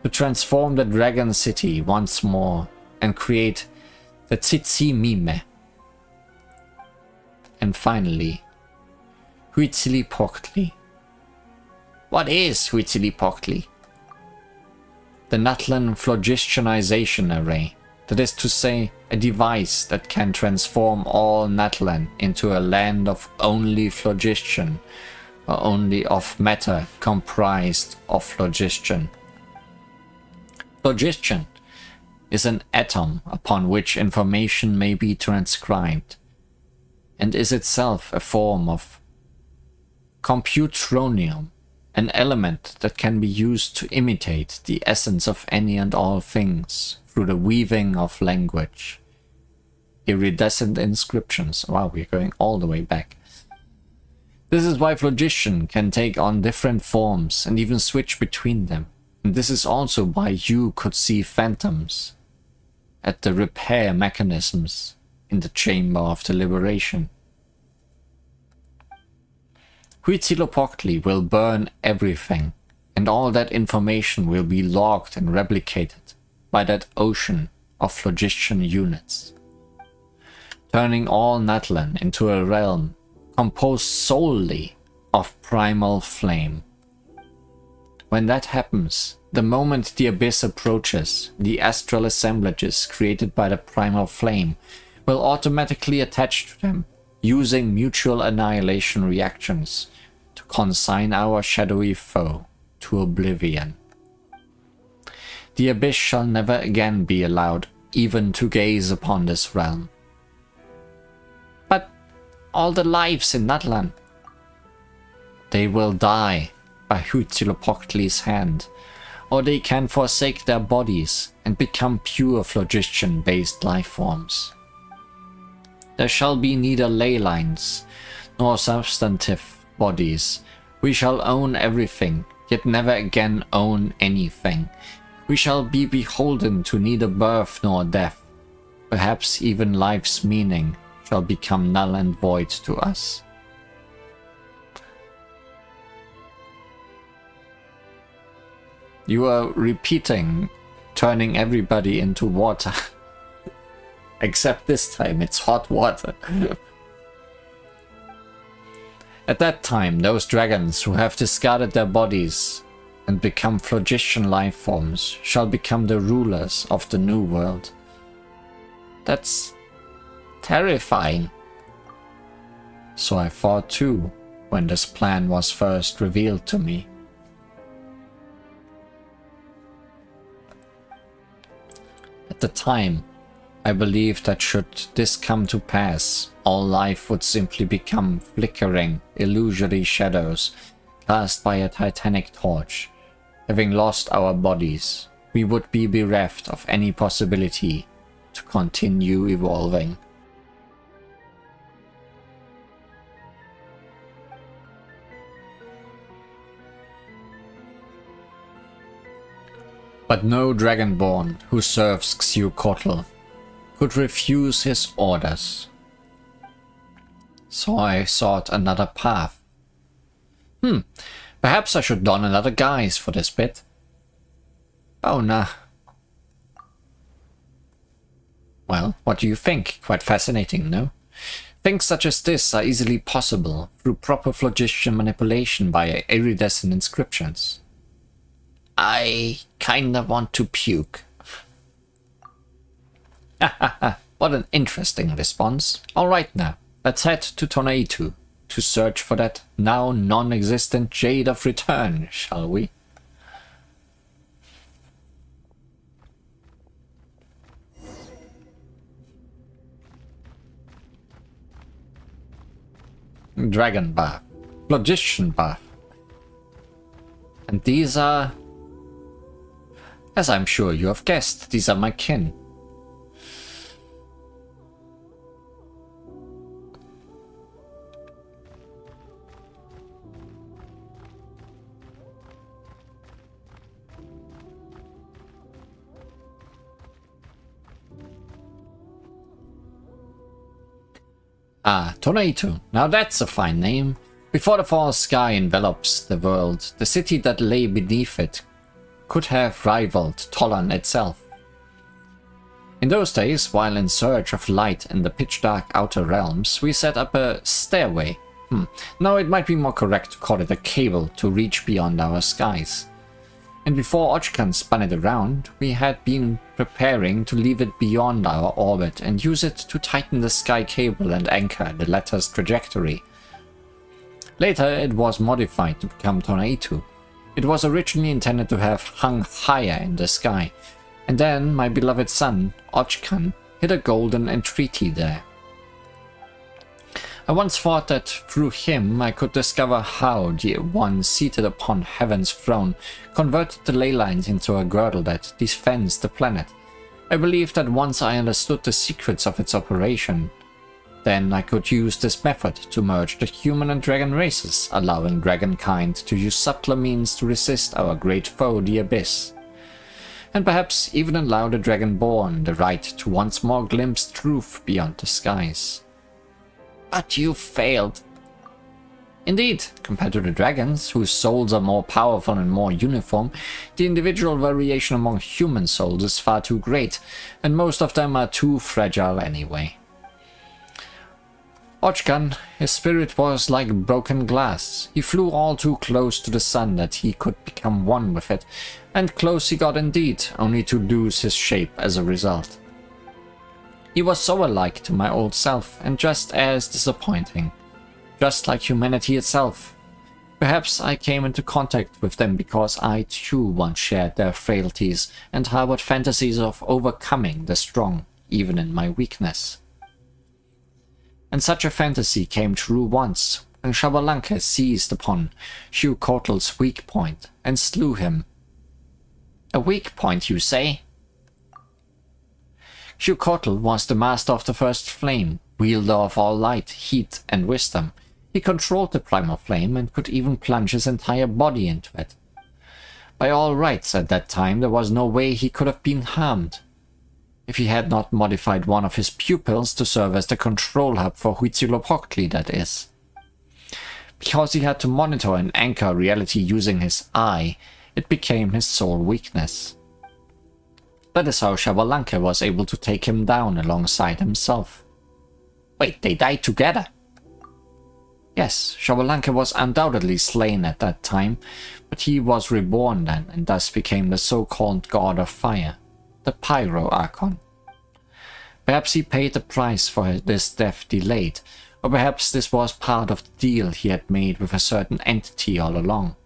to transform the Dragon City once more and create the Tzitzimime. And finally, Huitzilopochtli. What is Huitzilopochtli? The Natlan phlogistianization array, that is to say, a device that can transform all Natlan into a land of only phlogiston, or only of matter comprised of phlogiston. Phlogiston is an atom upon which information may be transcribed, and is itself a form of computronium, an element that can be used to imitate the essence of any and all things through the weaving of language. Iridescent inscriptions. Wow, we're going all the way back. This is why phlogiston can take on different forms and even switch between them. And this is also why you could see phantoms at the repair mechanisms in the Chamber of Deliberation. Huitzilopochtli will burn everything, and all that information will be logged and replicated by that ocean of phlogiston units, turning all Natlan into a realm composed solely of primal flame. When that happens, the moment the abyss approaches, the astral assemblages created by the primal flame will automatically attach to them, using mutual annihilation reactions to consign our shadowy foe to oblivion. The abyss shall never again be allowed even to gaze upon this realm. But all the lives in Natlan, they will die by Huitzilopochtli's hand, or they can forsake their bodies and become pure phlogiston-based life forms. There shall be neither ley lines nor substantive bodies. We shall own everything, yet never again own anything. We shall be beholden to neither birth nor death. Perhaps even life's meaning shall become null and void to us. You are repeating, turning everybody into water. Except this time it's hot water. At that time, those dragons who have discarded their bodies and become phlogiston life forms shall become the rulers of the new world. That's terrifying. So I thought too, when this plan was first revealed to me. At the time, I believed that should this come to pass, all life would simply become flickering, illusory shadows cast by a titanic torch. Having lost our bodies, we would be bereft of any possibility to continue evolving. But no Dragonborn who serves Xyokotl could refuse his orders. So I sought another path. Perhaps I should don another guise for this bit. Oh, nah. Well, what do you think? Quite fascinating, no? Things such as this are easily possible through proper phlogiston manipulation by iridescent inscriptions. I kinda want to puke. What an interesting response. Alright now, let's head to Tonaitu to search for that now non-existent Jade of Return, shall we? Dragon Bath. Phlogiston Bath. And these are... As I'm sure you have guessed, these are my kin. Ah, Tonaitu. Now that's a fine name. Before the false sky envelops the world, the city that lay beneath it could have rivaled Tolan itself. In those days, while in search of light in the pitch-dark outer realms, we set up a stairway. No, it might be more correct to call it a cable to reach beyond our skies. And before Ochkan spun it around, we had been preparing to leave it beyond our orbit and use it to tighten the sky cable and anchor the latter's trajectory. Later, it was modified to become Tonaitu. It was originally intended to have hung higher in the sky, and then my beloved son, Ochkan, hit a golden entreaty there. I once thought that through him I could discover how the one seated upon heaven's throne converted the ley lines into a girdle that defends the planet. I believed that once I understood the secrets of its operation, then I could use this method to merge the human and dragon races, allowing dragonkind to use subtler means to resist our great foe, the Abyss. And perhaps even allow the Dragonborn the right to once more glimpse truth beyond the skies. But you failed. Indeed, compared to the dragons, whose souls are more powerful and more uniform, the individual variation among human souls is far too great, and most of them are too fragile anyway. Ochkan, his spirit was like broken glass. He flew all too close to the sun that he could become one with it, and close he got indeed, only to lose his shape as a result. He was so alike to my old self, and just as disappointing. Just like humanity itself. Perhaps I came into contact with them because I too once shared their frailties and harbored fantasies of overcoming the strong, even in my weakness. And such a fantasy came true once, when Xabalanque seized upon Xyocotl's weak point and slew him. A weak point, you say? Xyokotl was the master of the first flame, wielder of all light, heat, and wisdom. He controlled the primal flame and could even plunge his entire body into it. By all rights at that time, there was no way he could have been harmed, if he had not modified one of his pupils to serve as the control hub for Huitzilopochtli, that is. Because he had to monitor and anchor reality using his eye, it became his sole weakness. That is how Xabalanque was able to take him down alongside himself. Wait, they died together? Yes, Xabalanque was undoubtedly slain at that time, but he was reborn then and thus became the so-called God of Fire, the Pyro Archon. Perhaps he paid the price for this death delayed, or perhaps this was part of the deal he had made with a certain entity all along.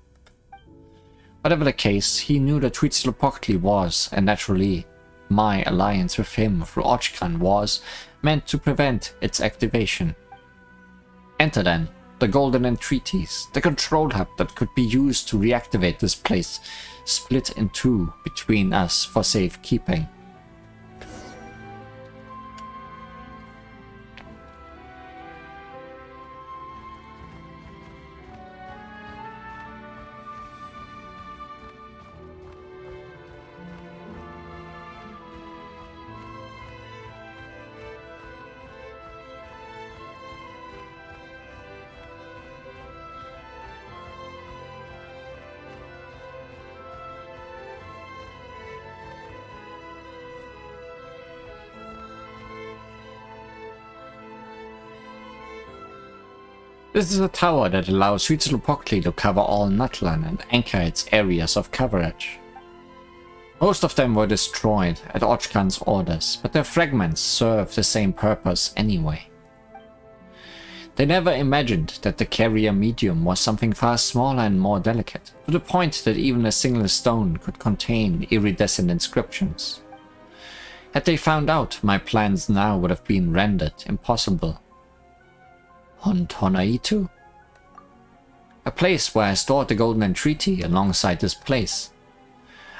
Whatever the case, he knew that Huitzilopochtli was, and naturally my alliance with him through Ochkan was, meant to prevent its activation. Enter then the Golden Entreaties, the control hub that could be used to reactivate this place, split in two between us for safekeeping. This is a tower that allows Huitzilopochtli to cover all Natlan and anchor its areas of coverage. Most of them were destroyed at Ochkan's orders, but their fragments serve the same purpose anyway. They never imagined that the carrier medium was something far smaller and more delicate, to the point that even a single stone could contain iridescent inscriptions. Had they found out, my plans now would have been rendered impossible. On Tonaitu? A place where I stored the Golden Entreaty alongside this place.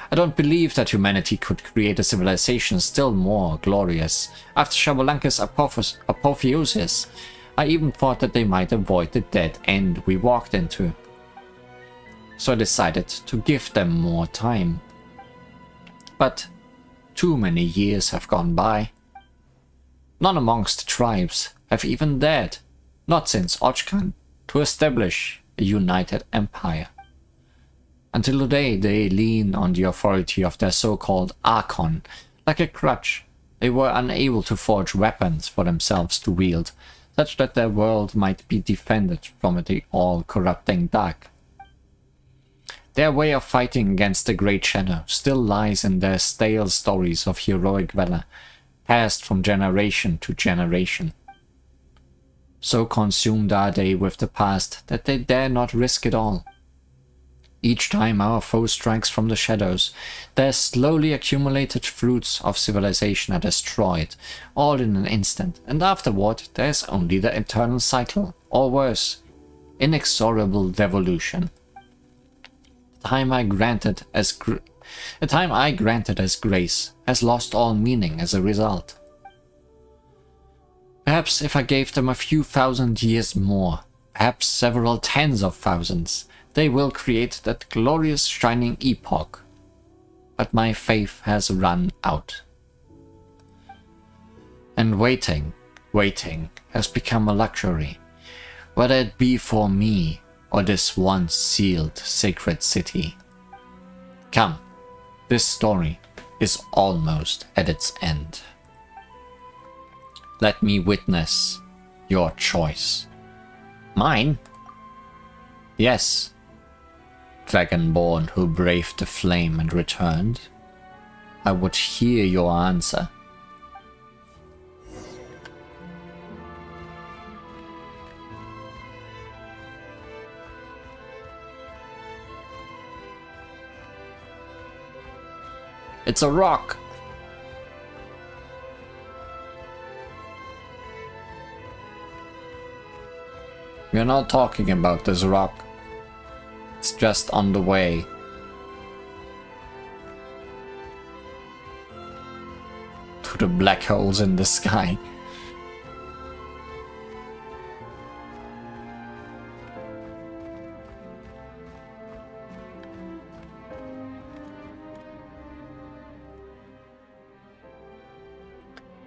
I don't believe that humanity could create a civilization still more glorious. After Xabalanca's apotheosis, I even thought that they might avoid the dead end we walked into. So I decided to give them more time. But too many years have gone by. None amongst the tribes have even dared, not since Ochkan, to establish a united empire. Until today they lean on the authority of their so-called Archon like a crutch. They were unable to forge weapons for themselves to wield, such that their world might be defended from the all-corrupting dark. Their way of fighting against the Great Shadow still lies in their stale stories of heroic valor, passed from generation to generation. So consumed are they with the past that they dare not risk it all. Each time our foe strikes from the shadows, their slowly accumulated fruits of civilization are destroyed, all in an instant, and afterward there is only the eternal cycle, or worse, inexorable devolution. The time I granted as grace has lost all meaning as a result. Perhaps if I gave them a few thousand years more, perhaps several tens of thousands, they will create that glorious shining epoch. But my faith has run out. And waiting has become a luxury, whether it be for me or this once sealed sacred city. Come, this story is almost at its end. Let me witness your choice. Mine? Yes. Dragonborn who braved the flame and returned. I would hear your answer. It's a rock. We're not talking about this rock. It's just on the way. To the black holes in the sky.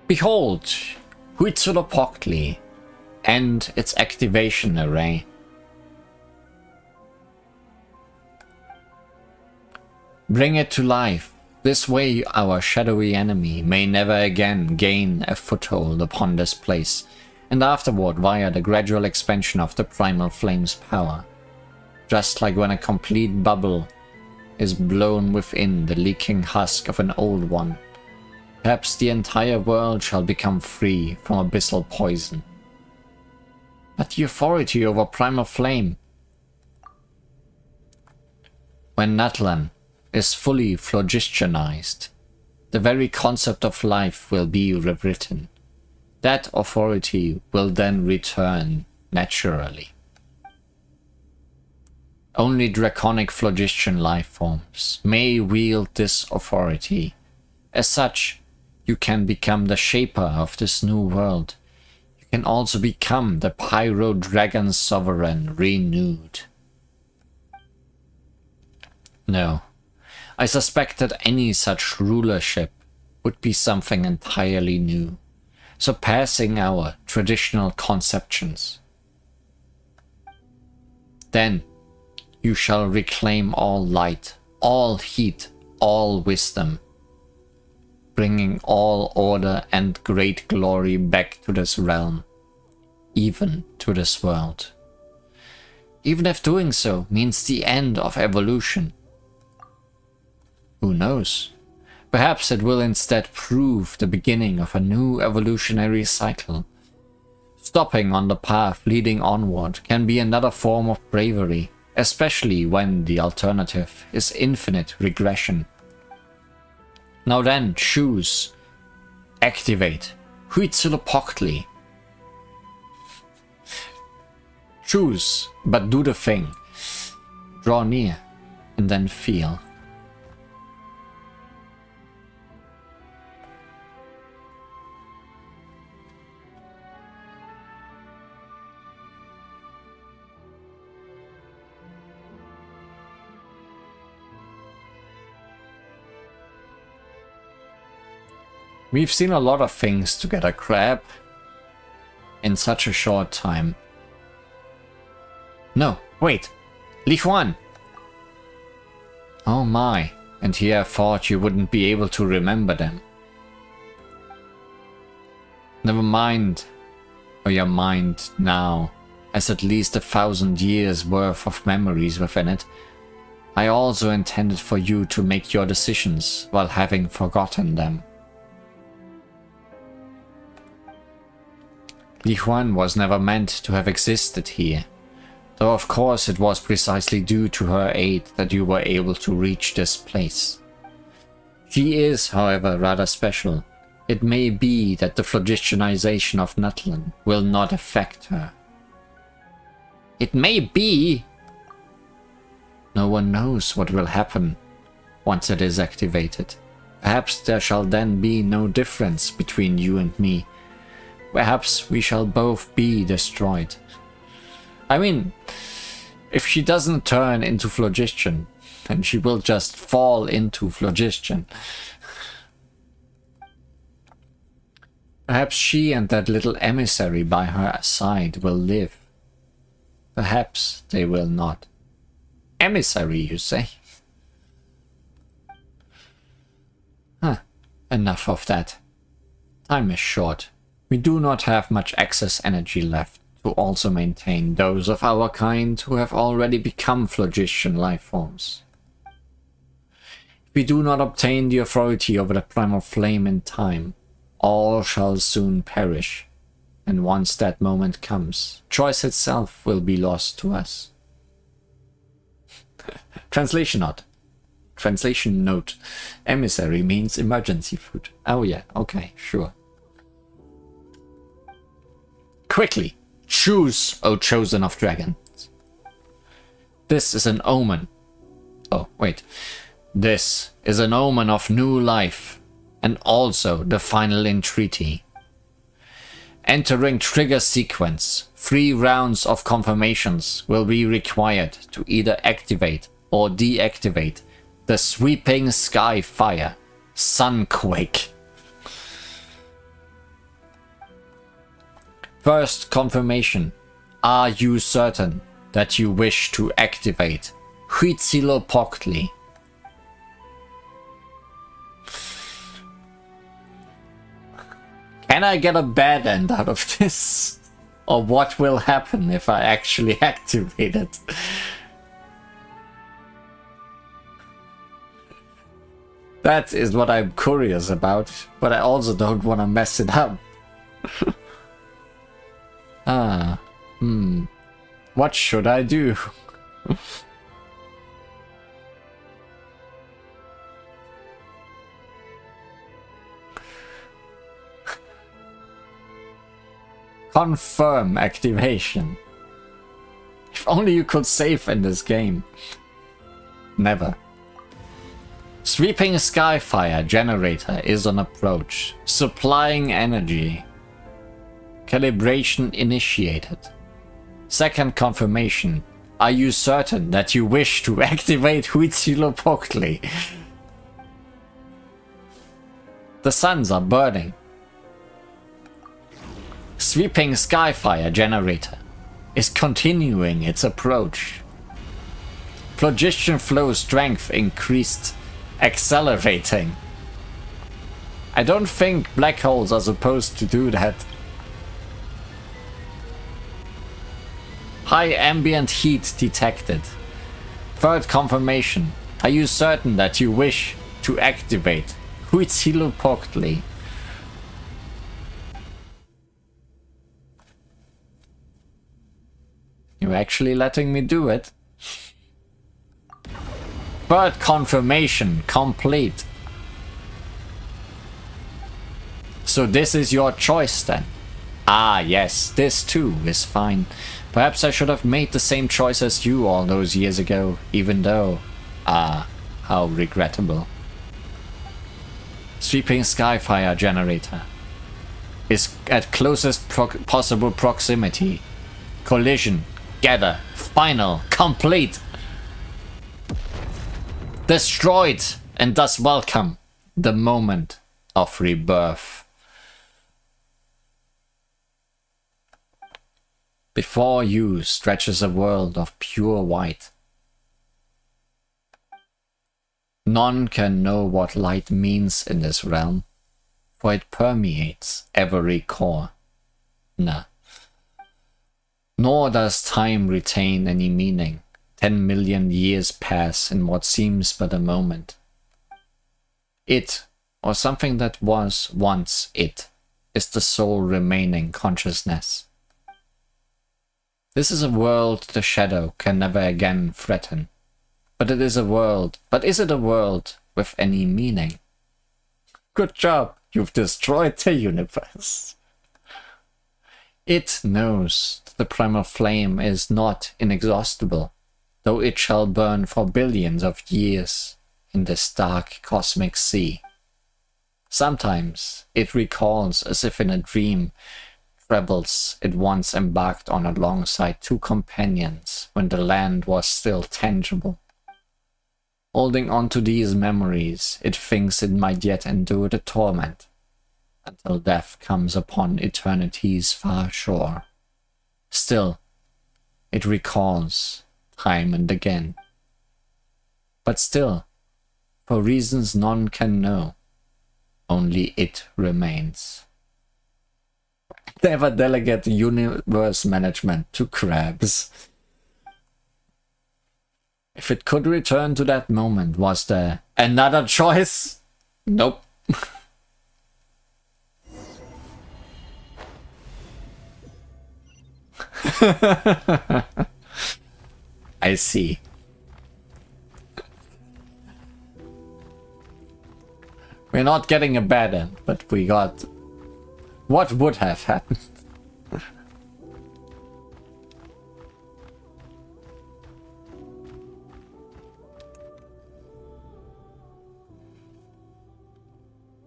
Behold, Huitzilopochtli and its activation array. Bring it to life. This way our shadowy enemy may never again gain a foothold upon this place, and afterward via the gradual expansion of the primal flame's power. Just like when a complete bubble is blown within the leaking husk of an old one, perhaps the entire world shall become free from abyssal poison. But the authority over primal flame. When Natlan is fully phlogistianized, the very concept of life will be rewritten. That authority will then return naturally. Only draconic phlogistian life forms may wield this authority. As such, you can become the shaper of this new world. You can also become the Pyro Dragon Sovereign renewed. No, I suspect that any such rulership would be something entirely new, surpassing our traditional conceptions. Then you shall reclaim all light, all heat, all wisdom, bringing all order and great glory back to this realm, even to this world. even if doing so means the end of evolution. Who knows? Perhaps it will instead prove the beginning of a new evolutionary cycle. Stopping on the path leading onward can be another form of bravery, especially when the alternative is infinite regression. Now then, choose. Activate. Huitzilopochtli. Choose, but do the thing. Draw near, and then feel. We've seen a lot of things together, Crab, in such a short time. No, wait, Li Huan! Oh my, and here I thought you wouldn't be able to remember them. Never mind, or your mind now has at least 1,000 years worth of memories within it. I also intended for you to make your decisions while having forgotten them. Li Huan was never meant to have existed here, though of course it was precisely due to her aid that you were able to reach this place. She is, however, rather special. It may be that the phlogistianization of Natlan will not affect her. It may be! No one knows what will happen once it is activated. Perhaps there shall then be no difference between you and me. Perhaps we shall both be destroyed. I mean, if she doesn't turn into phlogistian, then she will just fall into phlogistian. Perhaps she and that little emissary by her side will live. Perhaps they will not. Emissary, you say? Huh, enough of that. Time is short. We do not have much excess energy left to also maintain those of our kind who have already become phlogistian life forms. If we do not obtain the authority over the primal flame in time, all shall soon perish, and once that moment comes, choice itself will be lost to us. Translation note. Emissary means emergency food. Oh yeah, okay, sure. Quickly, choose, O chosen of dragons. This is an omen. Oh, wait. This is an omen of new life, and also the final entreaty. Entering trigger sequence, 3 rounds of confirmations will be required to either activate or deactivate the sweeping sky fire, Sunquake. First confirmation. Are you certain that you wish to activate Huitzilopochtli? Can I get a bad end out of this? Or what will happen if I actually activate it? That is what I'm curious about, but I also don't want to mess it up. What should I do? Confirm activation. If only you could save in this game. Never. Sweeping Skyfire generator is on approach, supplying energy. Calibration initiated. Second confirmation. Are you certain that you wish to activate Huitzilopochtli? The suns are burning. Sweeping Skyfire generator is continuing its approach. Phlogistian flow strength increased, accelerating. I don't think black holes are supposed to do that. High ambient heat detected. Third confirmation. Are you certain that you wish to activate Huitzilopochtli? You're actually letting me do it. Third confirmation complete. So this is your choice then? Ah yes, this too is fine. Perhaps I should have made the same choice as you all those years ago, even though... Ah, how regrettable. Sweeping Skyfire generator is at closest possible proximity. Collision, gather, final, complete. Destroyed, and thus welcome the moment of rebirth. Before you stretches a world of pure white. None can know what light means in this realm, for it permeates every core. Nah. Nor does time retain any meaning. 10 million years pass in what seems but a moment. It, or something that was once it, is the sole remaining consciousness. This is a world the shadow can never again threaten. But it is a world. But is it a world with any meaning? Good job, you've destroyed the universe. It knows the primal flame is not inexhaustible, though it shall burn for billions of years in this dark cosmic sea. Sometimes it recalls, as if in a dream, travels it once embarked on alongside two companions when the land was still tangible. Holding on to these memories, it thinks it might yet endure the torment, until death comes upon eternity's far shore. Still, it recalls, time and again. But still, for reasons none can know, only it remains. Never delegate universe management to crabs. If it could return to that moment, was there another choice? Nope. I see. We're not getting a bad end, but we got what would have happened.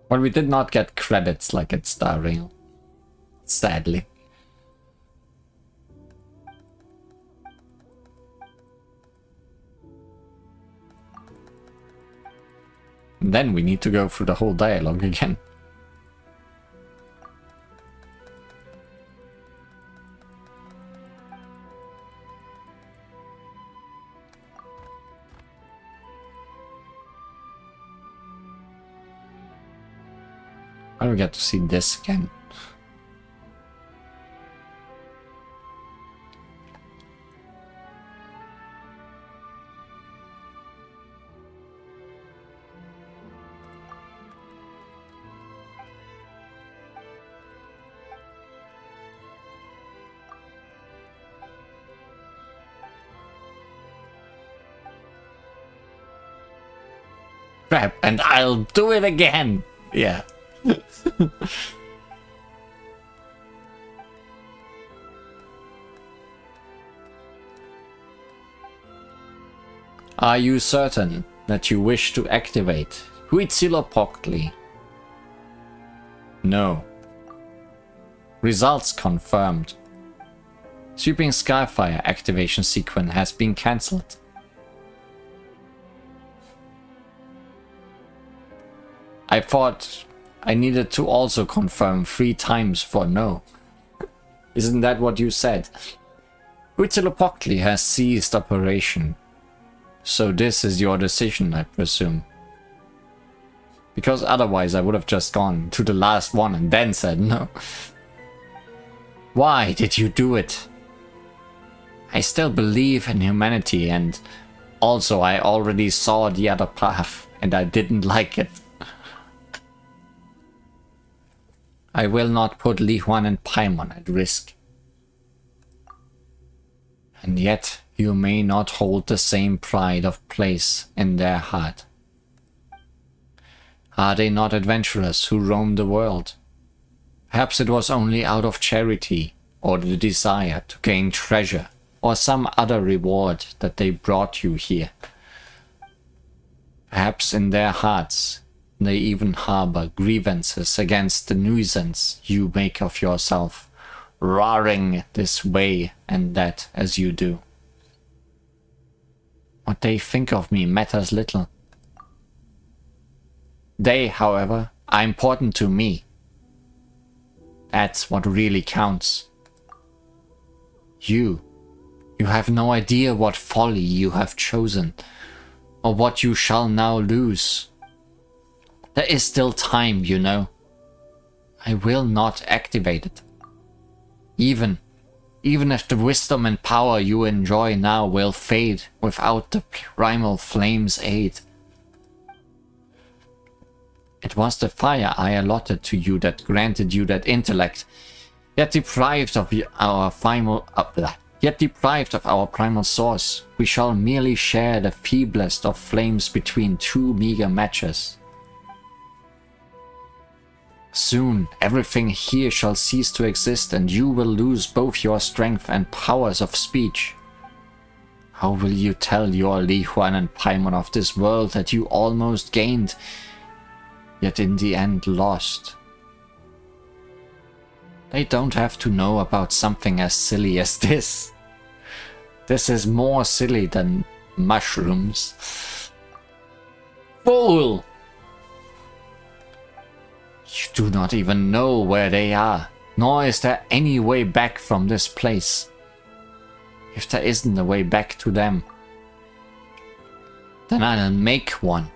But we did not get credits like at Star Rail, sadly. And then we need to go through the whole dialogue again. I don't get to see this again. Crap, and I'll do it again. Yeah. Are you certain that you wish to activate Huitzilopochtli? No. Results confirmed. Sweeping Skyfire activation sequence has been cancelled. I thought I needed to also confirm 3 times for no. Isn't that what you said? Huitzilopochtli has ceased operation. So this is your decision, I presume. Because otherwise I would have just gone to the last one and then said no. Why did you do it? I still believe in humanity, and also I already saw the other path and I didn't like it. I will not put Li Huan and Paimon at risk. And yet you may not hold the same pride of place in their heart. Are they not adventurers who roam the world? Perhaps it was only out of charity or the desire to gain treasure or some other reward that they brought you here. Perhaps in their hearts they even harbor grievances against the nuisance you make of yourself, roaring this way and that as you do. What they think of me matters little. They, however, are important to me. That's what really counts. You have no idea what folly you have chosen, or what you shall now lose. There is still time, you know. I will not activate it. Even if the wisdom and power you enjoy now will fade without the primal flame's aid. It was the fire I allotted to you that granted you that intellect, yet deprived of our primal source, we shall merely share the feeblest of flames between two meager matches. Soon everything here shall cease to exist, and you will lose both your strength and powers of speech. How will you tell your Li Huan and Paimon of this world that you almost gained, yet in the end lost? They don't have to know about something as silly as this. This is more silly than mushrooms. Fool! You do not even know where they are, nor is there any way back from this place. If there isn't a way back to them, then I'll make one.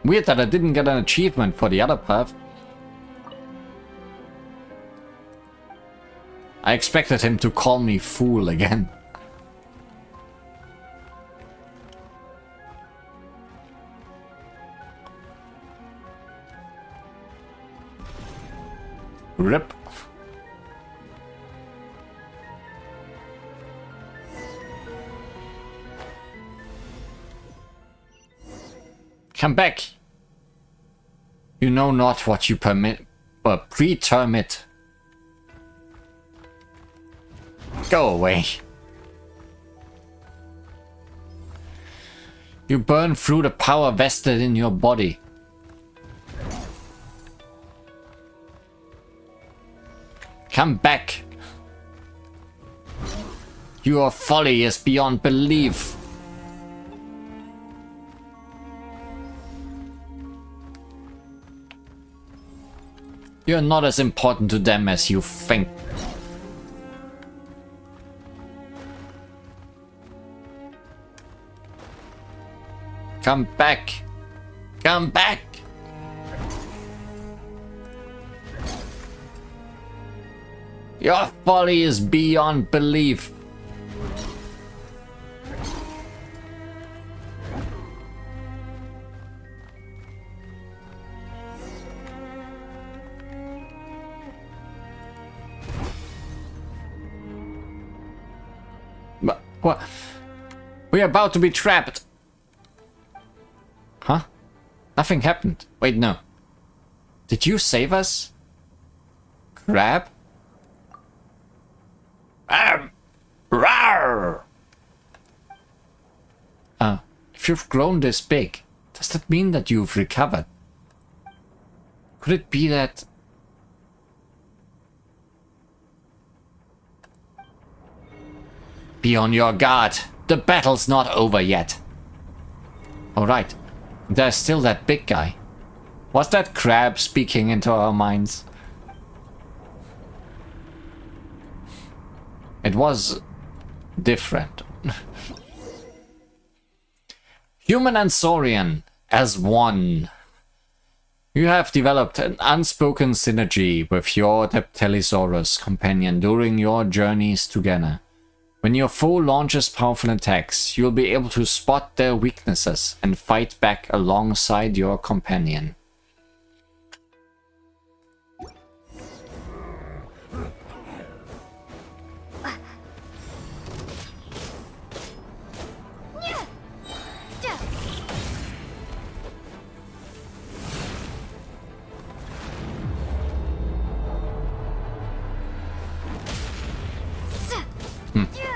Weird that I didn't get an achievement for the other path. I expected him to call me fool again. Rip. Come back. You know not what you preterm it. Go away. You burn through the power vested in your body. Come back. Your folly is beyond belief. You're not as important to them as you think. Come back. Come back. Your folly is beyond belief. What? We're about to be trapped. Huh? Nothing happened. Wait, no. Did you save us? Crab? Rawr! If you've grown this big, does that mean that you've recovered? Could it be that... Be on your guard. The battle's not over yet. Alright. There's still that big guy. Was that crab speaking into our minds? It was different. Human and Saurian as one. You have developed an unspoken synergy with your Deptilisaurus companion during your journeys together. When your foe launches powerful attacks, you'll be able to spot their weaknesses and fight back alongside your companion.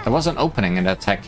There was an opening in that tech.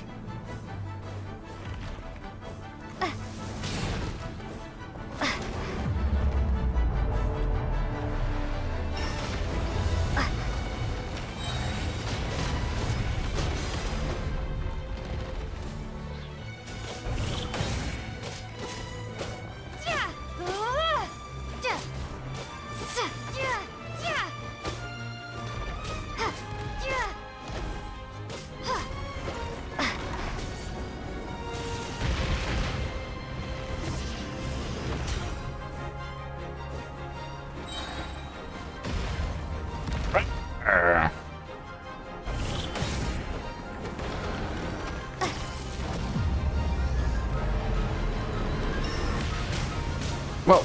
Whoa.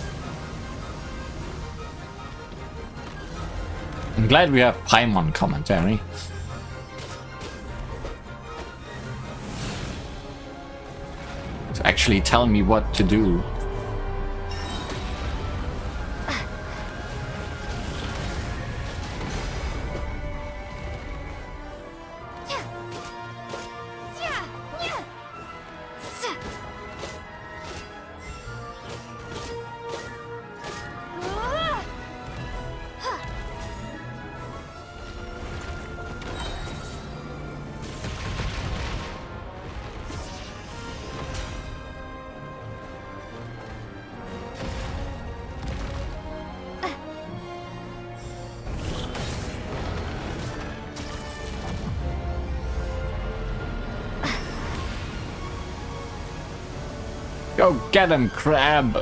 I'm glad we have Paimon commentary. To actually tell me what to do. Go get him, Crab!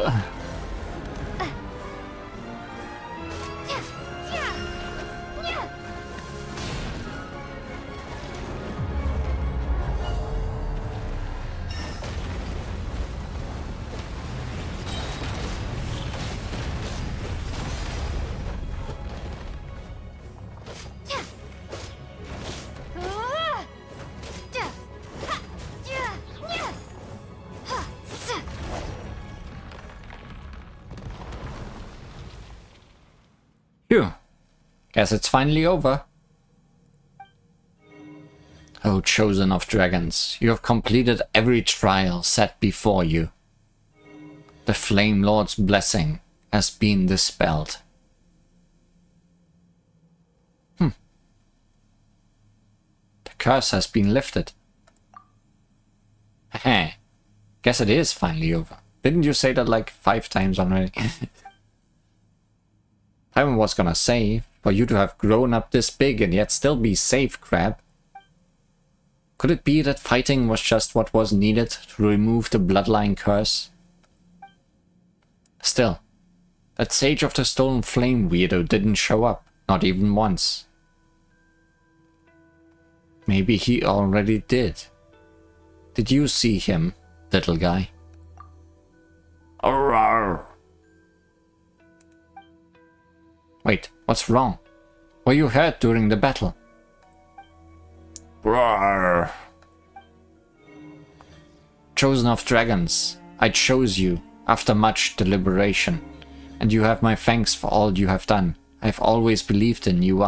Phew. Guess it's finally over. Oh, chosen of dragons, you have completed every trial set before you. The Flame Lord's blessing has been dispelled. The curse has been lifted. Heh. Guess it is finally over. Didn't you say that like 5 times already? I was gonna say, for you to have grown up this big and yet still be safe, Crab. Could it be that fighting was just what was needed to remove the bloodline curse? Still, that Sage of the Stolen Flame weirdo didn't show up, not even once. Maybe he already did. Did you see him, little guy? Arrgh. Wait, what's wrong? Were you hurt during the battle? Roar. Chosen of dragons, I chose you after much deliberation, and you have my thanks for all you have done. I've always believed in you.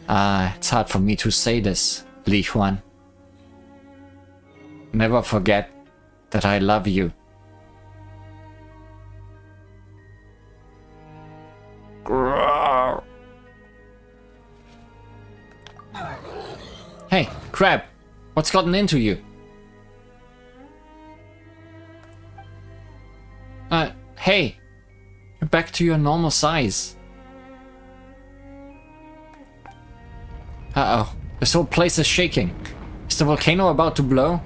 It's hard for me to say this, Li Huan. Never forget that I love you. Hey, Crab, what's gotten into you? Hey, you're back to your normal size. Uh-oh, This whole place is shaking. Is the volcano about to blow?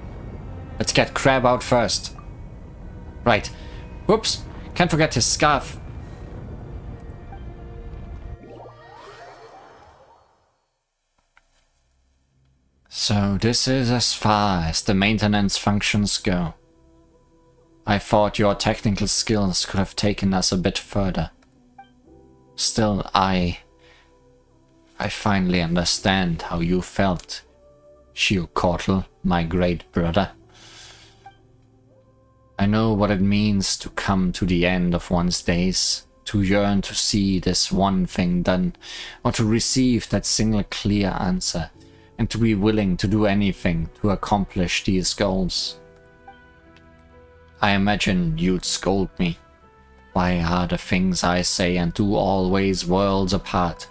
Let's get Crab out first. Right. Whoops. Can't forget his scarf. So this is as far as the maintenance functions go. I thought your technical skills could have taken us a bit further. Still, I finally understand how you felt, Shiukortl, my great brother. I know what it means to come to the end of one's days, to yearn to see this one thing done, or to receive that single clear answer, and to be willing to do anything to accomplish these goals. I imagine you'd scold me. Why are the things I say and do always worlds apart?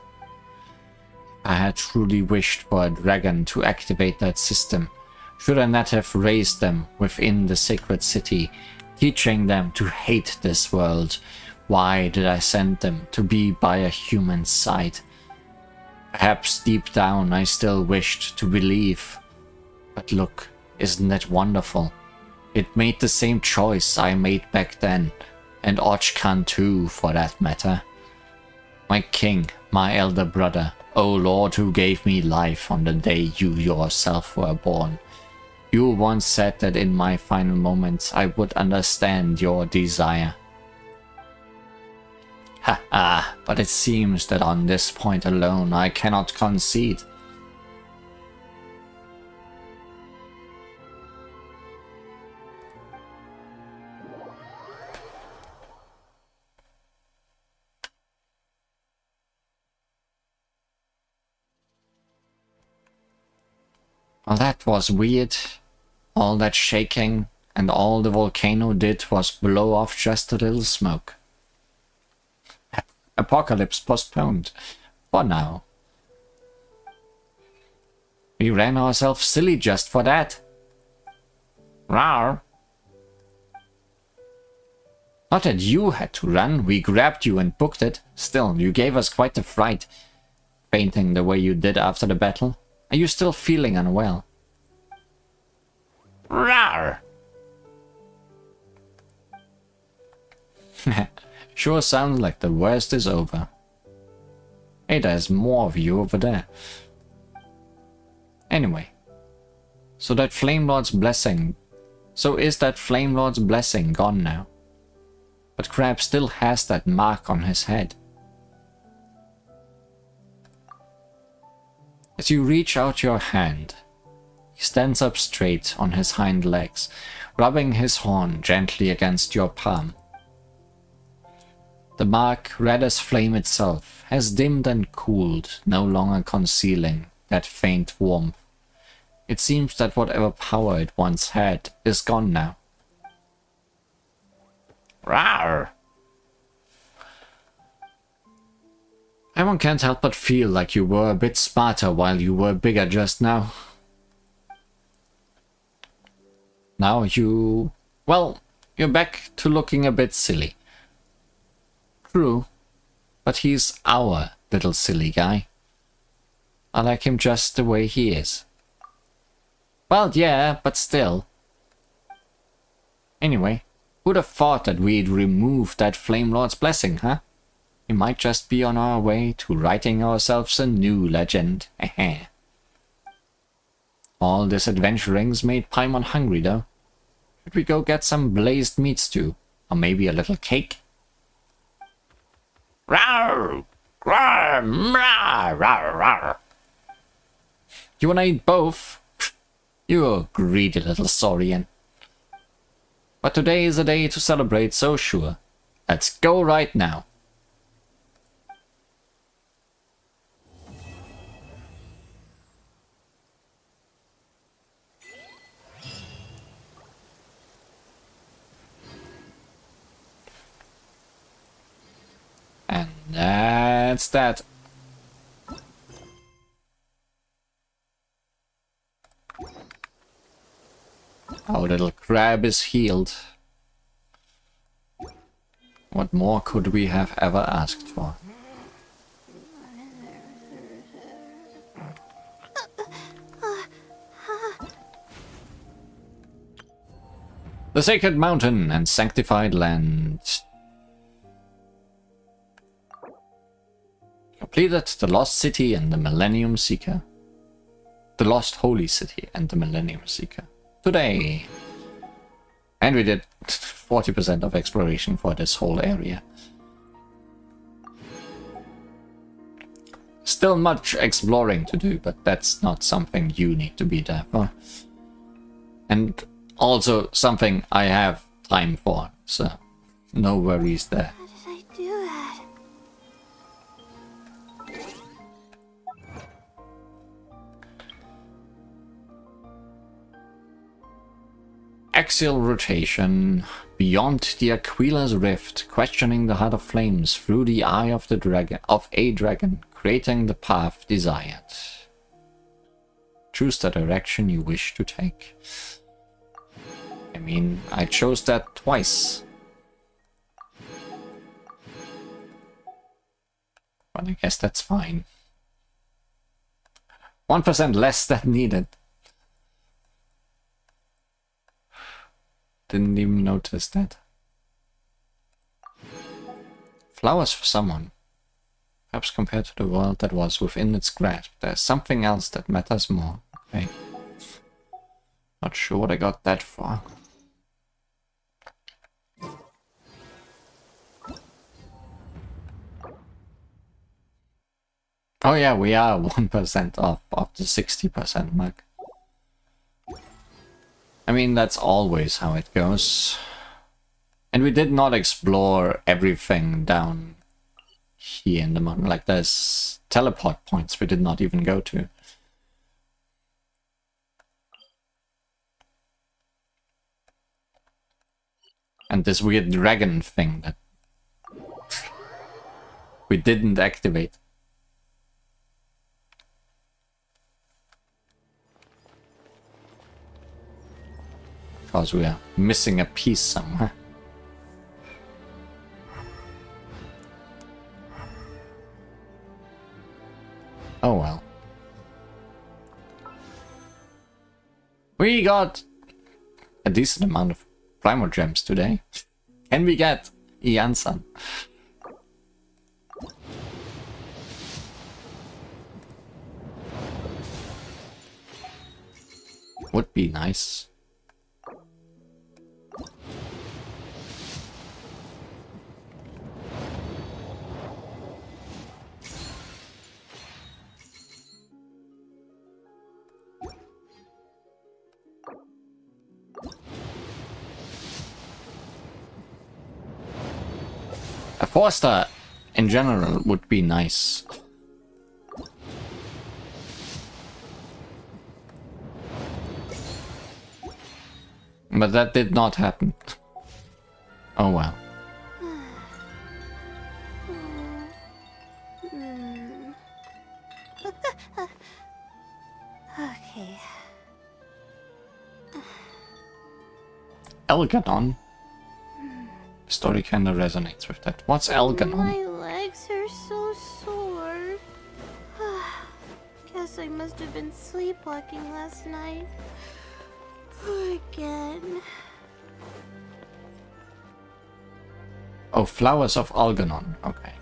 I had truly wished for a dragon to activate that system. Should I not have raised them within the sacred city, teaching them to hate this world? Why did I send them to be by a human's side? Perhaps deep down I still wished to believe. But look, isn't it wonderful? It made the same choice I made back then, and Ochkan too, for that matter. My king, my elder brother, O Lord who gave me life on the day you yourself were born. You once said that in my final moments I would understand your desire. Ha ha, but it seems that on this point alone I cannot concede. Well, that was weird. All that shaking and all the volcano did was blow off just a little smoke. Apocalypse postponed. For now. We ran ourselves silly just for that. Rawr. Not that you had to run, we grabbed you and booked it. Still, you gave us quite a fright. Fainting the way you did after the battle. Are you still feeling unwell? Rawr! Sure sounds like the worst is over. Hey, there's more of you over there. Anyway. So is that Flame Lord's blessing gone now? But Crab still has that mark on his head. As you reach out your hand, he stands up straight on his hind legs, rubbing his horn gently against your palm. The mark, red as flame itself, has dimmed and cooled, no longer concealing that faint warmth. It seems that whatever power it once had is gone now. Rawr! Everyone can't help but feel like you were a bit smarter while you were bigger just now. Now well, you're back to looking a bit silly. True, but he's our little silly guy. I like him just the way he is. Well, yeah, but still. Anyway, who'd have thought that we'd remove that Flame Lord's blessing, huh? We might just be on our way to writing ourselves a new legend. All this adventuring's made Paimon hungry, though. Should we go get some blazed meat stew? Or maybe a little cake? Rawr! Rawr! Rawr! Rawr! Rawr! You wanna eat both? You a greedy little saurian. But today is a day to celebrate, so sure. Let's go right now. And that's that. Our little crab is healed. What more could we have ever asked for? The Sacred Mountain and Sanctified Land. Completed the Lost City and the Millennium Seeker. The Lost Holy City and the Millennium Seeker. Today. And we did 40% of exploration for this whole area. Still much exploring to do, but that's not something you need to be there for. And also something I have time for, so no worries there. How did I do that? Axial rotation. Beyond the Aquila's rift, questioning the heart of flames through the eye of the dragon creating the path desired. Choose the direction you wish to take. I mean, I chose that twice. But I guess that's fine. 1% less than needed. Didn't even notice that. Flowers for someone. Perhaps compared to the world that was within its grasp, there's something else that matters more. Okay. Not sure what I got that for. Oh yeah, we are 1% off of the 60% mark. I mean, that's always how it goes. And we did not explore everything down here in the mountain. Like, there's teleport points we did not even go to. And this weird dragon thing that we didn't activate. Because we are missing a piece somewhere. Oh well. We got a decent amount of primal gems today. Can we get Ian-san? Would be nice. A 4-star in general would be nice. But that did not happen. Oh well. Okay. Elganon. Story kinda resonates with that. What's Elganon? My legs are so sore. Guess I must have been sleepwalking last night. Again. Oh, Flowers of Algernon. Okay.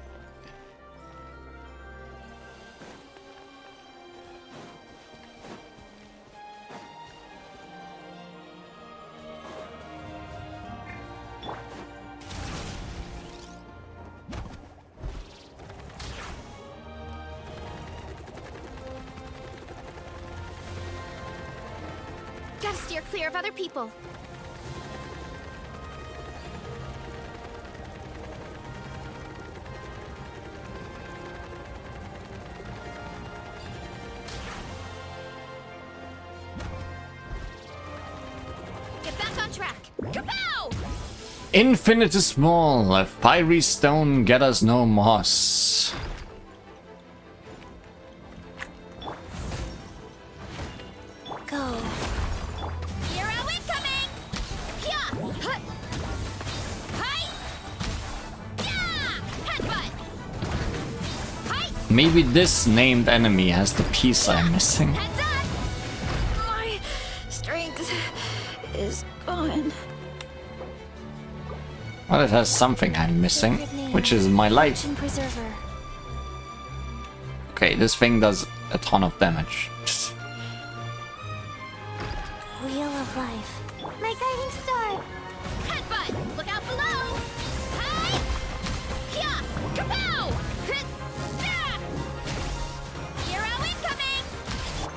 Gotta steer clear of other people. Get back on track. Kapow! Infinitesimal, a fiery stone gathers no moss. Go. Hero incoming! Yeah! Hut! Hi! Yeah! Headbutt! Hi! Maybe this named enemy has the piece I'm missing. Heads up! My strength is gone. Well, it has something I'm missing, which is my life. Ancient Preserver. Okay, this thing does a ton of damage. Wheel of Life. My guiding star. Headbutt! Look out below! Hi! Yeah! Kapow! Hit! Yeah! Hero incoming!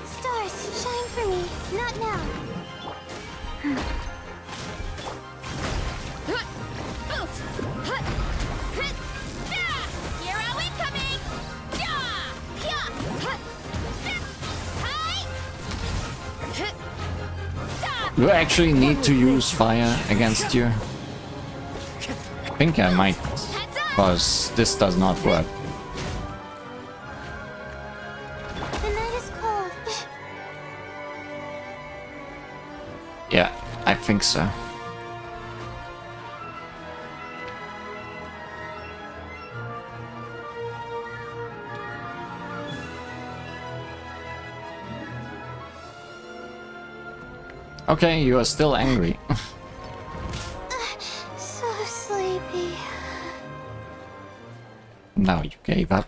Stars, shine for me. Not now. Hut! Oof! Hut! Hit! Yeah! Hero incoming! Yeah! Yeah! Hut! Yeah! Hi! Hit! Yeah! Do I actually need to use fire against you? I think I might, Heads up! because this does not work. The night is cold. Yeah, I think so. Okay, you are still angry. So sleepy. Now you gave up.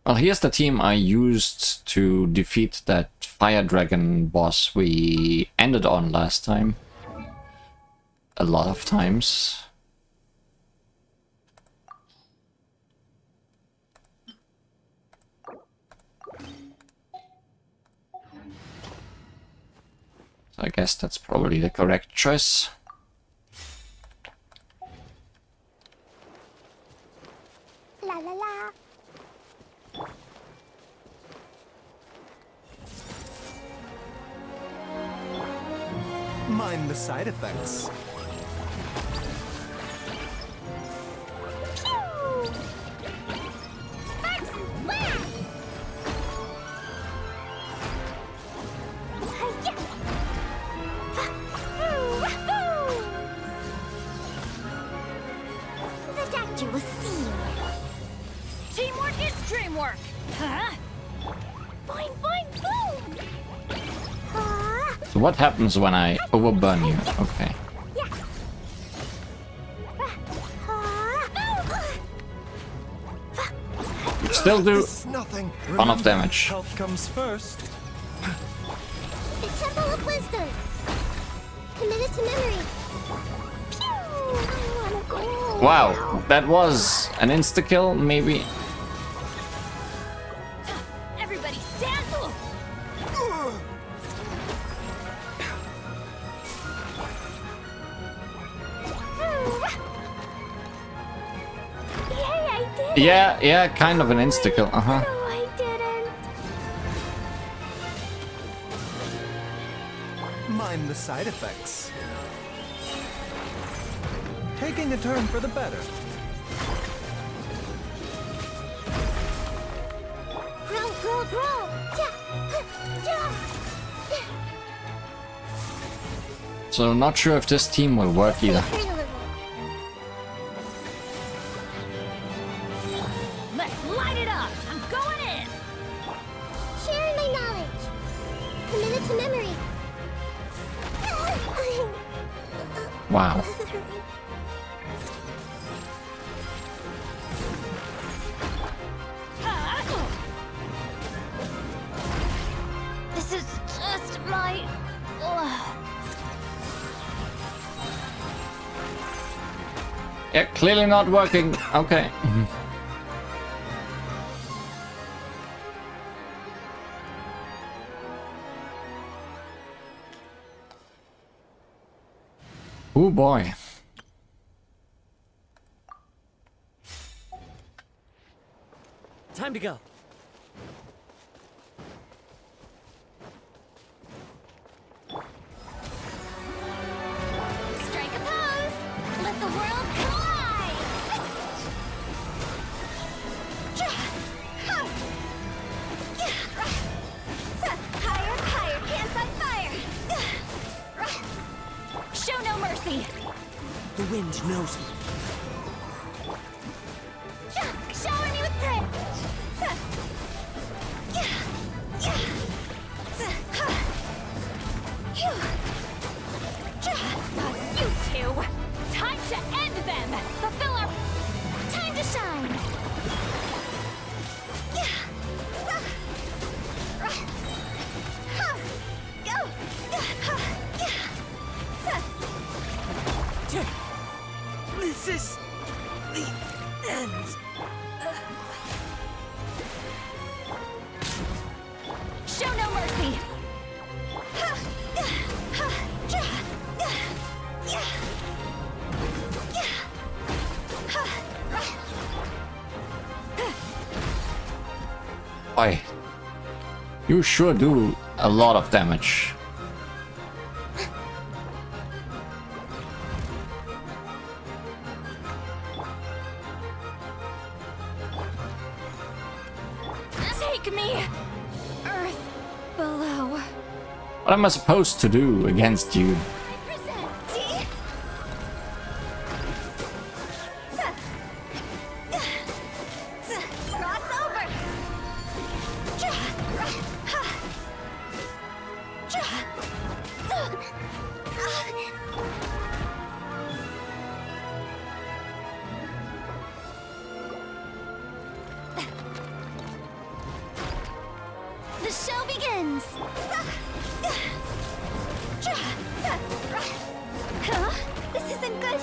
Well, here's the team I used to defeat that fire dragon boss we ended on last time. A lot of times. So I guess that's probably the correct choice. La la la. Mind the side effects. The doctor will see you. Teamwork is dreamwork! Huh? Boing, boing, boom! Ah, So what happens when I overburn you? Okay. yeah. Ah, You still do This is nothing. ton of damage. Health comes first. the Temple of Wisdom. Committed to memory. Pew! I wanna go. Wow, that was an insta-kill, maybe? Everybody stand! Yay, I did it! Yeah, kind of an insta-kill, uh-huh. No, I didn't. Mind the side effects. Taking a turn for the better. Grow, grow, grow! Yeah, yeah. So not sure if this team will work either. Let's light it up! I'm going in! Sharing my knowledge. Committed to memory. Wow. This is just my... Yeah, clearly not working. Okay. Oh boy. Time to go. Strike a pose! Let the world collide! Higher, higher, hands on fire! Show no mercy! The wind knows me. Shower me with praise! This is the end. Show no mercy! Boy, you sure do a lot of damage. Take me! Earth below. What am I supposed to do against you? Represent cross over! The show begins! Huh? This isn't good.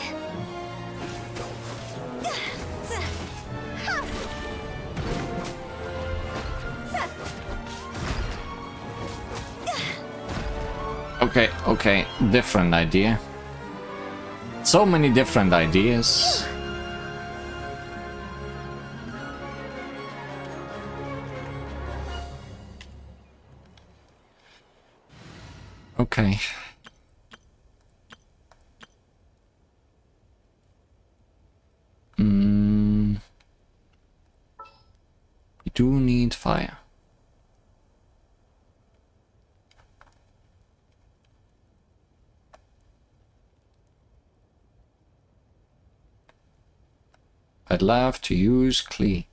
Okay, okay, different idea. So many different ideas. Okay. We do need fire. I'd love to use Klee.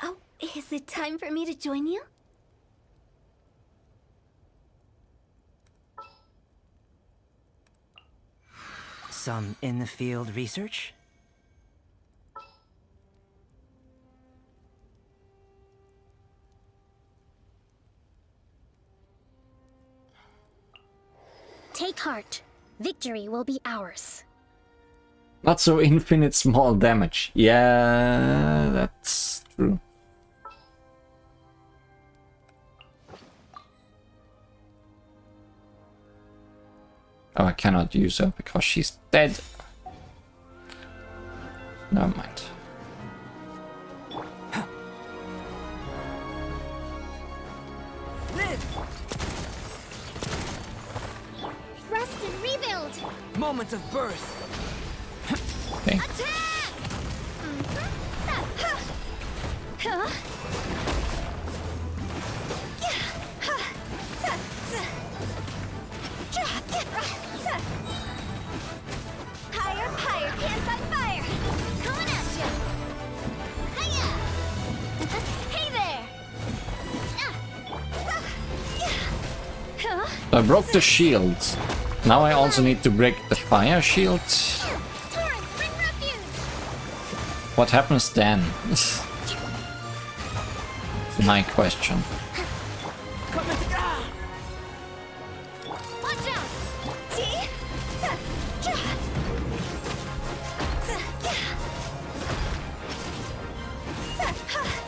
Oh, is it time for me to join you? Some in-the-field research? Take heart. Victory will be ours. Not so infinite small damage. Yeah, that's true. Oh, I cannot use her because she's dead. Never mind. Rest and rebuild! Moment of birth. Okay. Higher, higher, pants on fire! Coming at you! Hiya! Hey there! I broke the shield. Now I also need to break the fire shield. Torrent, bring refuge! What happens then? My question. Coming to Watch out! See?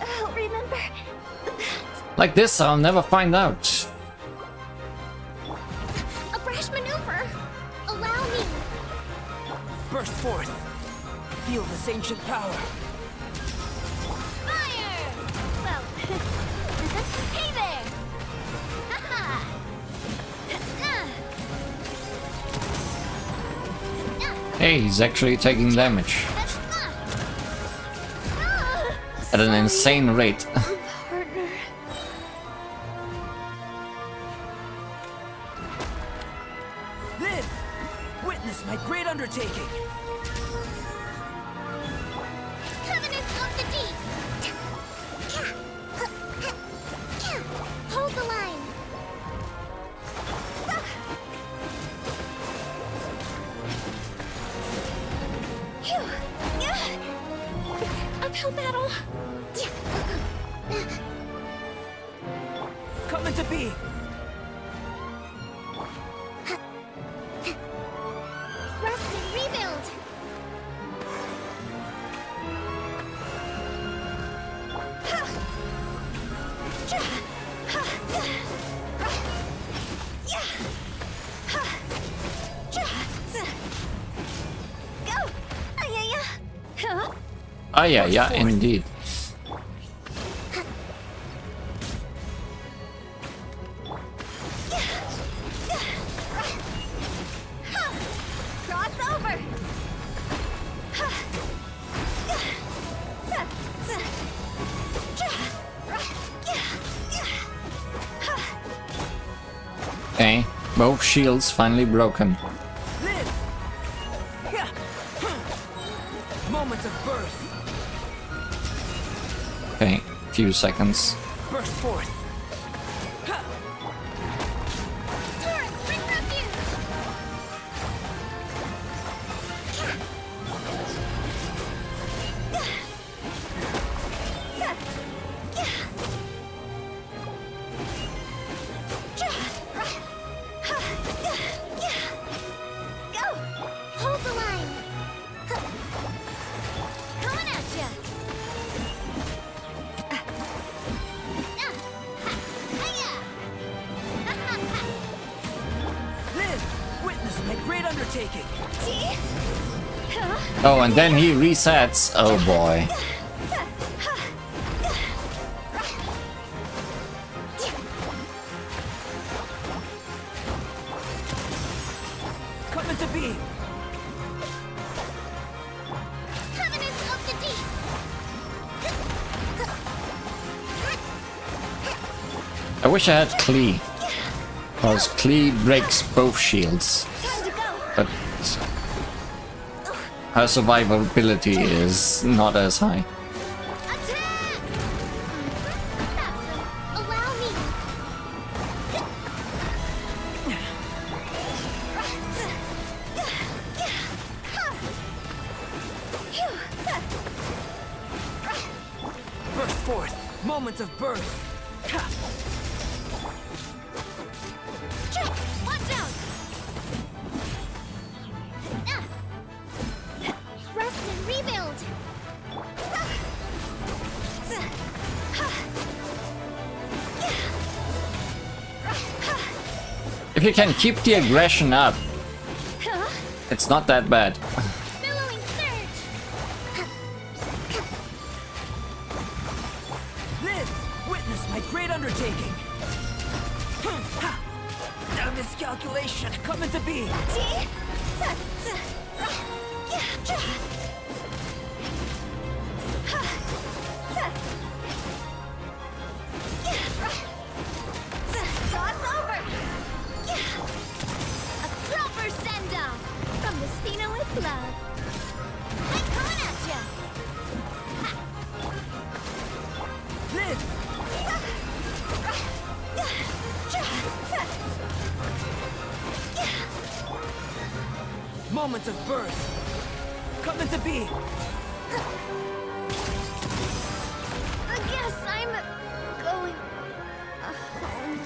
I'll remember that. Like this, I'll never find out. A brash maneuver! Allow me! burst forth. Feel this ancient power. Fire! Well, hey there! Haha! Hey, he's actually taking damage at an insane rate. Partner. Live! Witness my great undertaking! Covenant of the Deep! Hold the line! Uphill battle. Coming to be. Rest and rebuild. Go! Ayaya! Huh? Ah, yeah, indeed. Cross over! Okay, both shields finally broken. Live. Yeah. Moments of birth. Okay, few seconds. Burst forth. Torrent, bring refuge! Go! Hold the line. Coming at ya! Live. Witness my great undertaking. See? Oh, and then he resets. Oh boy. Coming to be. Covenant of the Deep. I wish I had Klee. Because Klee breaks both shields. Time to go! But her survivability is not as high. Attack! Allow me. Burst forth. Moments of birth. Watch out! Rest and rebuild. If you can keep the aggression up, it's not that bad. Billowing surge. Live. Witness my great undertaking. Now miscalculation. Coming to be. See? Cross over! A proper send-off from the Spina with love. I'm coming at ya! Live. Moments of birth. Coming to be. I guess I'm going home.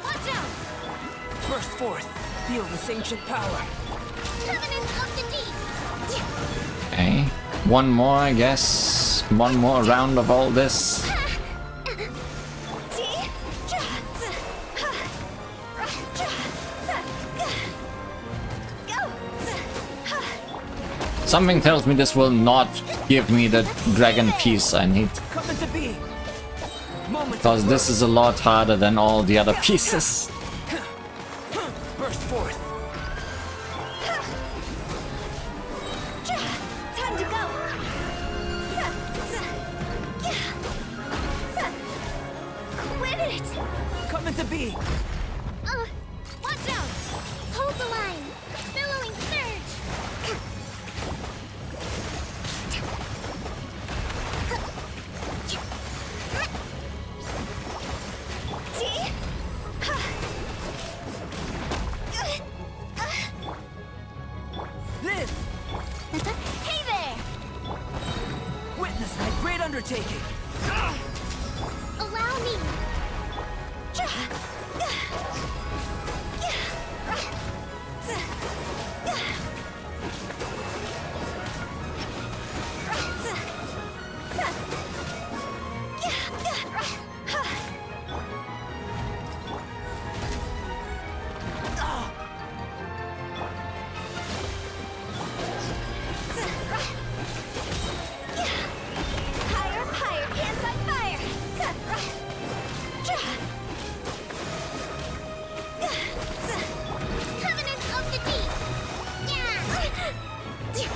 Watch out! Burst forth. Feel this ancient power. Covenant of the Deep. Okay, one more, I guess. One more round of all this. See? Go! Something tells me this will not give me the dragon piece I need. Coming to be. Moments Because of this is a lot harder than all the other pieces. birth. Burst forth. Time to go! Quit it! Coming to be. Watch out! Hold the line. Billowing surge. See? Live. Hey there! Witness my undertaking. Allow me. Higher, higher, hands on fire! Covenant of the Deep.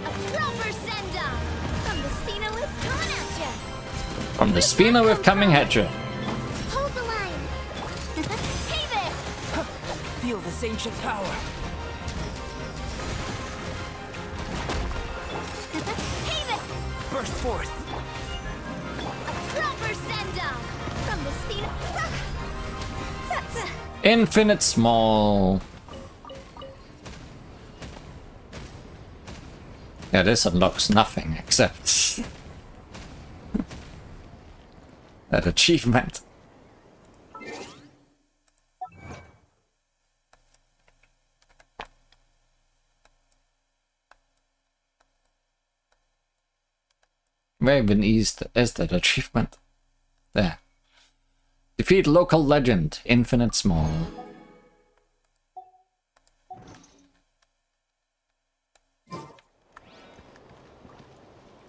A proper send-off! From the Spina with coming at ya! From the Spina with coming at you. Hold the line. Hey there! Feel this ancient power. Hey there! Burst forth. Proper send-off! From the Spina... Infinite Small. Yeah, this unlocks nothing except that achievement. Where even is that achievement? There. Defeat local legend, Infinite Small.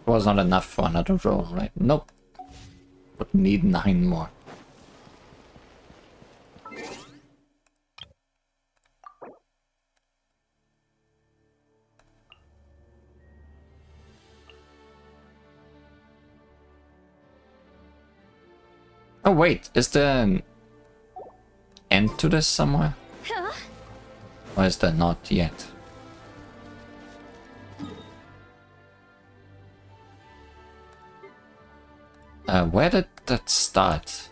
Was not enough for another roll, right? Nope. But need 9 more. Oh wait, is there an end to this somewhere? Huh? Or is there not yet? Where did that start?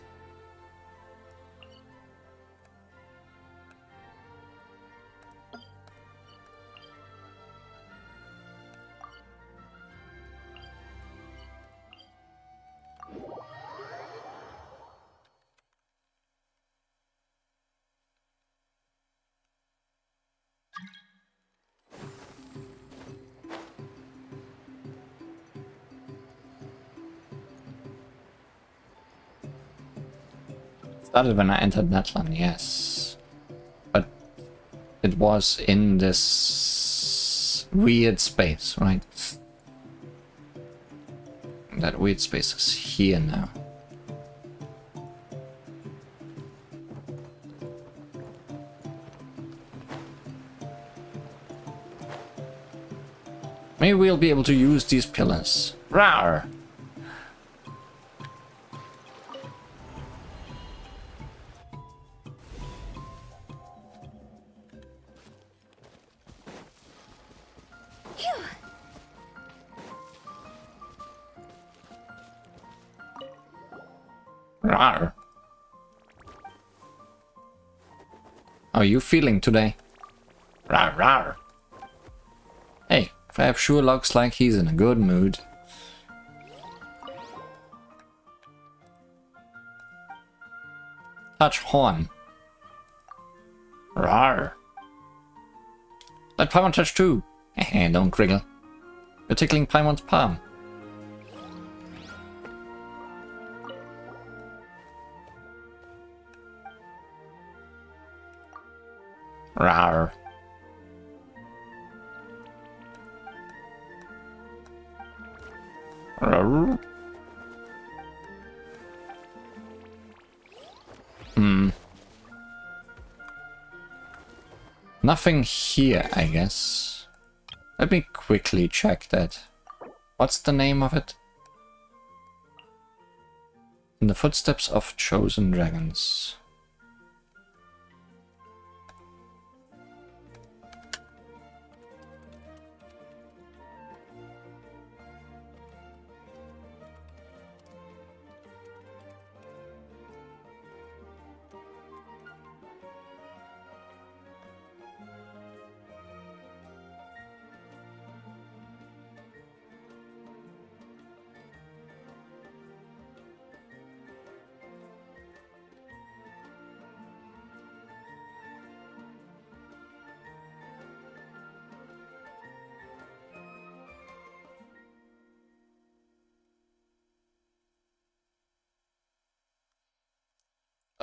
Started when I entered Natlan, yes. But it was in this weird space, right? That weird space is here now. Maybe we'll be able to use these pillars. Rawr! Rawr. How are you feeling today? Rawr, rawr. Hey, Fab sure looks like he's in a good mood. Touch horn. Rawr. Let Paimon touch too. Heh, don't wriggle. You're tickling Paimon's palm. Rawr. Rawr. Nothing here, I guess. Let me quickly check that. What's the name of it? In the footsteps of chosen dragons.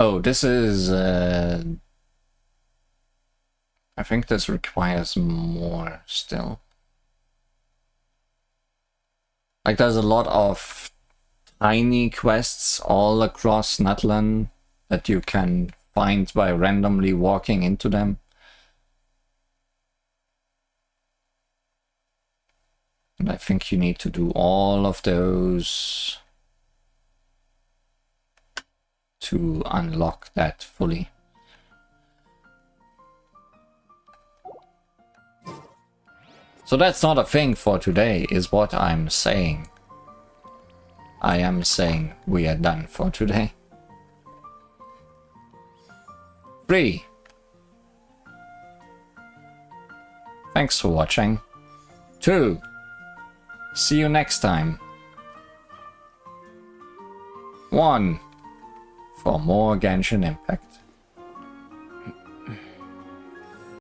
Oh, this is... I think this requires more still. Like, there's a lot of tiny quests all across Natlan that you can find by randomly walking into them. And I think you need to do all of those to unlock that fully. So that's not a thing for today, is what I'm saying. I am saying we are done for today. 3. Thanks for watching. 2. See you next time. 1. For more Genshin Impact.